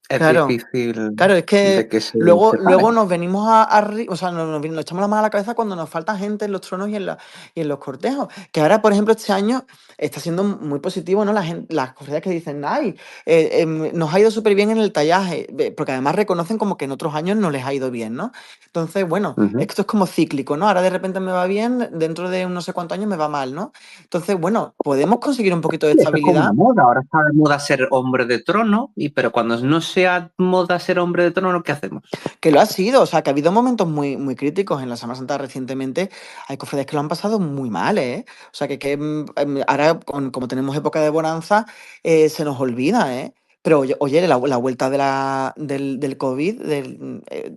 es
Claro.
difícil
Claro, es
de
que
que se
luego
separen.
nos venimos o sea, nos echamos la mano a la cabeza cuando nos falta gente en los tronos y en los cortejos. Que ahora, por ejemplo, este año está siendo muy positivo, ¿no? Las cofradías que dicen, ay, nos ha ido súper bien en el tallaje, porque además reconocen como que en otros años no les ha ido bien, ¿no? Entonces, bueno,
Ujú.
esto es como cíclico, ¿no? Ahora de repente me va bien, dentro de no sé cuántos años me va mal, ¿no? Entonces, bueno, podemos conseguir un poquito de
Sí, eso es como una
estabilidad.
moda. Ahora está de moda ser hombre de trono, pero cuando no sea moda ser hombre de trono, ¿qué hacemos?
Que lo ha sido, o sea, que ha habido momentos muy críticos en la Semana Santa recientemente. Hay cofradías que lo han pasado muy mal, ¿eh? O sea, ahora, como tenemos época de bonanza, se nos olvida, ¿eh? Pero oye, la vuelta del COVID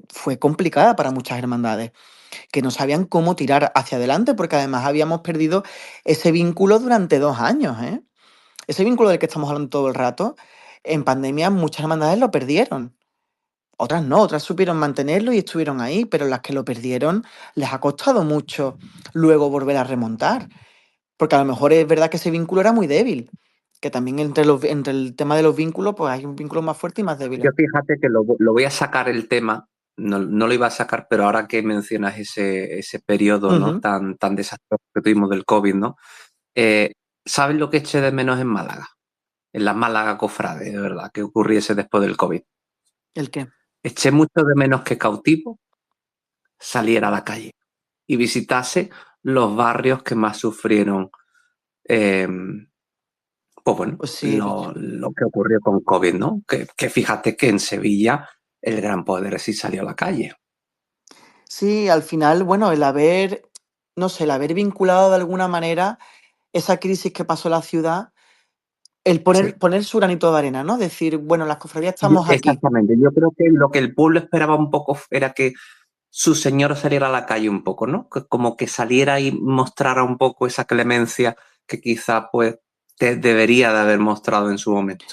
fue complicada para muchas hermandades, que no sabían cómo tirar hacia adelante, porque además habíamos perdido ese vínculo durante 2 años, ¿eh? Ese vínculo del que estamos hablando todo el rato, en pandemia muchas hermandades lo perdieron. Otras no, otras supieron mantenerlo y estuvieron ahí, pero las que lo perdieron les ha costado mucho luego volver a remontar. Porque a lo mejor es verdad que ese vínculo era muy débil. Que también entre el tema de los vínculos, pues hay un vínculo más fuerte y más débil.
Yo fíjate que lo voy a sacar el tema, no lo iba a sacar, pero ahora que mencionas ese periodo, ¿no?
Ujú.
tan desastroso que tuvimos del COVID, ¿no? Eh, ¿Sabes lo que eché de menos en Málaga? En la Málaga Cofrade, de verdad, que ocurriese después del COVID.
¿El qué?
Eché mucho de menos que Cautivo saliera a la calle y visitase los barrios que más sufrieron, eh, pues bueno,
Pues sí,
lo que ocurrió con COVID, ¿no? Que fíjate que en Sevilla el Gran Poder sí salió a la calle.
sí, al final, bueno, no sé, el haber vinculado de alguna manera esa crisis que pasó la ciudad, el
Sí.
poner su granito de arena, ¿no? Decir, bueno, las cofradías estamos aquí.
Exactamente. Yo creo que lo que el pueblo esperaba un poco era que su señor saliera a la calle un poco, ¿no? Como que saliera y mostrara un poco esa clemencia que quizá pues debería de haber mostrado en su momento.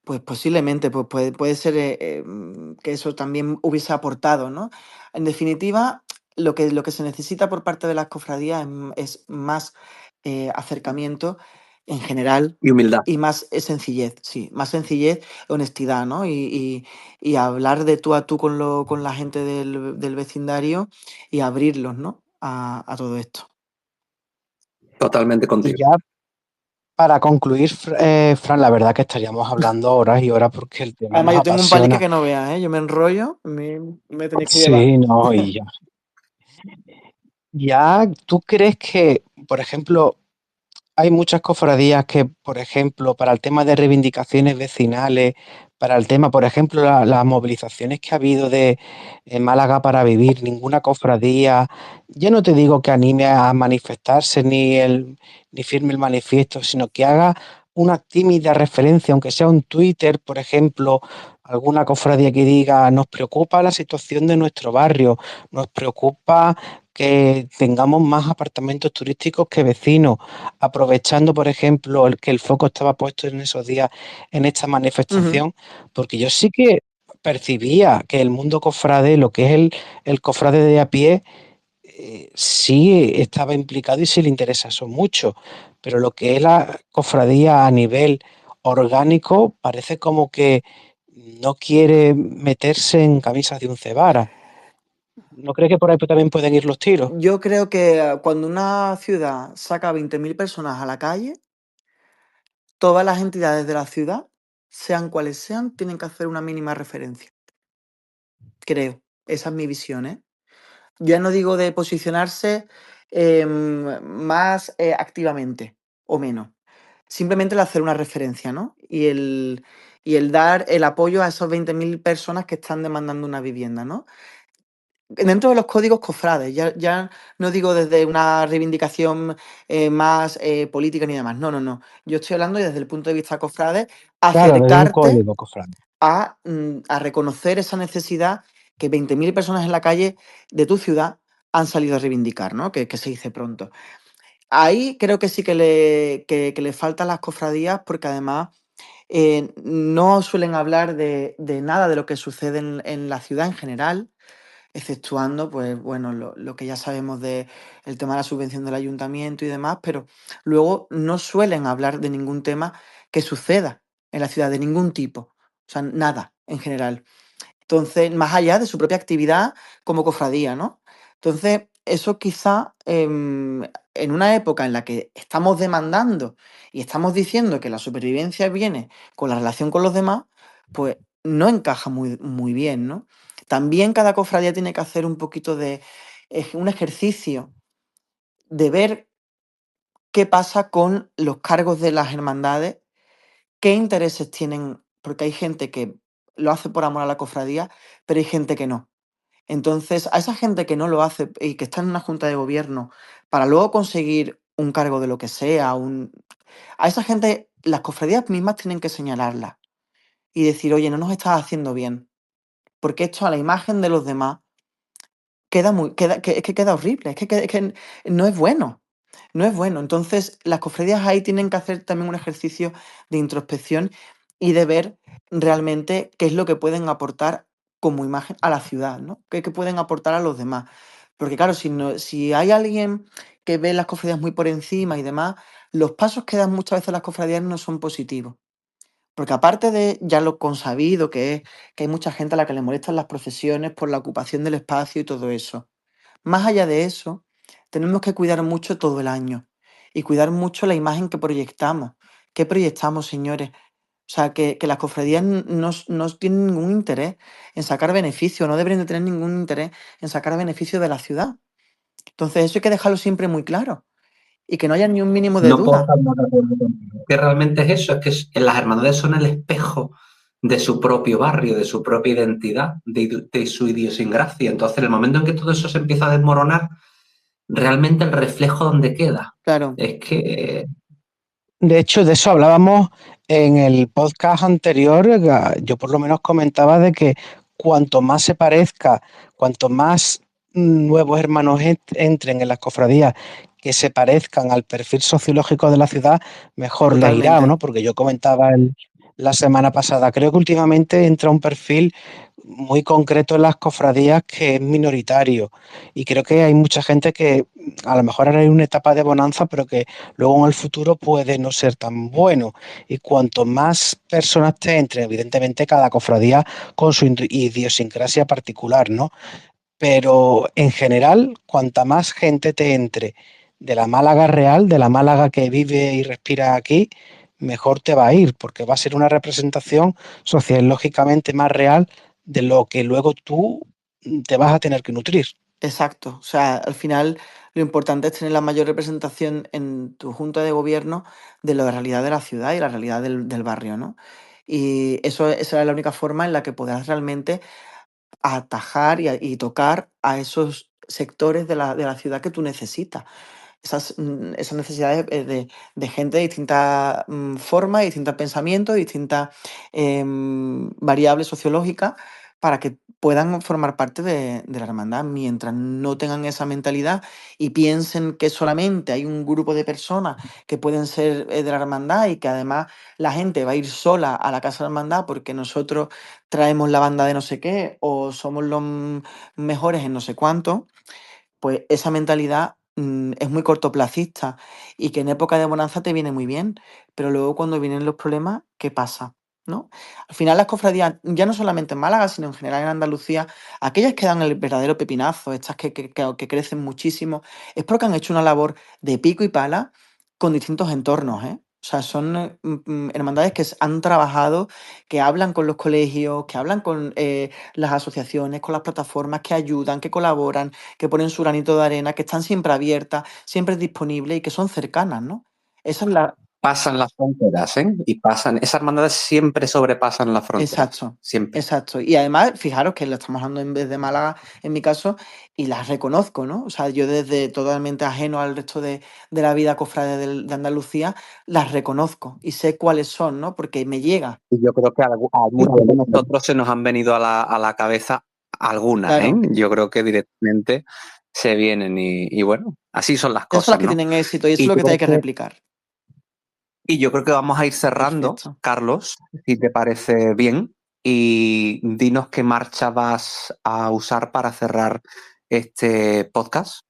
Pues posiblemente, pues puede ser que eso también hubiese aportado, ¿no? En definitiva, lo que se necesita por parte de las cofradías es más acercamiento en general
Y humildad.
y más sencillez, sí, más sencillez, honestidad, ¿no? Y hablar de tú a tú con la gente del vecindario y abrirlos, ¿no? A todo esto.
Totalmente
Y
contigo.
ya para concluir, Fran, la verdad que estaríamos hablando horas y horas porque el tema
Además,
nos
yo tengo un palique
apasiona.
que no veas, ¿eh? Yo me enrollo, me tenéis que llevar.
Sí, no, y ya. Ya, ¿tú crees que, por ejemplo, hay muchas cofradías que, por ejemplo, para el tema de reivindicaciones vecinales, para el tema, por ejemplo, las movilizaciones que ha habido de en Málaga para vivir, ninguna cofradía, ya no te digo que anime a manifestarse ni firme el manifiesto, sino que haga una tímida referencia, aunque sea un Twitter, por ejemplo, alguna cofradía que diga, nos preocupa la situación de nuestro barrio, nos preocupa que tengamos más apartamentos turísticos que vecinos, aprovechando, por ejemplo, que el foco estaba puesto en esos días en esta
Ujú.
manifestación, porque yo sí que percibía que el mundo cofrade, lo que es el cofrade de a pie, sí estaba implicado y sí le interesa eso mucho, pero lo que es la cofradía a nivel orgánico parece como que no quiere meterse en camisas de un cebara. ¿No crees que por ahí también pueden ir los tiros?
Yo creo que cuando una ciudad saca 20.000 personas a la calle, todas las entidades de la ciudad, sean cuales sean, tienen que hacer una mínima referencia. Creo. Esa es mi visión, ¿eh? Ya no digo de posicionarse más activamente. o menos. Simplemente el hacer una referencia, ¿no? Y el dar el apoyo a esas 20.000 personas que están demandando una vivienda, ¿no? Dentro de los códigos cofrades, ya no digo desde una reivindicación más política ni demás, no, no, no. Yo estoy hablando desde el punto de vista cofrade,
Claro, desde un
acercarte
código, cofrade.
a reconocer esa necesidad que 20.000 personas en la calle de tu ciudad han salido a reivindicar, ¿no? Que se dice pronto. Ahí creo que sí que le faltan las cofradías porque además no suelen hablar de nada de lo que sucede en la ciudad en general, exceptuando, pues bueno, lo que ya sabemos del tema de la subvención del ayuntamiento y demás, pero luego no suelen hablar de ningún tema que suceda en la ciudad, de ningún tipo. O sea, nada en general. Entonces, más allá de su propia actividad como cofradía, ¿no? Entonces, eso quizá en una época en la que estamos demandando y estamos diciendo que la supervivencia viene con la relación con los demás, pues no encaja muy, muy bien, ¿no? También cada cofradía tiene que hacer un poquito de un ejercicio de ver qué pasa con los cargos de las hermandades, qué intereses tienen, porque hay gente que lo hace por amor a la cofradía, pero hay gente que no. Entonces, a esa gente que no lo hace y que está en una junta de gobierno para luego conseguir un cargo de lo que sea, a esa gente las cofradías mismas tienen que señalarla y decir, oye, no nos estás haciendo bien, porque esto a la imagen de los demás es que queda horrible, es que no es bueno, no es bueno. Entonces, las cofradías ahí tienen que hacer también un ejercicio de introspección y de ver realmente qué es lo que pueden aportar como imagen a la ciudad, ¿no? Qué pueden aportar a los demás. Porque claro, si hay alguien que ve las cofradías muy por encima y demás, los pasos que dan muchas veces las cofradías no son positivos. Porque aparte de ya lo consabido que es, que hay mucha gente a la que le molestan las procesiones por la ocupación del espacio y todo eso. Más allá de eso, tenemos que cuidar mucho todo el año y cuidar mucho la imagen que proyectamos. ¿Qué proyectamos, señores? O sea, que las cofradías no tienen ningún interés en sacar beneficio, no deberían de tener ningún interés en sacar beneficio de la ciudad. Entonces, eso hay que dejarlo siempre muy claro y que no haya ni un mínimo de
No puedo
duda.
estar más de acuerdo contigo. Que realmente es eso, es que las hermandades son el espejo de su propio barrio, de su propia identidad, de su idiosincrasia. Entonces, en el momento en que todo eso se empieza a desmoronar, realmente el reflejo donde queda.
Claro,
Es que
De hecho, de eso hablábamos en el podcast anterior. Yo por lo menos comentaba de que cuanto más se parezca, cuanto más nuevos hermanos entren en las cofradías que se parezcan al perfil sociológico de la ciudad, mejor les irá,
totalmente.
¿no? Porque yo comentaba la semana pasada, creo que últimamente entra un perfil muy concreto en las cofradías que es minoritario y creo que hay mucha gente que a lo mejor ahora hay una etapa de bonanza, pero que luego en el futuro puede no ser tan bueno. Y cuanto más personas te entren, evidentemente cada cofradía con su idiosincrasia particular, ¿no? Pero en general, cuanta más gente te entre de la Málaga real, de la Málaga que vive y respira aquí, mejor te va a ir, porque va a ser una representación sociológicamente más real de lo que luego tú te vas a tener que nutrir.
Exacto. O sea, al final lo importante es tener la mayor representación en tu junta de gobierno de la realidad de la ciudad y la realidad del barrio, ¿no? Y esa es la única forma en la que podrás realmente atajar y tocar a esos sectores de la ciudad que tú necesitas. Esas necesidades de gente de distintas formas, distintos pensamientos, distintas variables sociológicas para que puedan formar parte de la hermandad. Mientras no tengan esa mentalidad y piensen que solamente hay un grupo de personas que pueden ser de la hermandad y que además la gente va a ir sola a la casa de la hermandad porque nosotros traemos la banda de no sé qué o somos los mejores en no sé cuánto, pues esa mentalidad es muy cortoplacista y que en época de bonanza te viene muy bien, pero luego cuando vienen los problemas, ¿qué pasa? ¿No? Al final las cofradías, ya no solamente en Málaga, sino en general en Andalucía, aquellas que dan el verdadero pepinazo, estas que crecen muchísimo, es porque han hecho una labor de pico y pala con distintos entornos, ¿eh? O sea, son hermandades que han trabajado, que hablan con los colegios, que hablan con las asociaciones, con las plataformas, que ayudan, que colaboran, que ponen su granito de arena, que están siempre abiertas, siempre disponibles y que son cercanas, ¿no? Eso es la...
Pasan las fronteras, ¿eh? Y pasan, esas hermandades siempre sobrepasan las fronteras.
Exacto,
Siempre.
exacto. Y además, fijaros que lo estamos hablando en vez de Málaga, en mi caso, y las reconozco, ¿no? O sea, yo desde totalmente ajeno al resto de la vida cofrade de Andalucía, las reconozco y sé cuáles son, ¿no? Porque me llega.
Y yo creo que a algunos de nosotros se nos han venido a la cabeza algunas, ¿eh?
Claro.
Yo creo que directamente se vienen y bueno, así son las
Esas son las
cosas,
que
¿no?
tienen éxito y eso es
Y,
lo que te hay
creo
que
que,
replicar.
y yo creo que vamos a ir cerrando,
Perfecto.
Carlos, si te parece bien, y dinos qué marcha vas a usar para cerrar este podcast.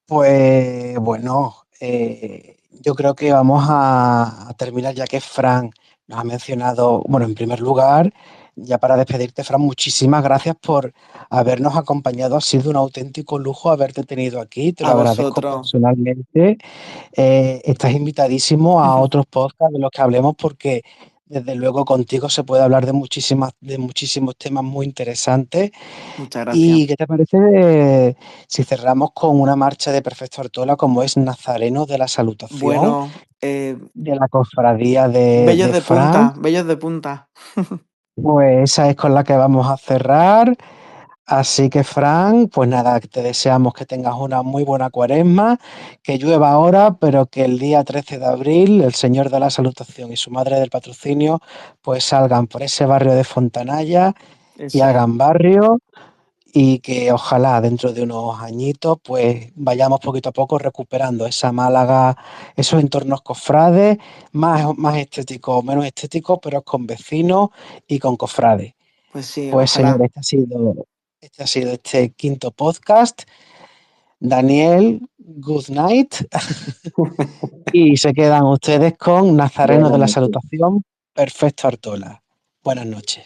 Pues bueno, yo creo que vamos a terminar ya que Fran nos ha mencionado, bueno, en primer lugar, ya para despedirte, Fran, muchísimas gracias por habernos acompañado. Ha sido un auténtico lujo haberte tenido aquí, te lo
A
agradezco
vosotros.
personalmente. Estás invitadísimo a otros podcasts de los que hablemos porque desde luego contigo se puede hablar de muchísimos temas muy interesantes.
Muchas gracias.
¿Y qué te parece si cerramos con una marcha de Perfecto Artola como es Nazareno de la Salutación
Bueno,
de la cofradía
bellos
de
de
Fran?
punta, bellos de punta.
Pues esa es con la que vamos a cerrar. Así que, Fran, pues nada, te deseamos que tengas una muy buena cuaresma, que llueva ahora, pero que el día 13 de abril el Señor de la Salutación y su Madre del Patrocinio pues salgan por ese barrio de Fontanalla y
Eso es.
hagan barrio y que ojalá dentro de unos añitos pues vayamos poquito a poco recuperando esa Málaga, esos entornos cofrades, más estéticos, menos estéticos, pero con vecinos y con cofrades.
Pues sí,
Pues señor,
ojalá.
este ha sido este quinto podcast. Daniel, good night. Y se quedan ustedes con Nazareno de
Buenas
la
noches.
Salutación, Perfecto Artola. Buenas noches.